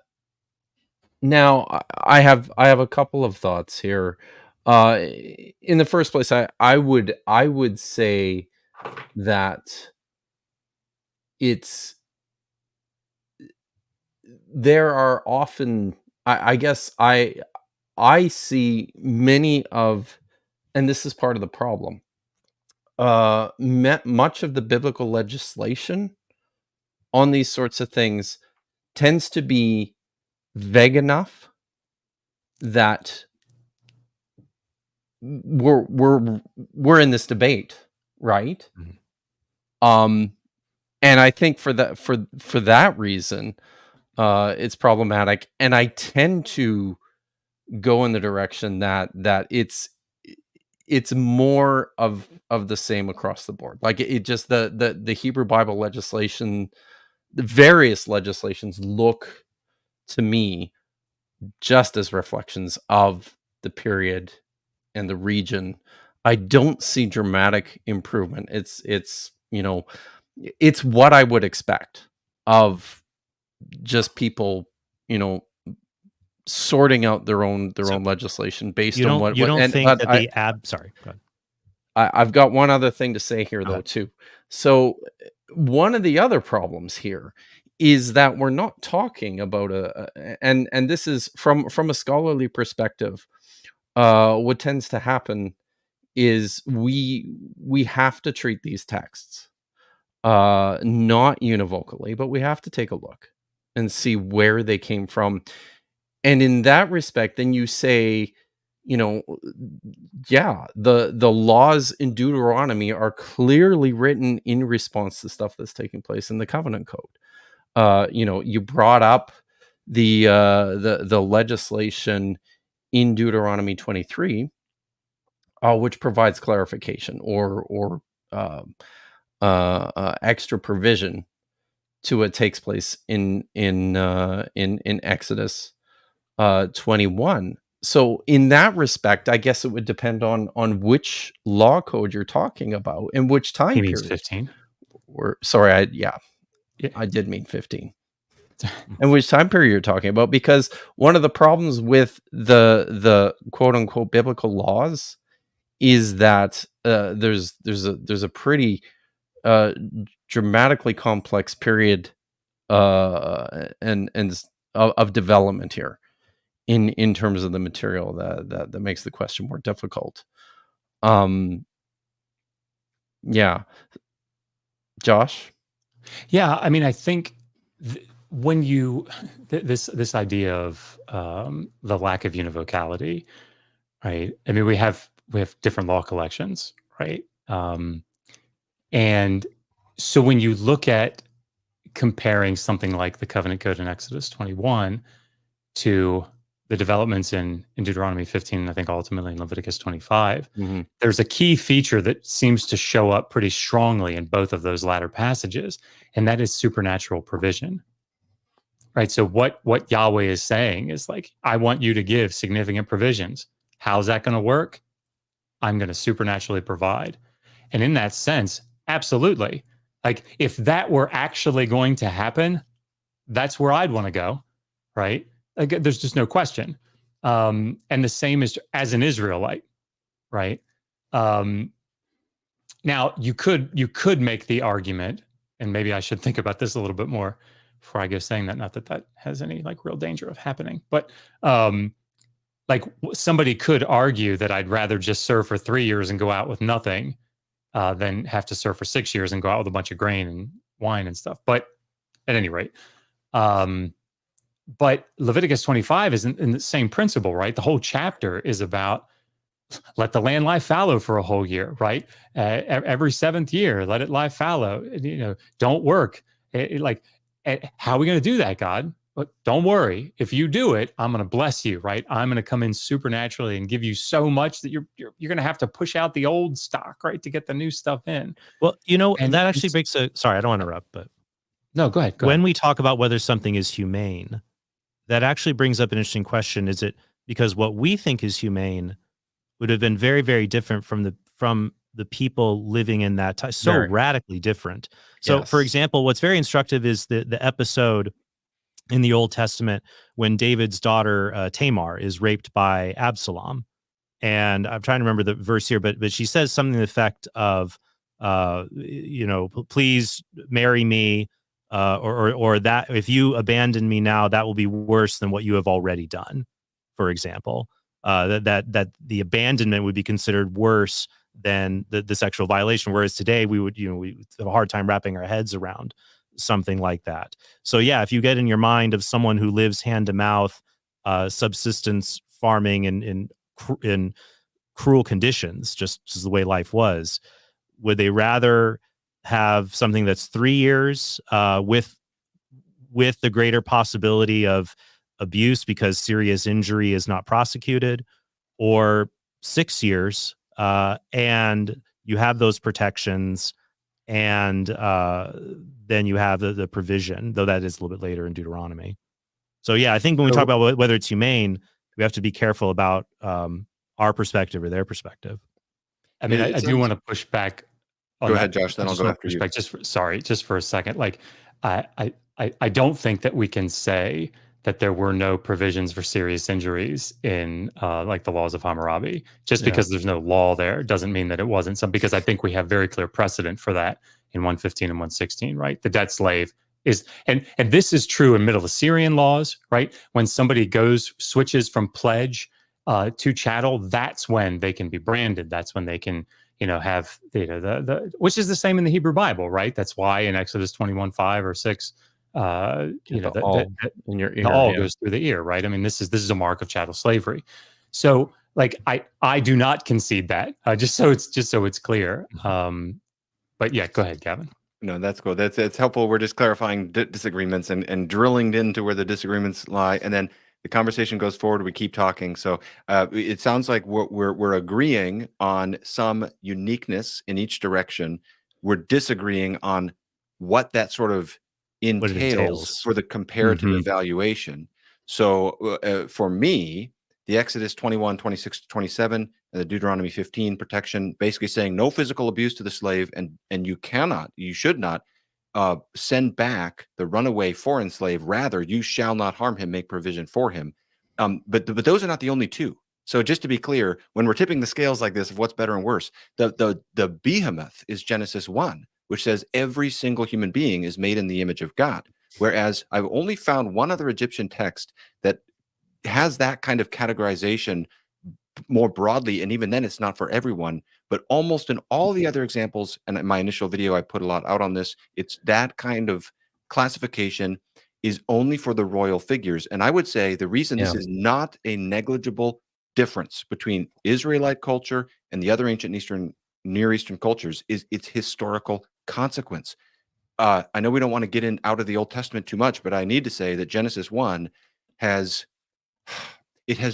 I have a couple of thoughts here. In the first place, I would say that there are often, I guess I see many of and this is part of the problem. Much of the biblical legislation on these sorts of things tends to be vague enough that we're in this debate, right? Mhm. And I think for that reason, it's problematic. And I tend to go in the direction that it's more of the same across the board. Like it just the Hebrew Bible legislation, the various legislations look to me just as reflections of the period and the region. I don't see dramatic improvement. It's it's what I would expect of just people, sorting out their own So legislation based you on don't what you don't and think but that I, sorry, go ahead. I've got one other thing to say here Go though ahead. too. So one of the other problems here is that we're not talking about and this is from a scholarly perspective. What tends to happen is we have to treat these texts not univocally, but we have to take a look and see where they came from. And in that respect, then you say, yeah, the laws in Deuteronomy are clearly written in response to stuff that's taking place in the covenant code. You brought up the legislation in Deuteronomy 23, which provides clarification or extra provision to what takes place in Exodus 21. So in that respect, I guess it would depend on which law code you're talking about and which time He means period. 15. Or sorry, Yeah. I did mean 15. And which time period you're talking about, because one of the problems with the quote unquote biblical laws is that there's a pretty dramatically complex period and of development here in terms of the material that makes the question more difficult. Yeah, Josh. Yeah, I mean, I think when you this idea of the lack of univocality, right? I mean, we have different law collections, right? And so when you look at comparing something like the Covenant Code in Exodus 21 to the developments in Deuteronomy 15, and I think ultimately in Leviticus 25, Mm-hmm. there's a key feature that seems to show up pretty strongly in both of those latter passages, and that is supernatural provision. Right? So what Yahweh is saying is like, I want you to give significant provisions. How's that going to work? I'm going to supernaturally provide. And in that sense, absolutely. Like if that were actually going to happen, that's where I'd want to go, right? Like, there's just no question. And the same is as an Israelite, right? Now you could make the argument, and maybe I should think about this a little bit more before I go saying that. Not that that has any like real danger of happening, but like somebody could argue that I'd rather just serve for 3 years and go out with nothing than have to serve for 6 years and go out with a bunch of grain and wine and stuff. But at any rate, but Leviticus 25 is in the same principle, right? The whole chapter is about let the land lie fallow for a whole year, right? Every 7th year, let it lie fallow. Don't work. How are we going to do that, God? But don't worry. If you do it, I'm going to bless you, right? I'm going to come in supernaturally and give you so much that you're going to have to push out the old stock, right, to get the new stuff in. Well, And that actually makes sorry, I don't want to interrupt, but no, go ahead. When we talk about whether something is humane, that actually brings up an interesting question. Is it because what we think is humane would have been very, very different from the people living in that time? So radically different. So, for example, what's very instructive is the episode in the Old Testament when David's daughter Tamar is raped by Absalom. And I'm trying to remember the verse here, but she says something to the effect of, please marry me, or that if you abandon me now, that will be worse than what you have already done, for example. that the abandonment would be considered worse than the sexual violation. Whereas today we would have a hard time wrapping our heads around something like that. So yeah, if you get in your mind of someone who lives hand to mouth, subsistence farming in cruel conditions, just the way life was, would they rather have something that's 3 years with the greater possibility of abuse because serious injury is not prosecuted, or 6 years and you have those protections, and then you have the provision, though that is a little bit later in Deuteronomy. So yeah, I think when we talk about whether it's humane, we have to be careful about our perspective or their perspective. I mean, I do want to push back. Go ahead, Josh. Then I'll go after you. Just for a second. Like, I don't think that we can say that there were no provisions for serious injuries in like the laws of Hammurabi. Just because there's no law there doesn't mean that it wasn't some, because I think we have very clear precedent for that in 115 and 116, right? The debt slave is, and this is true in Middle Assyrian laws, right? When somebody switches from pledge to chattel, that's when they can be branded. That's when they can, have the which is the same in the Hebrew Bible, right? That's why in Exodus 21:5 or 6, the awl goes through the ear, right? I mean, this is a mark of chattel slavery. So, like, I do not concede that. Just so it's clear. But yeah, go ahead, Gavin. No, that's cool. It's helpful. We're just clarifying disagreements and drilling into where the disagreements lie, and then the conversation goes forward. We keep talking. So it sounds like we're agreeing on some uniqueness in each direction. We're disagreeing on what that sort of entails for the comparative evaluation. So for me, the Exodus 21, 26 to 27, and the Deuteronomy 15 protection, basically saying no physical abuse to the slave, and you should not send back the runaway foreign slave. Rather, you shall not harm him, make provision for him. But those are not the only two. So just to be clear, when we're tipping the scales like this of what's better and worse, the behemoth is Genesis 1, which says every single human being is made in the image of God. Whereas I've only found one other Egyptian text that has that kind of categorization more broadly, and even then it's not for everyone. But almost in all the other examples, and in my initial video I put a lot out on this, it's that kind of classification is only for the royal figures. And I would say the reason this is not a negligible difference between Israelite culture and the other ancient Near Eastern cultures is its historical consequence. I know we don't want to get out of the Old Testament too much, but I need to say that Genesis 1 has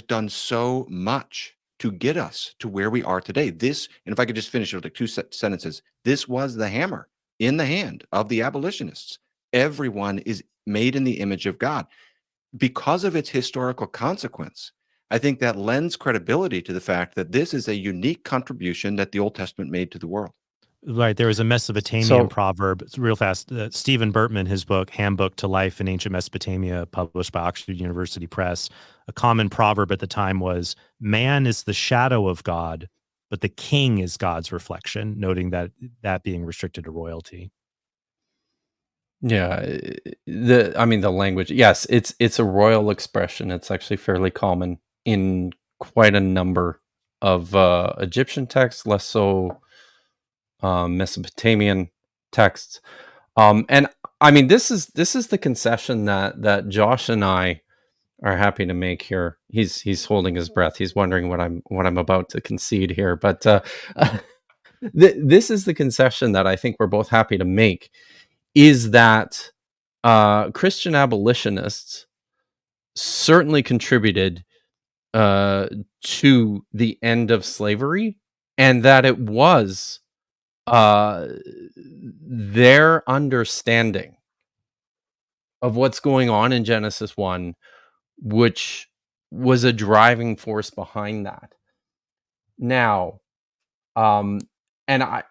done so much to get us to where we are today. This, and if I could just finish it with like two sentences, this was the hammer in the hand of the abolitionists. Everyone is made in the image of God. Because of its historical consequence, I think that lends credibility to the fact that this is a unique contribution that the Old Testament made to the world. Right. There was a Mesopotamian proverb. It's real fast. Stephen Bertman, his book, Handbook to Life in Ancient Mesopotamia, published by Oxford University Press. A common proverb at the time was, man is the shadow of God, but the king is God's reflection, noting that being restricted to royalty. Yeah. The language, yes, it's a royal expression. It's actually fairly common in quite a number of Egyptian texts, less so Mesopotamian texts, and I mean this is the concession that Josh and I are happy to make here. He's holding his breath. He's wondering what I'm about to concede here, but this is the concession that I think we're both happy to make, is that Christian abolitionists certainly contributed to the end of slavery, and that it was their understanding of what's going on in Genesis 1, which was a driving force behind that. Now, and I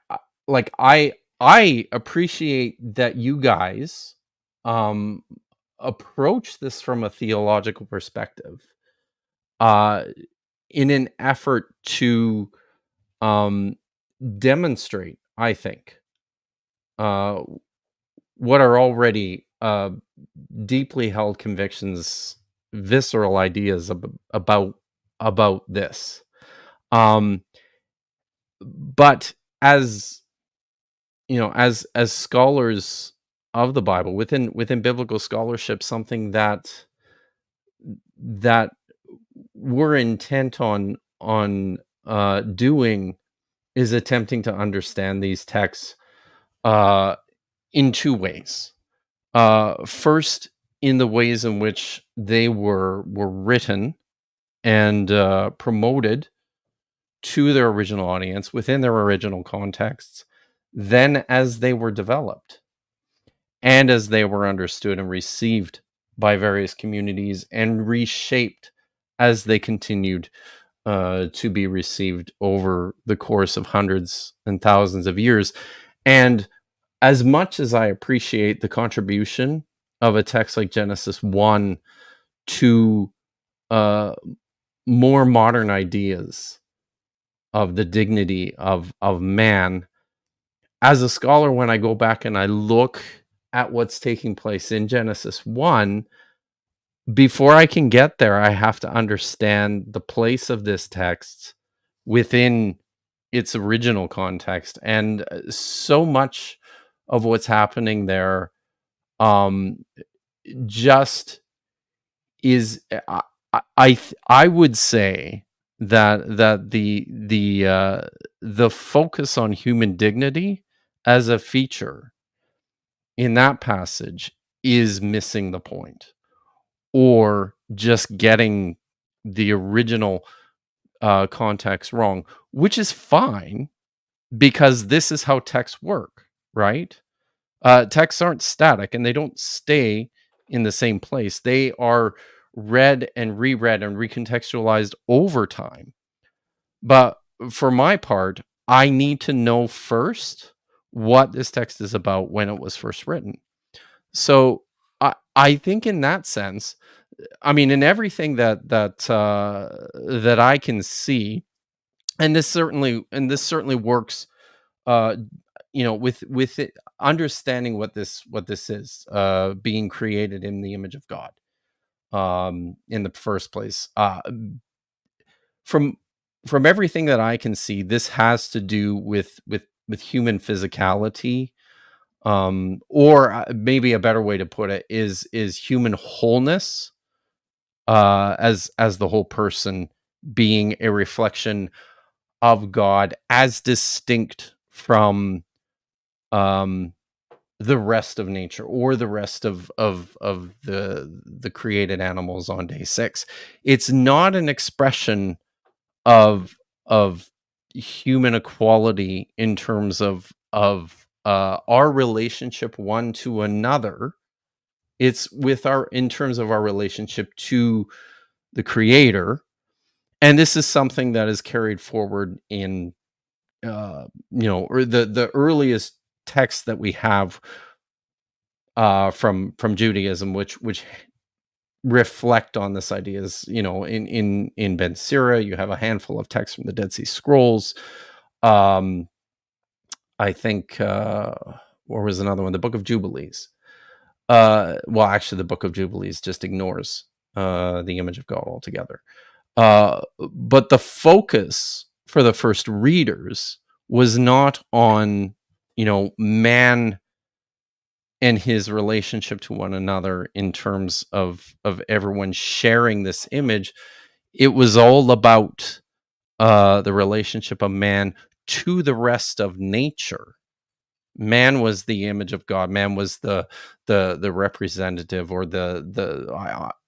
appreciate that you guys approach this from a theological perspective, in an effort to demonstrate, I think, what are already deeply held convictions, visceral ideas about about this. But as as scholars of the Bible, within biblical scholarship, something that we're intent on doing is attempting to understand these texts in two ways. First, in the ways in which they were written and promoted to their original audience within their original contexts, then as they were developed and as they were understood and received by various communities and reshaped as they continued to be received over the course of hundreds and thousands of years. And as much as I appreciate the contribution of a text like Genesis 1 to more modern ideas of the dignity of man, as a scholar, when I go back and I look at what's taking place in Genesis 1, before I can get there, I have to understand the place of this text within its original context. And so much of what's happening there just is, I would say that the focus on human dignity as a feature in that passage is missing the point, or just getting the original context wrong, which is fine because this is how texts work, right? Texts aren't static and they don't stay in the same place. They are read and reread and recontextualized over time. But for my part, I need to know first what this text is about when it was first written. So I think in that sense, I mean, in everything that I can see, and this certainly works, with it, understanding what this is, being created in the image of God, in the first place. From everything that I can see, this has to do with human physicality, or maybe a better way to put it is human wholeness, as the whole person being a reflection of God as distinct from the rest of nature or the rest of the created animals on day 6. It's not an expression of human equality in terms of our relationship one to another. It's in terms of our relationship to the Creator, and this is something that is carried forward in or the earliest texts that we have from Judaism, which reflect on this idea. Is, in Ben Sira, you have a handful of texts from the Dead Sea Scrolls. I think or was another one, the Book of Jubilees. Well, actually, the Book of Jubilees just ignores the image of God altogether. But the focus for the first readers was not on, man and his relationship to one another in terms of everyone sharing this image. It was all about the relationship of man to the rest of nature. Man was the image of God. Man was the representative, or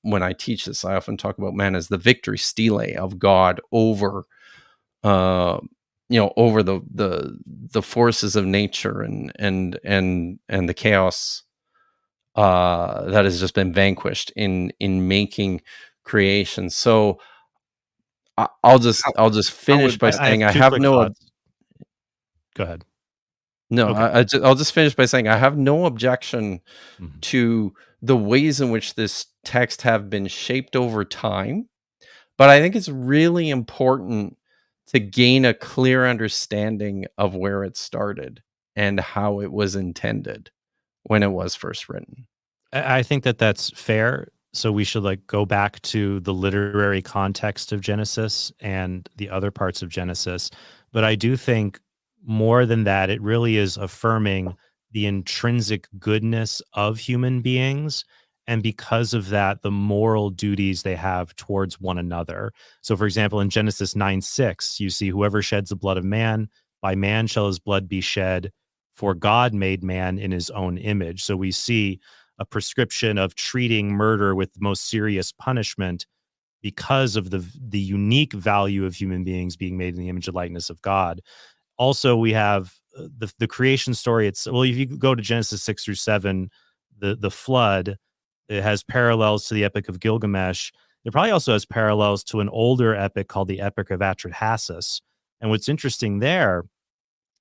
when I teach this, I often talk about man as the victory stele of God over over the forces of nature and the chaos that has just been vanquished in making creation. So I'll just finish by saying I have no. Go ahead. No, Okay. I'll just finish by saying I have no objection to the ways in which this text have been shaped over time, but I think it's really important to gain a clear understanding of where it started and how it was intended when it was first written. I think that that's fair. So we should like go back to the literary context of Genesis and the other parts of Genesis. But I do think more than that, it really is affirming the intrinsic goodness of human beings. And because of that, the moral duties they have towards one another. So, for example, in Genesis 9:6, you see, whoever sheds the blood of man, by man shall his blood be shed, for God made man in his own image. So we see a prescription of treating murder with the most serious punishment because of the unique value of human beings being made in the image and likeness of God. Also, we have the creation story. It's well, if you go to Genesis 6 through 7, the flood, it has parallels to the Epic of Gilgamesh. It probably also has parallels to an older epic called the Epic of Atrahasis. And what's interesting there,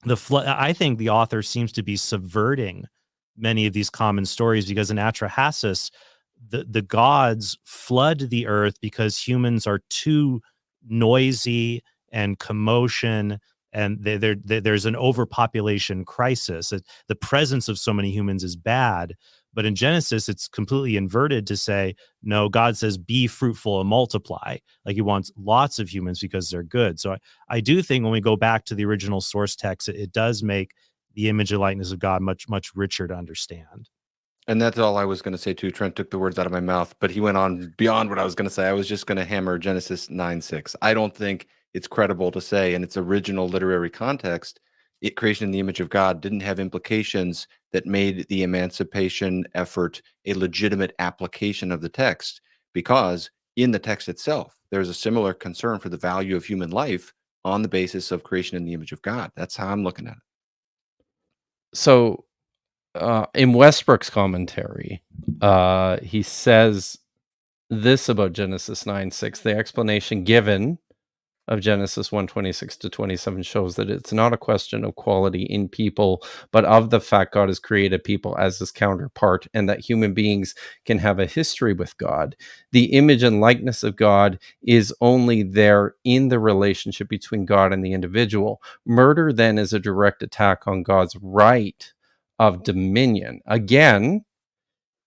the flood, I think the author seems to be subverting many of these common stories, because in Atrahasis, the gods flood the earth because humans are too noisy and commotion, and there's an overpopulation crisis. The presence of so many humans is bad. But in Genesis, it's completely inverted to say, no, God says, be fruitful and multiply. Like he wants lots of humans because they're good. So I do think when we go back to the original source text, it does make the image and likeness of God much, much richer to understand. And that's all I was going to say too. Trent took the words out of my mouth, but he went on beyond what I was going to say. I was just going to hammer Genesis 9:6. I don't think it's credible to say in its original literary context, creation in the image of God didn't have implications that made the emancipation effort a legitimate application of the text, because in the text itself, there's a similar concern for the value of human life on the basis of creation in the image of God. That's how I'm looking at it. So in Westbrook's commentary, he says this about Genesis 9:6. The explanation given of Genesis 1:26 to 27 shows that it's not a question of quality in people, but of the fact God has created people as his counterpart, and that human beings can have a history with God. The image and likeness of God is only there in the relationship between God and the individual. Murder then is a direct attack on God's right of dominion. Again,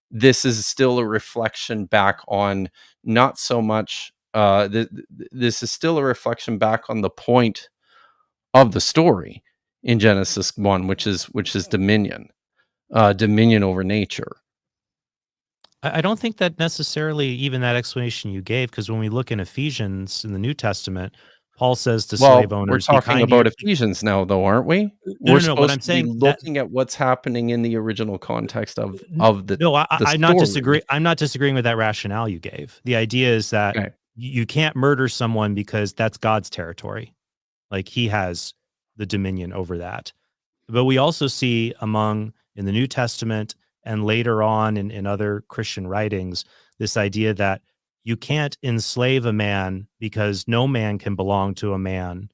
this is still a reflection back on not so much this is still a reflection back on the point of the story in Genesis 1, which is dominion over nature. I don't think that necessarily even that explanation you gave, because when we look in Ephesians in the New Testament, Paul says to slave owners, we're talking about Ephesians now, though, aren't we? We're no. What I'm supposed to saying, be looking at what's happening in the original context of the no, I'm not story. disagree. I'm not disagreeing with that rationale you gave. The idea is that Okay. you can't murder someone because that's God's territory. Like he has the dominion over that. But we also see in the New Testament and later on in other Christian writings, this idea that you can't enslave a man because no man can belong to a man.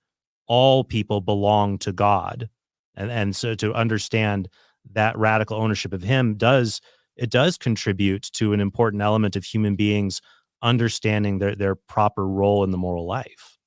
All people belong to God. And so to understand that radical ownership of him does contribute to an important element of human beings understanding their proper role in the moral life.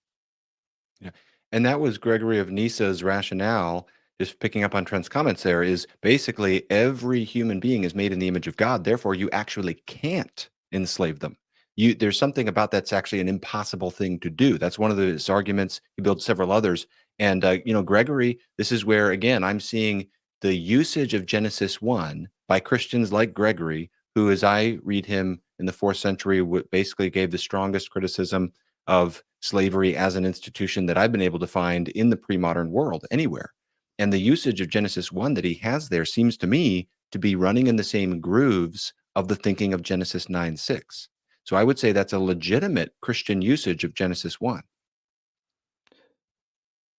Yeah. And that was Gregory of Nyssa's rationale, just picking up on Trent's comments there, is basically every human being is made in the image of God. Therefore, you actually can't enslave them. There's something about that's actually an impossible thing to do. That's one of his arguments. He built several others. And, Gregory, this is where, again, I'm seeing the usage of Genesis 1 by Christians like Gregory, who, as I read him in the 4th century, basically gave the strongest criticism of slavery as an institution that I've been able to find in the pre-modern world anywhere. And the usage of Genesis 1 that he has there seems to me to be running in the same grooves of the thinking of Genesis 9:6. So I would say that's a legitimate Christian usage of Genesis 1.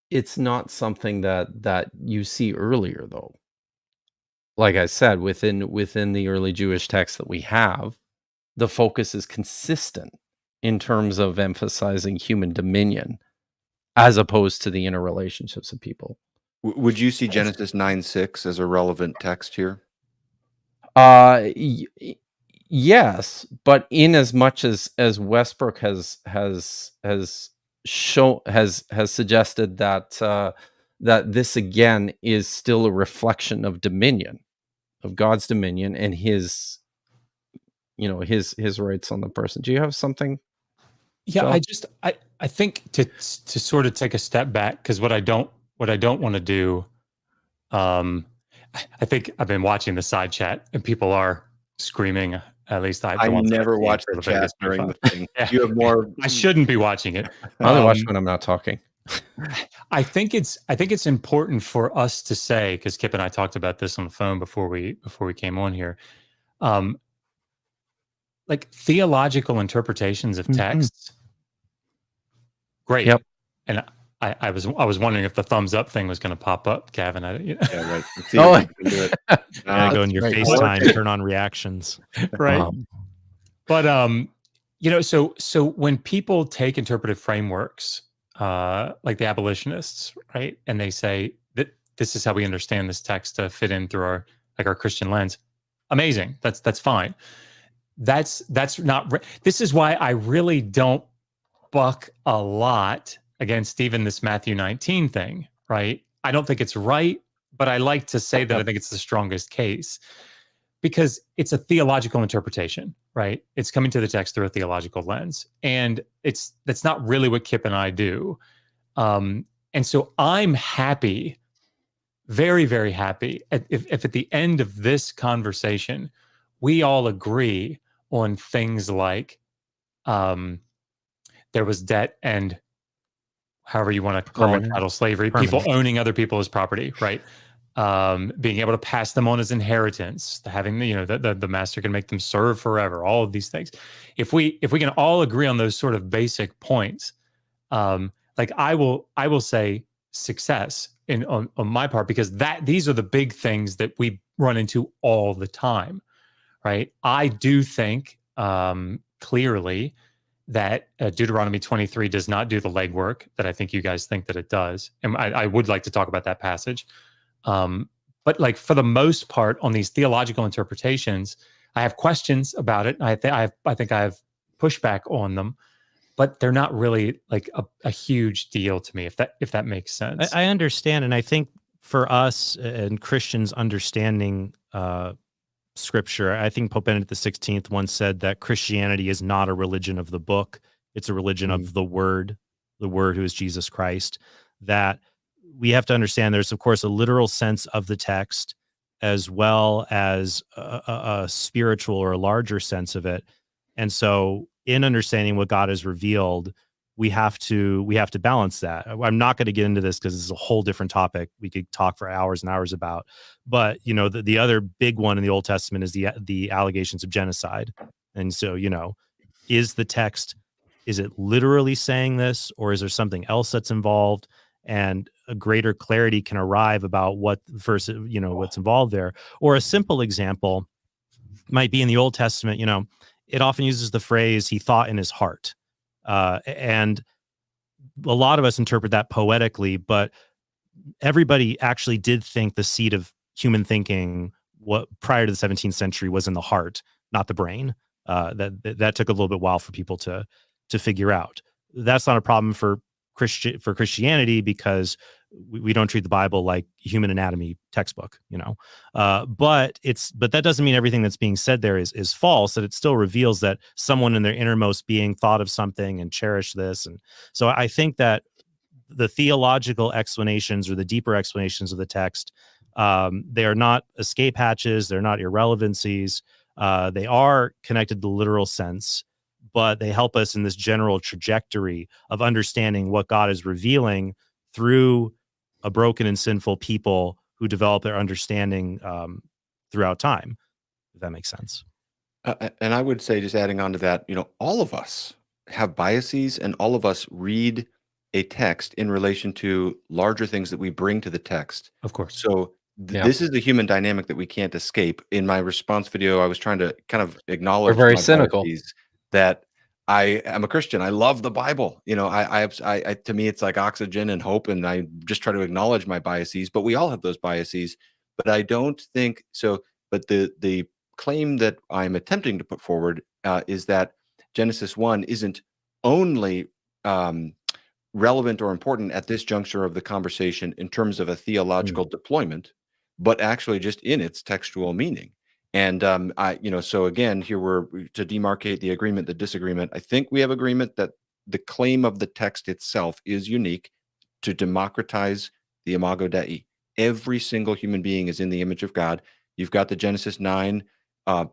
It's not something that you see earlier, though. Like I said, within the early Jewish texts that we have, the focus is consistent in terms of emphasizing human dominion as opposed to the interrelationships of people. Would you see Genesis 9:6 as a relevant text here? Yes, but in as much as Westbrook has suggested that that this again is still a reflection of dominion, of God's dominion and his his rights on the person. Do you have something? Yeah, Josh? I think to sort of take a step back, because what I don't want to do, I think I've been watching the side chat and people are screaming. At least I the ones that never I've seen watch for the Leviticus chat during the 25. thing. Yeah. You have more. I shouldn't be watching it. I only watch when I'm not talking. I think it's important for us to say, because Kipp and I talked about this on the phone before we came on here, like theological interpretations of texts. Great. Yep. And I was wondering if the thumbs up thing was going to pop up, Gavin. Yeah, right. Let's see Oh. if we can do it. Yeah, go in your right. FaceTime, turn on reactions. Right. Wow. But so when people take interpretive frameworks, like the abolitionists, right, and they say that this is how we understand this text to fit in through our Christian lens, amazing. That's fine. That's not. This is why I really don't buck a lot against even this Matthew 19 thing, right? I don't think it's right, but I like to say that I think it's the strongest case because it's a theological interpretation, right? It's coming to the text through a theological lens. And that's not really what Kipp and I do. And so I'm happy, very, very happy if at the end of this conversation, we all agree on things like there was debt and however you want to call it, chattel slavery, people owning other people as property, right? Being able to pass them on as inheritance, having the master can make them serve forever, all of these things. If we can all agree on those sort of basic points, like I will say success on my part, because these are the big things that we run into all the time, right? I do think clearly that Deuteronomy 23 does not do the legwork that I think you guys think that it does. And I would like to talk about that passage. But like for the most part on these theological interpretations, I have questions about it. I think I have pushback on them, but they're not really like a huge deal to me, if that makes sense. I understand. And I think for us and Christians understanding Scripture, I think Pope Benedict XVI once said that Christianity is not a religion of the book. It's a religion of the Word who is Jesus Christ. That we have to understand there's, of course, a literal sense of the text as well as a spiritual or a larger sense of it. And so in understanding what God has revealed, we have to balance that. I'm not going to get into this because it's a whole different topic we could talk for hours and hours about. But the other big one in the Old Testament is the allegations of genocide. And so is the text, is it literally saying this, or is there something else that's involved? And a greater clarity can arrive about what verse, what's involved there. Or a simple example might be in the Old Testament. It often uses the phrase "he thought in his heart." And a lot of us interpret that poetically, but everybody actually did think the seat of human thinking, what prior to the 17th century, was in the heart, not the brain. That took a little bit while for people to figure out. That's not a problem for Christianity because we don't treat the Bible like human anatomy textbook, but that doesn't mean everything that's being said there is false. That it still reveals that someone in their innermost being thought of something and cherished this. And so I think that the theological explanations or the deeper explanations of the text, they are not escape hatches. They're not irrelevancies. They are connected to the literal sense, but they help us in this general trajectory of understanding what God is revealing through a broken and sinful people who develop their understanding throughout time, if that makes sense. And I would say, just adding on to that, all of us have biases and all of us read a text in relation to larger things that we bring to the text. Of course. So this is the human dynamic that we can't escape. In my response video, I was trying to kind of acknowledge We're very my cynical. biases, that I am a Christian. I love the Bible. I to me, it's like oxygen and hope. And I just try to acknowledge my biases, but we all have those biases. But I don't think so. But the claim that I'm attempting to put forward is that Genesis 1 isn't only relevant or important at this juncture of the conversation in terms of a theological deployment, but actually just in its textual meaning. And so again, here we're to demarcate the agreement, the disagreement. I think we have agreement that the claim of the text itself is unique to democratize the Imago Dei. Every single human being is in the image of God. You've got the Genesis 9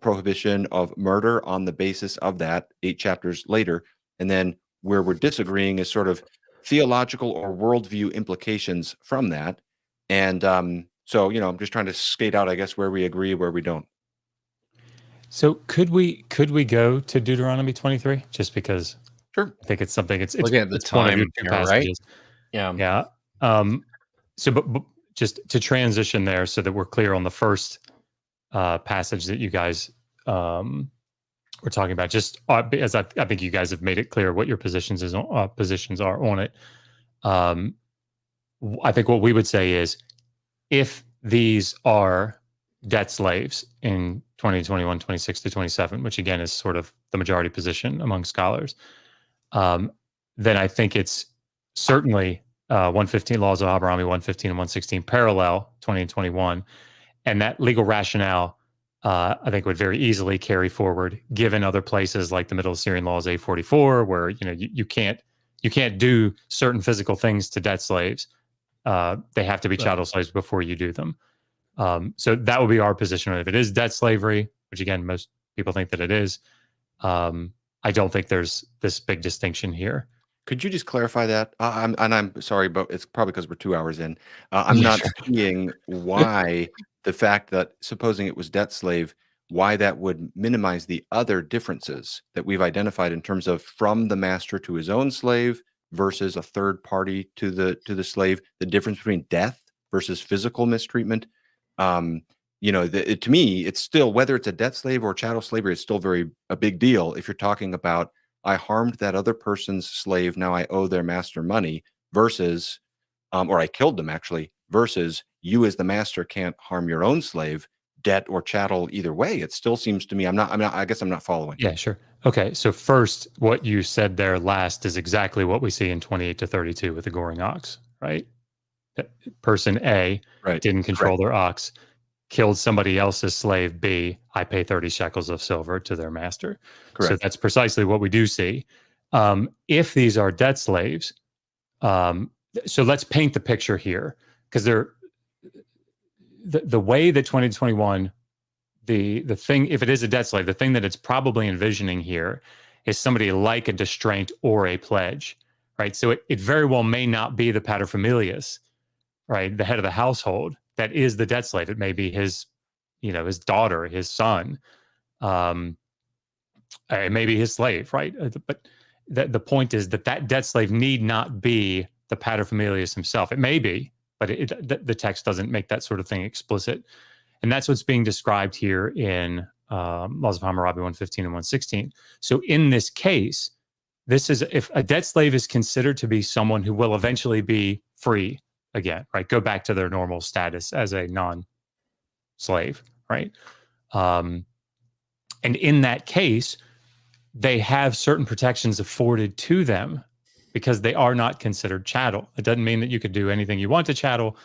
prohibition of murder on the basis of that 8 chapters later. And then where we're disagreeing is sort of theological or worldview implications from that. And so, I'm just trying to skate out, I guess, where we agree, where we don't. So could we go to Deuteronomy 23? Just because Sure. I think it's something. It's Looking at the it's one of your time two here, right? passages. Yeah. Yeah. So, but just to transition there, so that we're clear on the first passage that you guys were talking about. Just as I think you guys have made it clear what your positions are on it. I think what we would say is, if these are debt slaves in 2021, 26 to 27, which again is sort of the majority position among scholars, then I think it's certainly 115 laws of Hammurabi, 115 and 116 parallel 20 and 21. And that legal rationale, I think, would very easily carry forward, given other places like the Middle Assyrian laws A44, where you can't do certain physical things to debt slaves. They have to be chattel slaves before you do them. So that would be our position. If it is debt slavery, which again, most people think that it is, I don't think there's this big distinction here. Could you just clarify that? I'm sorry, but it's probably because we're 2 hours in. I'm not seeing why the fact that, supposing it was debt slave, why that would minimize the other differences that we've identified in terms of from the master to his own slave versus a third party to the slave, the difference between death versus physical mistreatment. To me, it's still, whether it's a debt slave or chattel slavery, it's still a big deal if you're talking about, I harmed that other person's slave, now I owe their master money, versus, or I killed them actually, versus you as the master can't harm your own slave. Debt or chattel, either way, it still seems to me, I guess I'm not following. Yeah, sure. Okay, so first, what you said there last is exactly what we see in 28 to 32 with the goring ox, right? Person A didn't control their ox, killed somebody else's slave B, I pay 30 shekels of silver to their master. Correct. So that's precisely what we do see. If these are debt slaves, so let's paint the picture here, because the way that 2021, the thing, if it is a debt slave, the thing that it's probably envisioning here is somebody like a distraint or a pledge, right? So it very well may not be the paterfamilias, right, the head of the household, that is the debt slave. It may be his daughter, his son. It may be his slave, right? But the point is that debt slave need not be the paterfamilias himself. It may be, but the text doesn't make that sort of thing explicit. And that's what's being described here in Laws of Hammurabi 115 and 116. So in this case, this is, if a debt slave is considered to be someone who will eventually be free again, right? Go back to their normal status as a non-slave, right? And in that case, they have certain protections afforded to them because they are not considered chattel. It doesn't mean that you could do anything you want to chattel,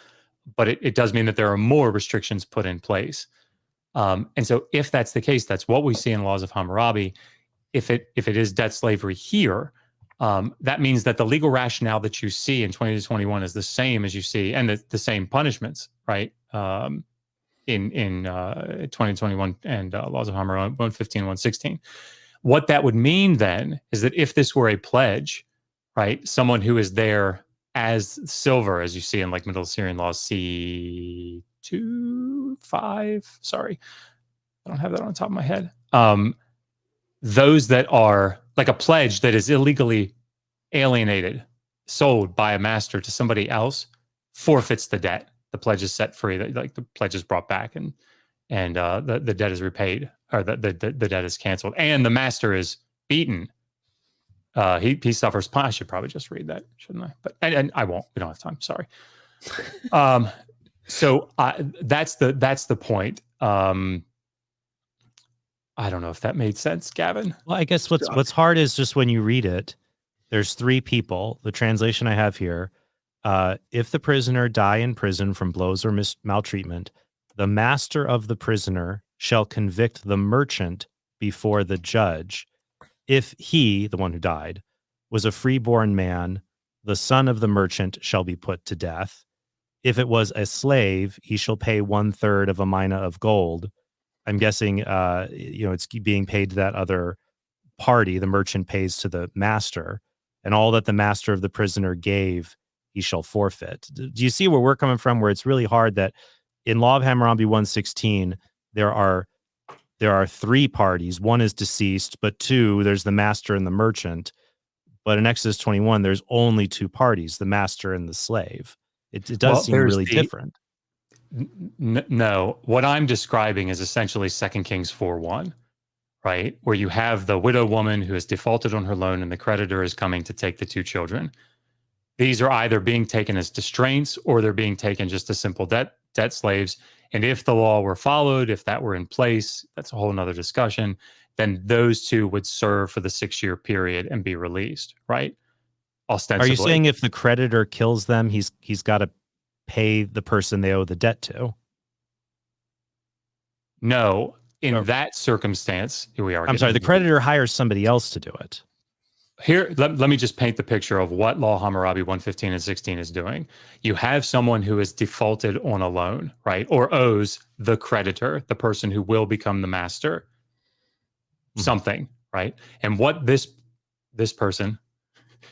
but it does mean that there are more restrictions put in place. And so if that's the case, that's what we see in Laws of Hammurabi. If it is debt slavery here, that means that the legal rationale that you see in 20 to 21 is the same as you see, and the same punishments, right? In 2021 and Laws of Hammurabi 115 and 116. What that would mean then is that if this were a pledge, right, someone who is there as silver, as you see in like Middle Assyrian laws C2, 5, sorry, I don't have that on the top of my head. Those that are like a pledge that is illegally alienated, sold by a master to somebody else, forfeits the debt. The pledge is set free. Like the pledge is brought back, and the debt is repaid, or the debt is canceled, and the master is beaten. He suffers. I should probably just read that, shouldn't I? But and I won't. We don't have time. Sorry. So that's the point. I don't know if that made sense, Gavin. Well, I guess what's hard is just when you read it, there's 3 people. The translation I have here, if the prisoner die in prison from blows or maltreatment, the master of the prisoner shall convict the merchant before the judge. If he, the one who died, was a freeborn man, the son of the merchant shall be put to death. If it was a slave, he shall pay 1/3 of a mina of gold. I'm guessing, it's being paid to that other party. The merchant pays to the master, and all that the master of the prisoner gave, he shall forfeit. Do you see where we're coming from? Where it's really hard that in Law of Hammurabi 116, there are 3 parties. One is deceased, but 2, there's the master and the merchant. But in Exodus 21, there's only 2 parties, the master and the slave. It does seem really different. No, what I'm describing is essentially 2 Kings 4:1, right? Where you have the widow woman who has defaulted on her loan and the creditor is coming to take the 2 children. These are either being taken as distraints or they're being taken just as simple debt slaves. And if the law were followed, if that were in place, that's a whole nother discussion, then those 2 would serve for the 6-year period and be released, right? Ostensibly. Are you saying if the creditor kills them, he's got to pay the person they owe the debt to? No, in that circumstance, here we are. I'm sorry, the creditor hires somebody else to do it. Here, let me just paint the picture of what Law Hammurabi 115 and 16 is doing. You have someone who has defaulted on a loan, right? Or owes the creditor, the person who will become the master, something, right? And what this person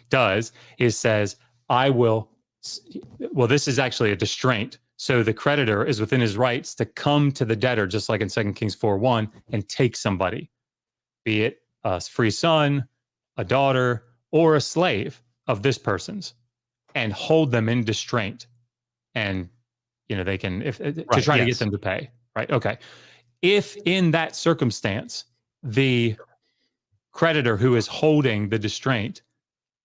does is says, this is actually a distraint. So the creditor is within his rights to come to the debtor, just like in 2 Kings 4:1, and take somebody, be it a free son, a daughter, or a slave of this person's, and hold them in distraint. And, they can, to try to get them to pay, right? Okay. If in that circumstance, the creditor who is holding the distraint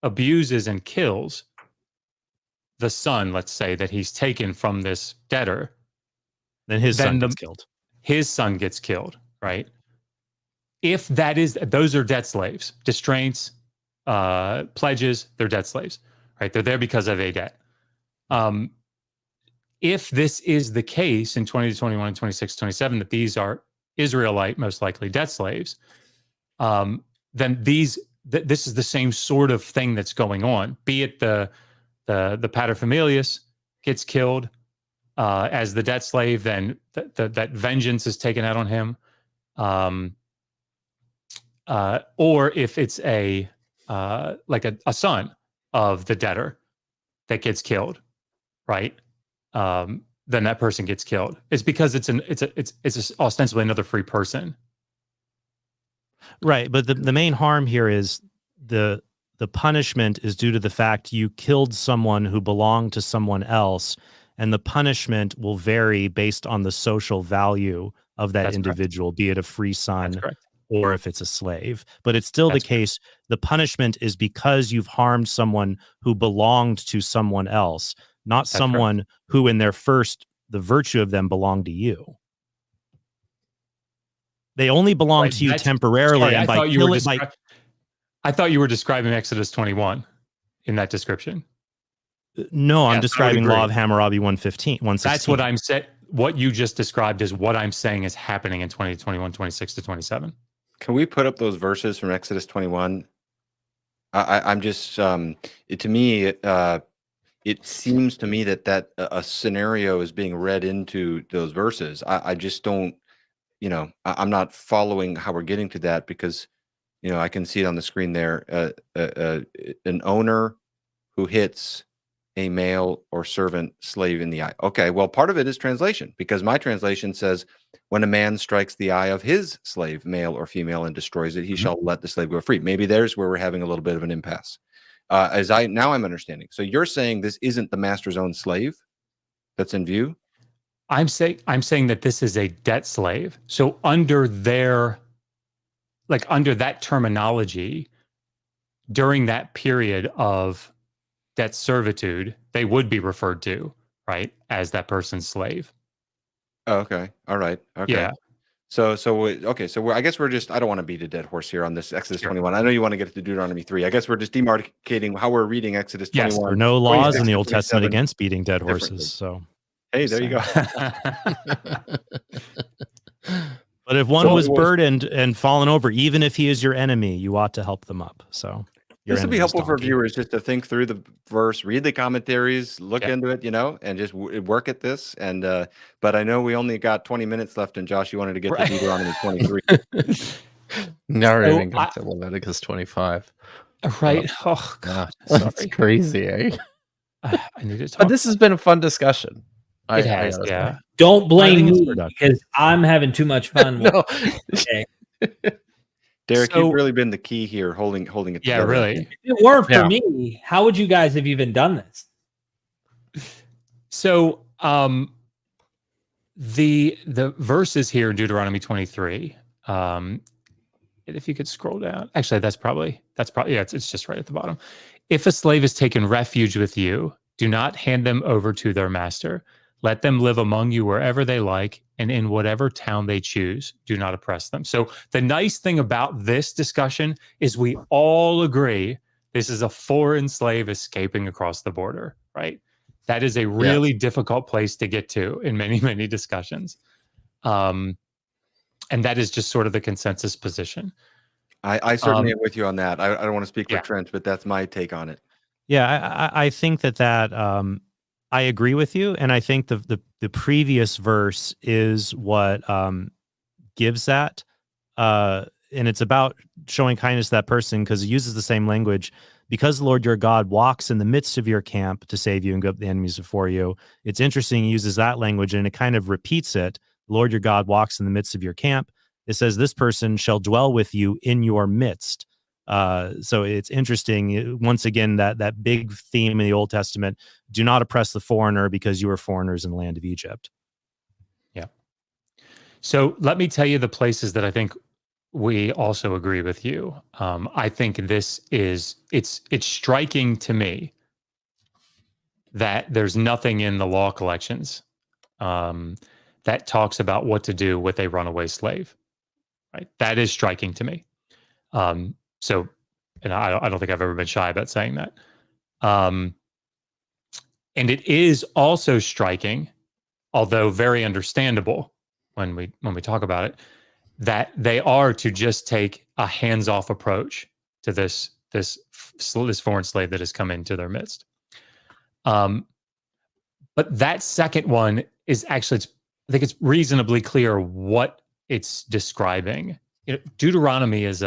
abuses and kills the son, let's say, that he's taken from this debtor, then his son gets killed. His son gets killed, right? If those are debt slaves, distraints, pledges, they're debt slaves, right? They're there because of a debt. If this is the case in 20 to 21 and 26, 27, that these are Israelite, most likely debt slaves, then this is the same sort of thing that's going on, be it the paterfamilias gets killed as the debt slave, then that vengeance is taken out on him. Or if it's a son of the debtor that gets killed, right? Then that person gets killed. It's because it's ostensibly another free person. Right, but the main harm here is the punishment is due to the fact you killed someone who belonged to someone else, and the punishment will vary based on the social value of that individual, be it a free son or if it's a slave. But it's still the case, the punishment is because you've harmed someone who belonged to someone else, not someone who in the virtue of them belonged to you. They only belong to you temporarily. Sorry, I thought you were describing Exodus 21 in that description. No, I'm describing Law of Hammurabi 115, 116. That's what I'm saying. What you just described is what I'm saying is happening in 20, 21, 26 to 27. Can we put up those verses from Exodus 21? I'm just, to me, it seems to me that a scenario is being read into those verses. I just don't, I'm not following how we're getting to that, because, I can see it on the screen there. An owner who hits a male or servant slave in the eye. Okay, well, part of it is translation, because my translation says, when a man strikes the eye of his slave, male or female, and destroys it, he shall let the slave go free. Maybe there's where we're having a little bit of an impasse. Now I'm understanding. So you're saying this isn't the master's own slave that's in view? I'm saying that this is a debt slave. So under that terminology, during that period of debt servitude, they would be referred to, right, as that person's slave. Oh, okay. All right. Okay. Yeah. So I guess we're just, I don't want to beat a dead horse here on this Exodus 21. I know you want to get to Deuteronomy 3. I guess we're just demarcating how we're reading Exodus 21. Yes, there are no laws in the Old Testament against beating dead horses. So, hey, there you go. But if one So was it was- burdened and fallen over, even if he is your enemy, you ought to help them up. So your This would be enemy's helpful for donkey. viewers just to think through the verse, read the commentaries, look Yeah. into it, and just work at this. And but I know we only got 20 minutes left, and Josh, you wanted to get to Right. Deuteronomy 23. Never So even got to Leviticus 25. Right. Oh God. That's Sorry. crazy, eh? I need to talk. But this has been a fun discussion. It has, gotta say. yeah. Don't blame it's me productive. because I'm having too much fun. No. Okay. Derek, So- you've really been the key here, holding it Yeah, together. really. If it weren't for Yeah. me, how would you guys have even done this? So the verses here in Deuteronomy 23. If you could scroll down. Actually, that's probably yeah, it's just right at the bottom. If a slave has taken refuge with you, do not hand them over to their master. Let them live among you wherever they like and in whatever town they choose. Do not oppress them. So the nice thing about this discussion is we all agree this is a foreign slave escaping across the border, right? That is a really difficult place to get to in many, many discussions. And that is just sort of the consensus position. I certainly am with you on that. I don't want to speak for Yeah. Trent, but that's my take on it. Yeah, I think that I agree with you, and I think the previous verse is what gives that, and it's about showing kindness to that person because it uses the same language. Because the Lord your God walks in the midst of your camp to save you and go up the enemies before you. It's interesting. He uses that language and it kind of repeats it. The Lord your God walks in the midst of your camp. It says this person shall dwell with you in your midst. So it's interesting. Once again, that big theme in the Old Testament: do not oppress the foreigner because you are foreigners in the land of Egypt. Yeah. So let me tell you the places that I think we also agree with you. I think this is it's striking to me that there's nothing in the law collections that talks about what to do with a runaway slave. Right, that is striking to me. So, and I don't think I've ever been shy about saying that. And it is also striking, although very understandable when we talk about it, that they are to just take a hands-off approach to this foreign slave that has come into their midst. But that second one is actually, I think it's reasonably clear what it's describing. Deuteronomy is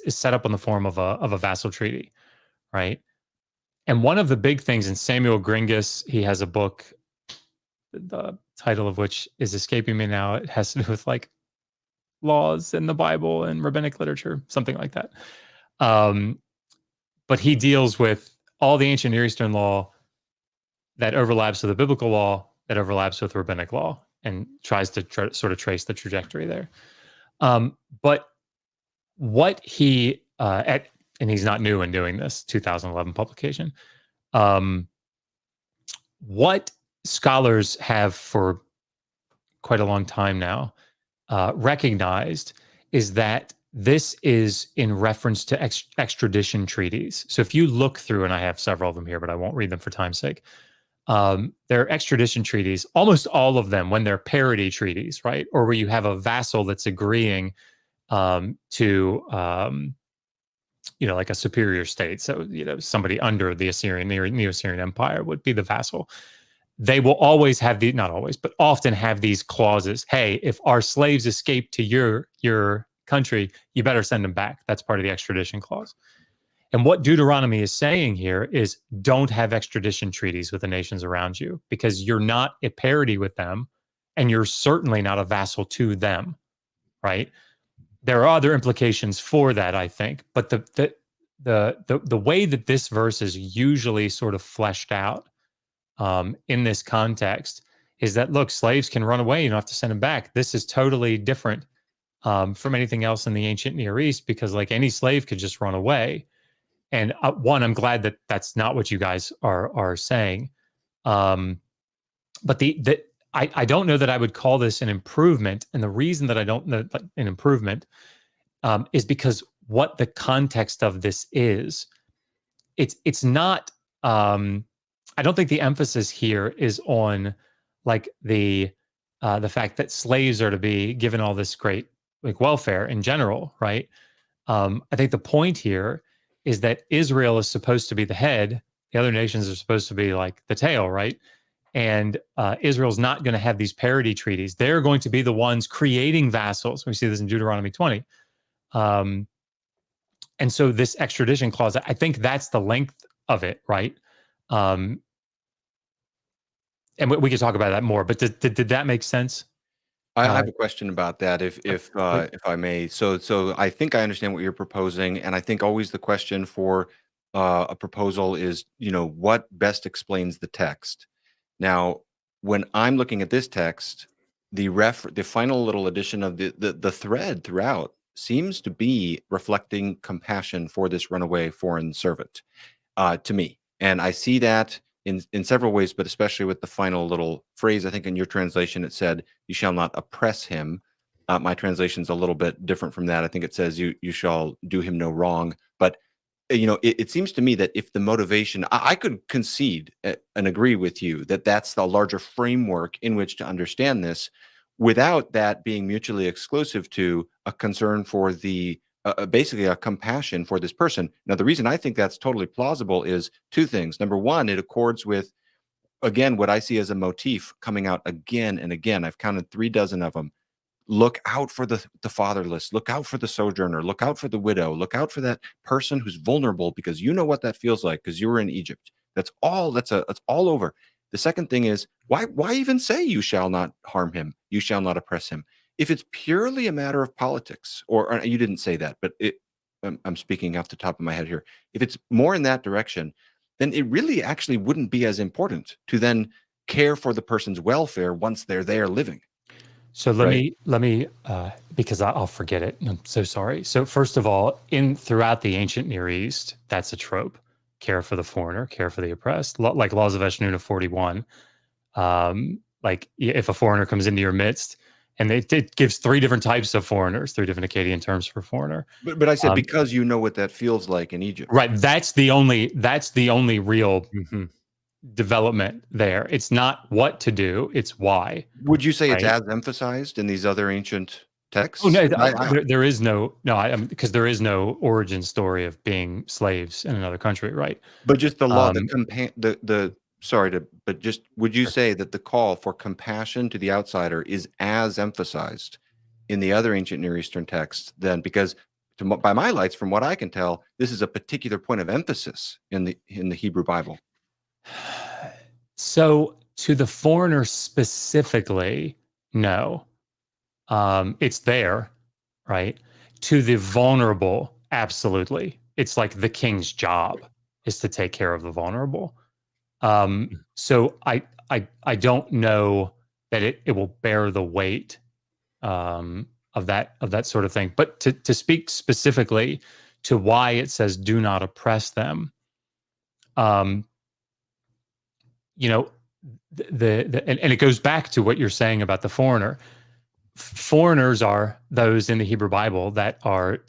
set up in the form of a vassal treaty, right? And one of the big things in Samuel Gringus, he has a book, the title of which is escaping me now. It has to do with like laws in the Bible and rabbinic literature, something like that. But he deals with all the ancient Near Eastern law that overlaps with the biblical law, that overlaps with rabbinic law, and tries to sort of trace the trajectory there. But what he and he's not new in doing this, 2011 publication. What scholars have for quite a long time now recognized is that this is in reference to extradition treaties. So if you look through, and I have several of them here, but I won't read them for time's sake. They're extradition treaties, almost all of them, when they're parity treaties, right? Or where you have a vassal that's agreeing to, like a superior state. So, somebody under the Assyrian, Neo-Assyrian Empire would be the vassal. They will always have not always, but often have these clauses. Hey, if our slaves escape to your country, you better send them back. That's part of the extradition clause. And what Deuteronomy is saying here is don't have extradition treaties with the nations around you because you're not at parity with them and you're certainly not a vassal to them, right? There are other implications for that, I think, but the way that this verse is usually sort of fleshed out in this context is that, look, slaves can run away. You don't have to send them back. This is totally different from anything else in the ancient Near East because like any slave could just run away. And one, I'm glad that that's not what you guys are saying. But I don't know that I would call this an improvement. And the reason that I don't know an improvement is because what the context of this is, it's not, I don't think the emphasis here is on like the the fact that slaves are to be given all this great like welfare in general, right? I think the point here is that Israel is supposed to be the head. The other nations are supposed to be like the tail, right? And Israel's not going to have these parity treaties. They're going to be the ones creating vassals. We see this in Deuteronomy 20. And so this extradition clause, I think that's the length of it, right? And we could talk about that more, but did that make sense? I have a question about that, if I may. So I think I understand what you're proposing, and I think always the question for a proposal is, what best explains the text. Now, when I'm looking at this text, the final little addition of the thread throughout seems to be reflecting compassion for this runaway foreign servant, to me, and I see that in several ways, but especially with the final little phrase. I think in your translation it said, "You shall not oppress him." My translation's a little bit different from that. I think it says, "You shall do him no wrong." But it seems to me that if the motivation, I could concede and agree with you that that's the larger framework in which to understand this, without that being mutually exclusive to a concern for the basically a compassion for this person. Now, the reason I think that's totally plausible is two things. Number one, it accords with, again, what I see as a motif coming out again and again. I've counted 36 of them. Look out for the fatherless. Look out for the sojourner. Look out for the widow. Look out for that person who's vulnerable, because you know what that feels like because you were in Egypt. That's all over. The second thing is, why even say you shall not harm him? You shall not oppress him. If it's purely a matter of politics, or you didn't say that, but I'm speaking off the top of my head here. If it's more in that direction, then it really actually wouldn't be as important to then care for the person's welfare once they're there living. So let me because I'll forget it. I'm so sorry. So first of all, throughout the ancient Near East, that's a trope: care for the foreigner, care for the oppressed. Like Laws of Eshnunna 41. Like if a foreigner comes into your midst. And it gives 3 different types of foreigners, 3 different Akkadian terms for foreigner. But I said, because you know what that feels like in Egypt. Right. That's the only real development there. It's not what to do, it's why. Would you say it's as emphasized in these other ancient texts? Oh, no, there is no, because there is no origin story of being slaves in another country, right? But just the law, would you say that the call for compassion to the outsider is as emphasized in the other ancient Near Eastern texts then? Because by my lights, from what I can tell, this is a particular point of emphasis in the Hebrew Bible. So to the foreigner specifically, no. It's there, right? To the vulnerable, absolutely. It's like the king's job is to take care of the vulnerable. So I don't know that it will bear the weight of that sort of thing. But to speak specifically to why it says do not oppress them, and it goes back to what you're saying about the foreigner. Foreigners are those in the Hebrew Bible that are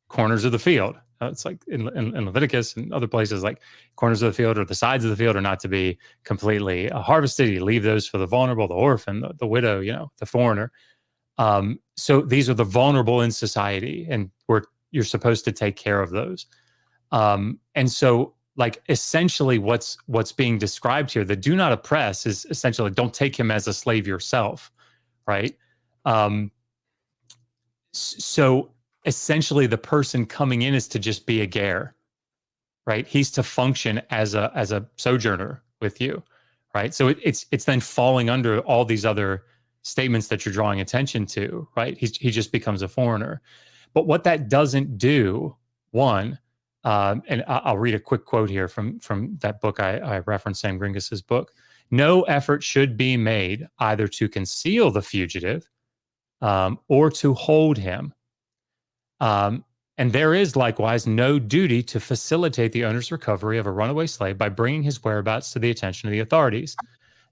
corners of the field. It's like in Leviticus and other places, like corners of the field or the sides of the field are not to be completely harvested. You leave those for the vulnerable, the orphan, the widow, the foreigner. So these are the vulnerable in society, and you're supposed to take care of those. And so, like, essentially what's being described here, the do not oppress, is essentially don't take him as a slave yourself, right? So essentially the person coming in is to just be a ger, right? He's to function as a sojourner with you, right? So it's then falling under all these other statements that you're drawing attention to, right? He just becomes a foreigner. But what that doesn't do, one, and I'll read a quick quote here from that book I referenced, Sam Gringus's book. No effort should be made either to conceal the fugitive or to hold him. And there is likewise no duty to facilitate the owner's recovery of a runaway slave by bringing his whereabouts to the attention of the authorities.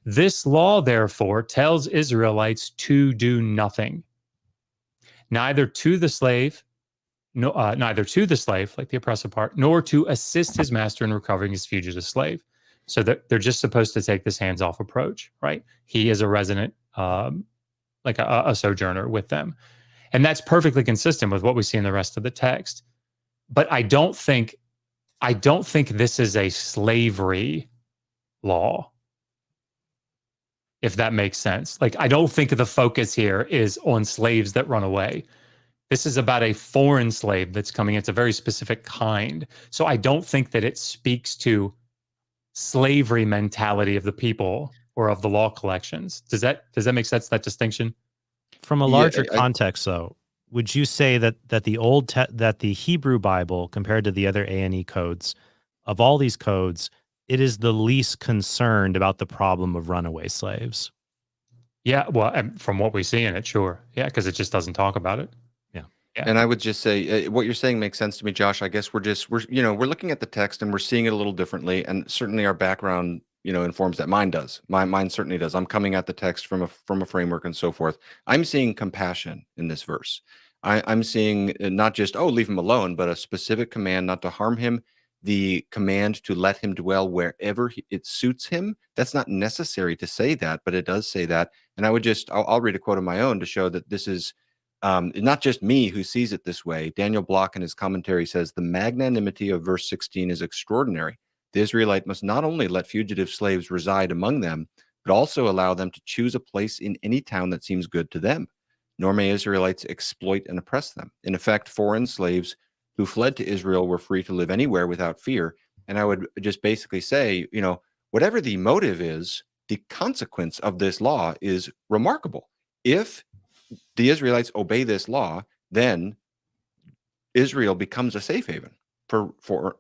This law, therefore, tells Israelites to do nothing, neither to the slave, like the oppressive part, nor to assist his master in recovering his fugitive slave. So that they're just supposed to take this hands-off approach, right? He is a resident like a sojourner with them. And that's perfectly consistent with what we see in the rest of the text. But I don't think this is a slavery law, if that makes sense. Like, I don't think the focus here is on slaves that run away. This is about a foreign slave that's coming. It's a very specific kind. So I don't think that it speaks to slavery mentality of the people or of the law collections. Does that make sense, that distinction? From a larger context, though, would you say that the Hebrew Bible, compared to the other A&E codes, of all these codes, it is the least concerned about the problem of runaway slaves? Yeah, well, from what we see in it, sure. Yeah, because it just doesn't talk about it. Yeah. And I would just say what you're saying makes sense to me, Josh. I guess we're looking at the text and we're seeing it a little differently, and certainly our background, informs that. Mine does. Mine certainly does. I'm coming at the text from a framework and so forth. I'm seeing compassion in this verse. I'm seeing not just, leave him alone, but a specific command not to harm him, the command to let him dwell wherever it suits him. That's not necessary to say that, but it does say that. And I'll read a quote of my own to show that this is not just me who sees it this way. Daniel Block in his commentary says, the magnanimity of verse 16 is extraordinary. The Israelite must not only let fugitive slaves reside among them, but also allow them to choose a place in any town that seems good to them. Nor may Israelites exploit and oppress them. In effect, foreign slaves who fled to Israel were free to live anywhere without fear. And I would just basically say, whatever the motive is, the consequence of this law is remarkable. If the Israelites obey this law, then Israel becomes a safe haven for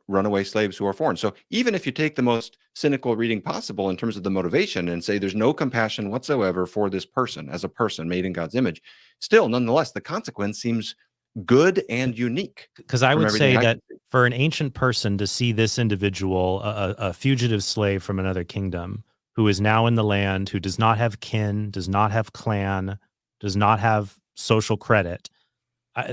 runaway slaves who are foreign. So even if you take the most cynical reading possible in terms of the motivation and say there's no compassion whatsoever for this person as a person made in God's image, still, nonetheless, the consequence seems good and unique. Because I would say that for an ancient person to see this individual, a fugitive slave from another kingdom, who is now in the land, who does not have kin, does not have clan, does not have social credit,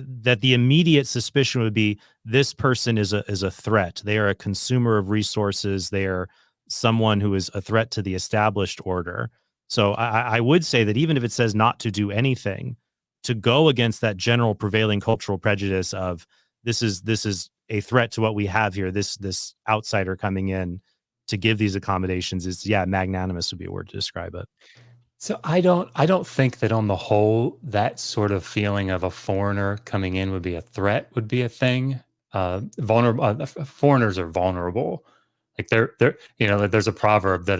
that the immediate suspicion would be this person is a threat. They are a consumer of resources. They are someone who is a threat to the established order. So I would say that even if it says not to do anything, to go against that general prevailing cultural prejudice of this is a threat to what we have here, this outsider coming in to give these accommodations is, magnanimous would be a word to describe it. So I don't think that on the whole, that sort of feeling of a foreigner coming in would be a threat, would be a thing. Vulnerable foreigners are vulnerable. Like there's a proverb that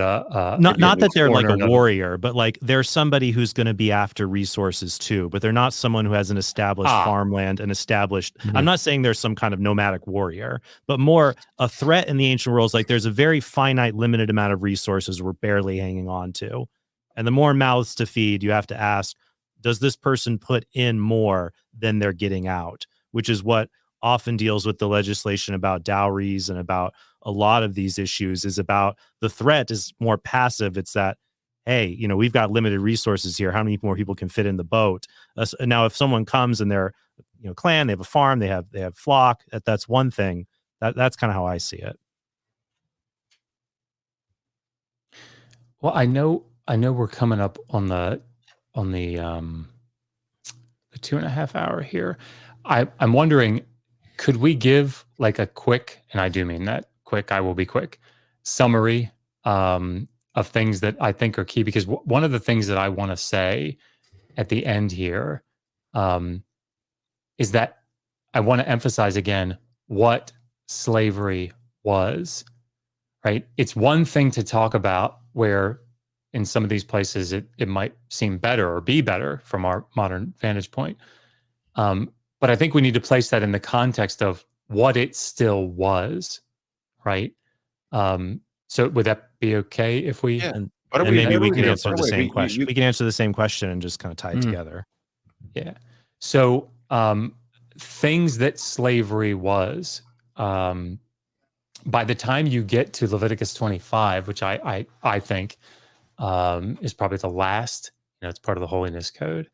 not that they're like a warrior, but like they're somebody who's going to be after resources too, but they're not someone who has an established farmland and established. Mm-hmm. I'm not saying there's some kind of nomadic warrior, but more a threat in the ancient world. Like there's a very finite, limited amount of resources we're barely hanging on to. And the more mouths to feed, you have to ask, does this person put in more than they're getting out? Which is what often deals with the legislation about dowries and about a lot of these issues, is about the threat is more passive. It's that, hey, we've got limited resources here. How many more people can fit in the boat? Now, if someone comes and they're, clan, they have a farm, they have flock, that's one thing. That's kind of how I see it. Well, I know we're coming up on the 2.5 hour here. I'm wondering, could we give like a quick, and I do mean that quick, I will be quick, summary of things that I think are key? Because one of the things that I want to say at the end here is that I want to emphasize again what slavery was, right? It's one thing to talk about where in some of these places it might seem better or be better from our modern vantage point. But I think we need to place that in the context of what it still was, right? So would that be okay if we? Yeah. And maybe we can answer the same question. We can answer the same question and just kind of tie it together. Yeah. So things that slavery was, by the time you get to Leviticus 25, which I think is probably the last, it's part of the Holiness Code.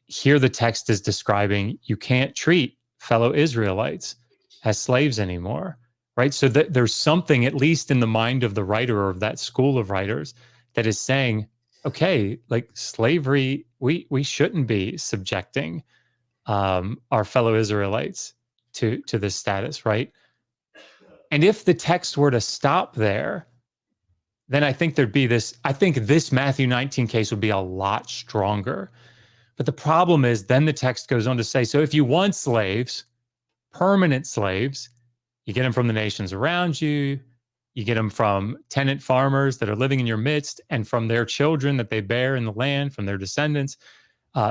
Here the text is describing you can't treat fellow Israelites as slaves anymore, right? So that there's something, at least in the mind of the writer or of that school of writers, that is saying okay, like slavery, we shouldn't be subjecting our fellow Israelites to this status, right? And if the text were to stop there, then I think there'd be this. I think this Matthew 19 case would be a lot stronger. But the problem is, then the text goes on to say, so if you want slaves, permanent slaves, you get them from the nations around you, you get them from tenant farmers that are living in your midst, and from their children that they bear in the land, from their descendants.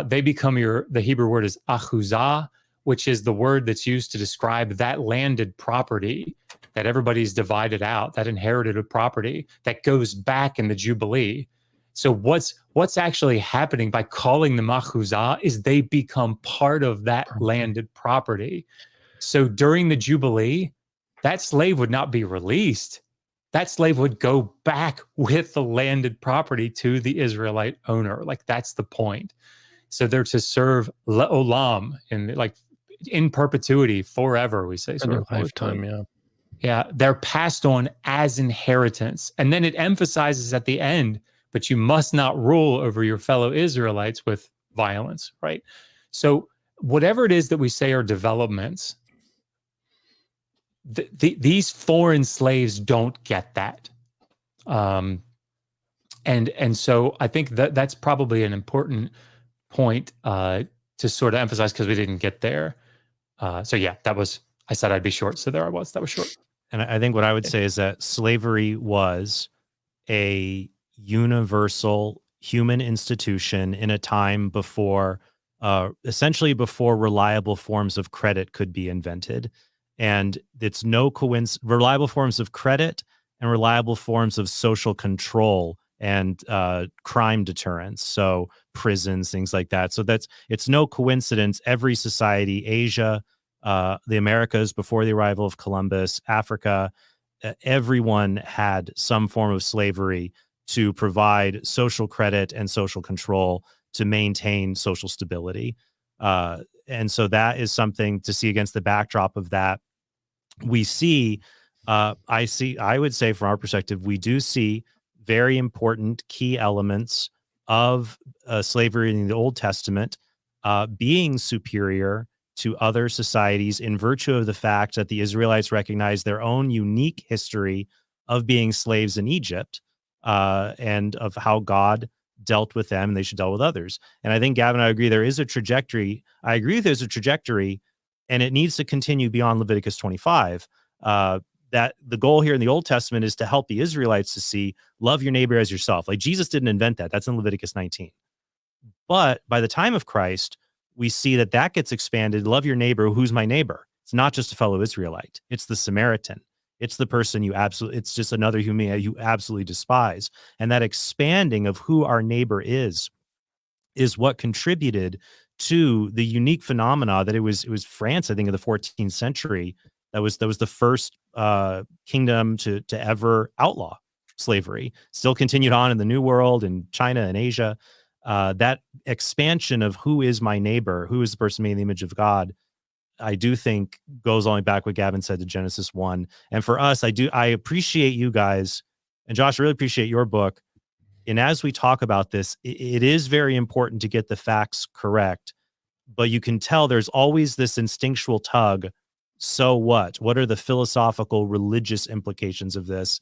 They become the Hebrew word is achuzah, which is the word that's used to describe that landed property that everybody's divided out, that inherited property that goes back in the Jubilee. So what's actually happening by calling them achuzah is they become part of that landed property. So during the Jubilee, that slave would not be released. That slave would go back with the landed property to the Israelite owner. Like, that's the point. So they're to serve le'olam, in perpetuity, forever, we say. In a lifetime, yeah. Yeah, they're passed on as inheritance. And then it emphasizes at the end, but you must not rule over your fellow Israelites with violence, right? So whatever it is that we say are developments, these foreign slaves don't get that. And so I think that's probably an important point to sort of emphasize, because we didn't get there. So yeah, I said I'd be short, so that was short. And I think what I would say is that slavery was a universal human institution in a time before, essentially before reliable forms of credit could be invented. And it's no coincidence, reliable forms of credit and reliable forms of social control and crime deterrence. So prisons, things like that. So it's no coincidence. Every society, Asia, the Americas before the arrival of Columbus, Africa, everyone had some form of slavery to provide social credit and social control to maintain social stability. And so that is something to see against the backdrop of that. We see, I would say from our perspective, we do see very important key elements of slavery in the Old Testament being superior to other societies in virtue of the fact that the Israelites recognize their own unique history of being slaves in Egypt and of how God dealt with them and they should deal with others. And I think, Gavin, I agree there is a trajectory. I agree there's a trajectory, and it needs to continue beyond Leviticus 25. That the goal here in the Old Testament is to help the Israelites to see, love your neighbor as yourself. Like, Jesus didn't invent that. That's in Leviticus 19. But by the time of Christ, we see that gets expanded. Love your neighbor. Who's my neighbor? It's not just a fellow Israelite. It's the Samaritan. It's the person it's just another human you absolutely despise. And that expanding of who our neighbor is what contributed to the unique phenomena that it was France, I think, in the 14th century. That was the first kingdom to ever outlaw slavery. Still continued on in the New World, in China and Asia. That expansion of who is my neighbor, who is the person made in the image of God, I do think goes all the way back what Gavin said to Genesis 1. And for us, I appreciate you guys, and Josh, I really appreciate your book. And as we talk about this, it is very important to get the facts correct, but you can tell there's always this instinctual tug. So what? What are the philosophical, religious implications of this?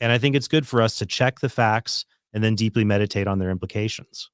And I think it's good for us to check the facts and then deeply meditate on their implications.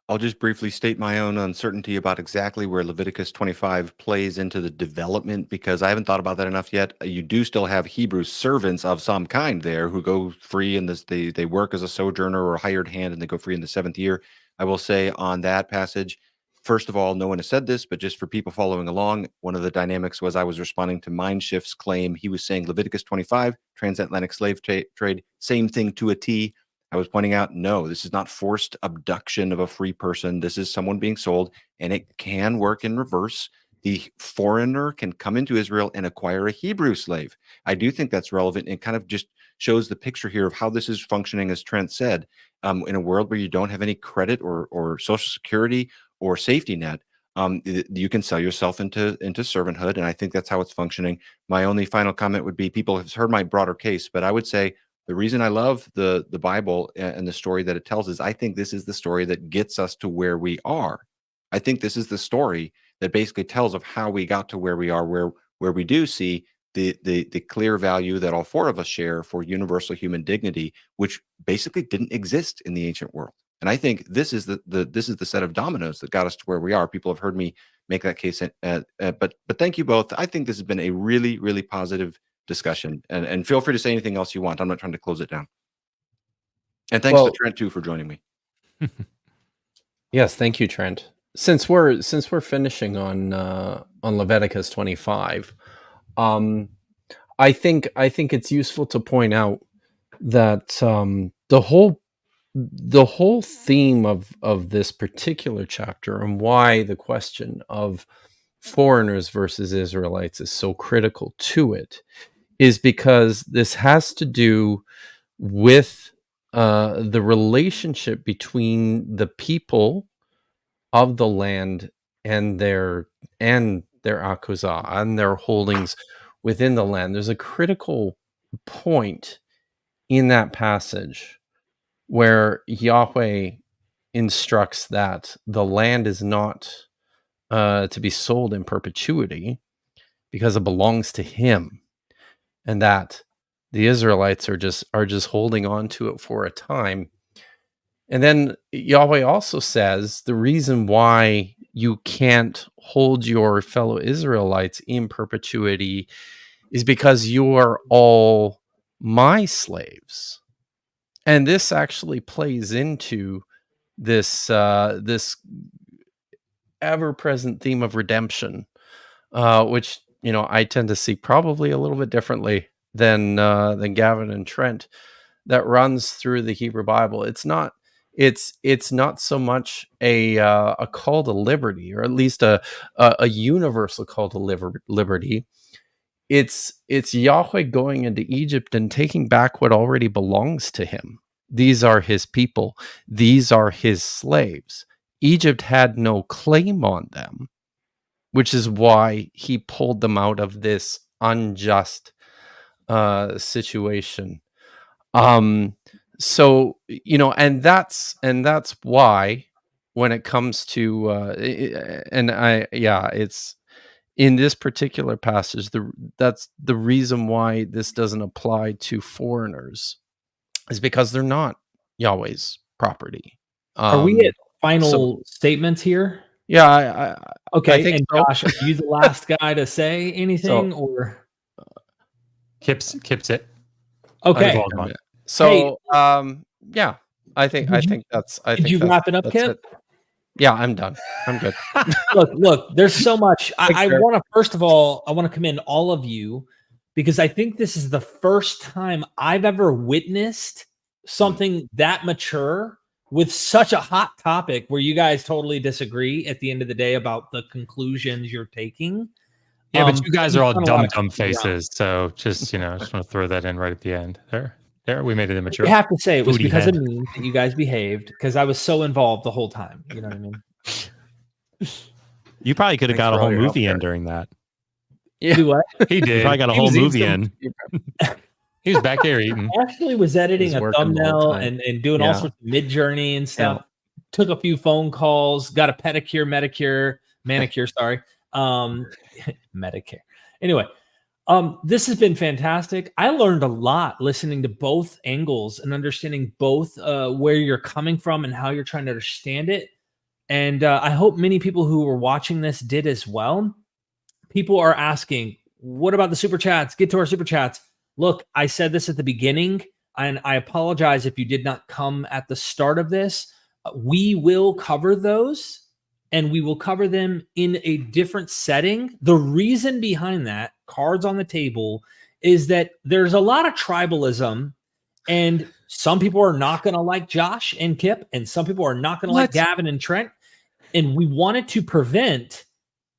I'll just briefly state my own uncertainty about exactly where Leviticus 25 plays into the development, because I haven't thought about that enough yet. You do still have Hebrew servants of some kind there who go free, and they work as a sojourner or a hired hand, and they go free in the 7th year. I will say on that passage, first of all, no one has said this, but just for people following along, one of the dynamics was I was responding to Mindshift's claim. He was saying Leviticus 25, transatlantic slave trade, same thing to a T. I was pointing out, no, this is not forced abduction of a free person. This is someone being sold, and it can work in reverse. The foreigner can come into Israel and acquire a Hebrew slave. I do think that's relevant, and kind of just shows the picture here of how this is functioning, as Trent said, in a world where you don't have any credit or social security or safety net. You can sell yourself into servanthood, and I think that's how it's functioning. My only final comment would be, people have heard my broader case, but I would say The reason I love the Bible and the story that it tells is I think this is the story that gets us to where we are. I think this is the story that basically tells of how we got to where we are, where we do see the clear value that all four of us share for universal human dignity, which basically didn't exist in the ancient world. And I think this is the set of dominoes that got us to where we are. People have heard me make that case, but thank you both. I think this has been a really, really positive discussion, and feel free to say anything else you want. I'm not trying to close it down. And thanks to Trent too for joining me. Yes, thank you, Trent. Since we're finishing on Leviticus 25, I think it's useful to point out that the whole theme of this particular chapter, and why the question of foreigners versus Israelites is so critical to it, is because this has to do with the relationship between the people of the land and their akuzah and their holdings within the land. There's a critical point in that passage where Yahweh instructs that the land is not to be sold in perpetuity because it belongs to him, and that the Israelites are just holding on to it for a time. And then Yahweh also says the reason why you can't hold your fellow Israelites in perpetuity is because you are all my slaves. And this actually plays into this ever-present theme of redemption, which I tend to see probably a little bit differently than Gavin and Trent, that runs through the Hebrew Bible. It's not so much a call to liberty, or at least a universal call to liberty. It's Yahweh going into Egypt and taking back what already belongs to him. These are his people. These are his slaves. Egypt had no claim on them, which is why he pulled them out of this unjust situation. So, and that's why when it comes to it's in this particular passage, that's the reason why this doesn't apply to foreigners, is because they're not Yahweh's property. Are we at final statements here? Yeah. Okay. I think and so. Josh, are you the last guy to say anything, or Kipp's it. okay? So, yeah, I think that's. Did you wrap it up, Kipp? Yeah, I'm done. I'm good. Look, there's so much. I want to, first of all, commend all of you, because I think this is the first time I've ever witnessed something that mature with such a hot topic where you guys totally disagree at the end of the day about the conclusions you're taking. Yeah, but you guys are all dumb faces. So just want to throw that in right at the end. There, we made it immature. You have to say it was because of me that you guys behaved, because I was so involved the whole time. You know what I mean? You probably could have got a whole movie in during that. Yeah. Do what? He did. You probably got a whole movie in. He was back there eating. I actually was editing a thumbnail and doing all sorts of mid-journey and stuff. Yeah. Took a few phone calls, got a manicure, sorry. Medicare. Anyway, this has been fantastic. I learned a lot listening to both angles and understanding both where you're coming from and how you're trying to understand it. And I hope many people who were watching this did as well. People are asking, what about the super chats? Get to our super chats. Look, I said this at the beginning, and I apologize if you did not come at the start of this. We will cover those, and we will cover them in a different setting. The reason behind that, cards on the table, is that there's a lot of tribalism, and some people are not going to like Josh and Kipp, and some people are not going to like Gavin and Trent. And we wanted to prevent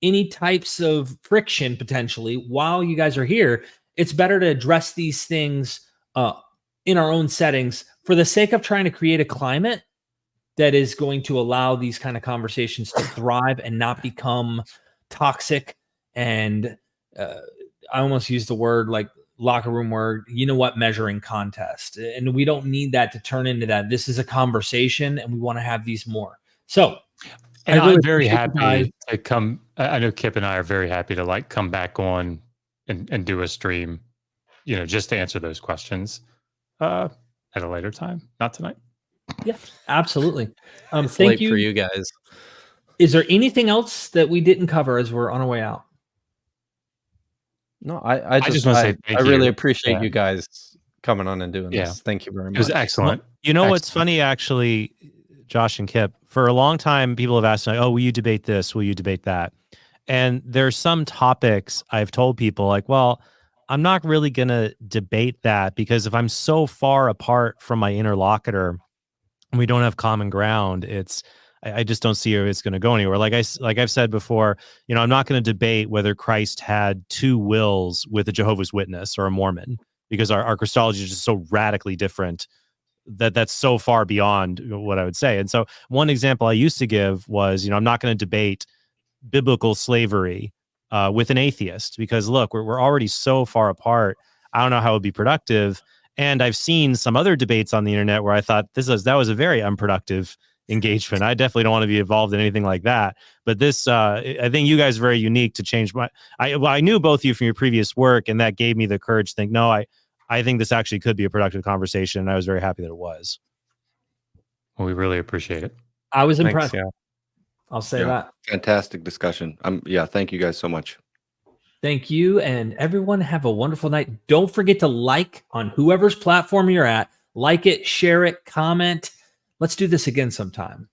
any types of friction potentially while you guys are here. It's better to address these things in our own settings for the sake of trying to create a climate that is going to allow these kind of conversations to thrive and not become toxic. And I almost used the word like locker room word, measuring contest. And we don't need that to turn into that. This is a conversation and we want to have these more. So, and really I'm very appreciate you guys. happy to come. I know Kipp and I are very happy to like come back on and do a stream, just to answer those questions at a later time, not tonight. Yeah, absolutely. It's Thank late you for you guys. Is there anything else that we didn't cover as we're on our way out? No, I just want to say thank I really you. appreciate Yeah. you guys coming on and doing Yeah. this. Thank you very much. It was excellent. What's funny, actually, Josh and Kipp, for a long time, people have asked, like, oh, will you debate this? Will you debate that? And there's some topics I've told people like, well, I'm not really going to debate that because if I'm so far apart from my interlocutor and we don't have common ground, I just don't see if it's going to go anywhere. Like I've said before, I'm not going to debate whether Christ had two wills with a Jehovah's Witness or a Mormon because our Christology is just so radically different that's so far beyond what I would say. And so one example I used to give was, I'm not going to debate biblical slavery with an atheist because look, we're already so far apart. I don't know how it would be productive. And I've seen some other debates on the internet where I thought that was a very unproductive engagement. I definitely don't want to be involved in anything like that. But this, I think you guys are very unique to change I knew both of you from your previous work, and that gave me the courage to think, no, I think this actually could be a productive conversation. And I was very happy that it was. Well, we really appreciate it. I was Thanks, impressed. yeah. I'll say that. Fantastic discussion. Thank you guys so much. Thank you. And everyone have a wonderful night. Don't forget to like on whoever's platform you're at. Like it, share it, comment. Let's do this again sometime.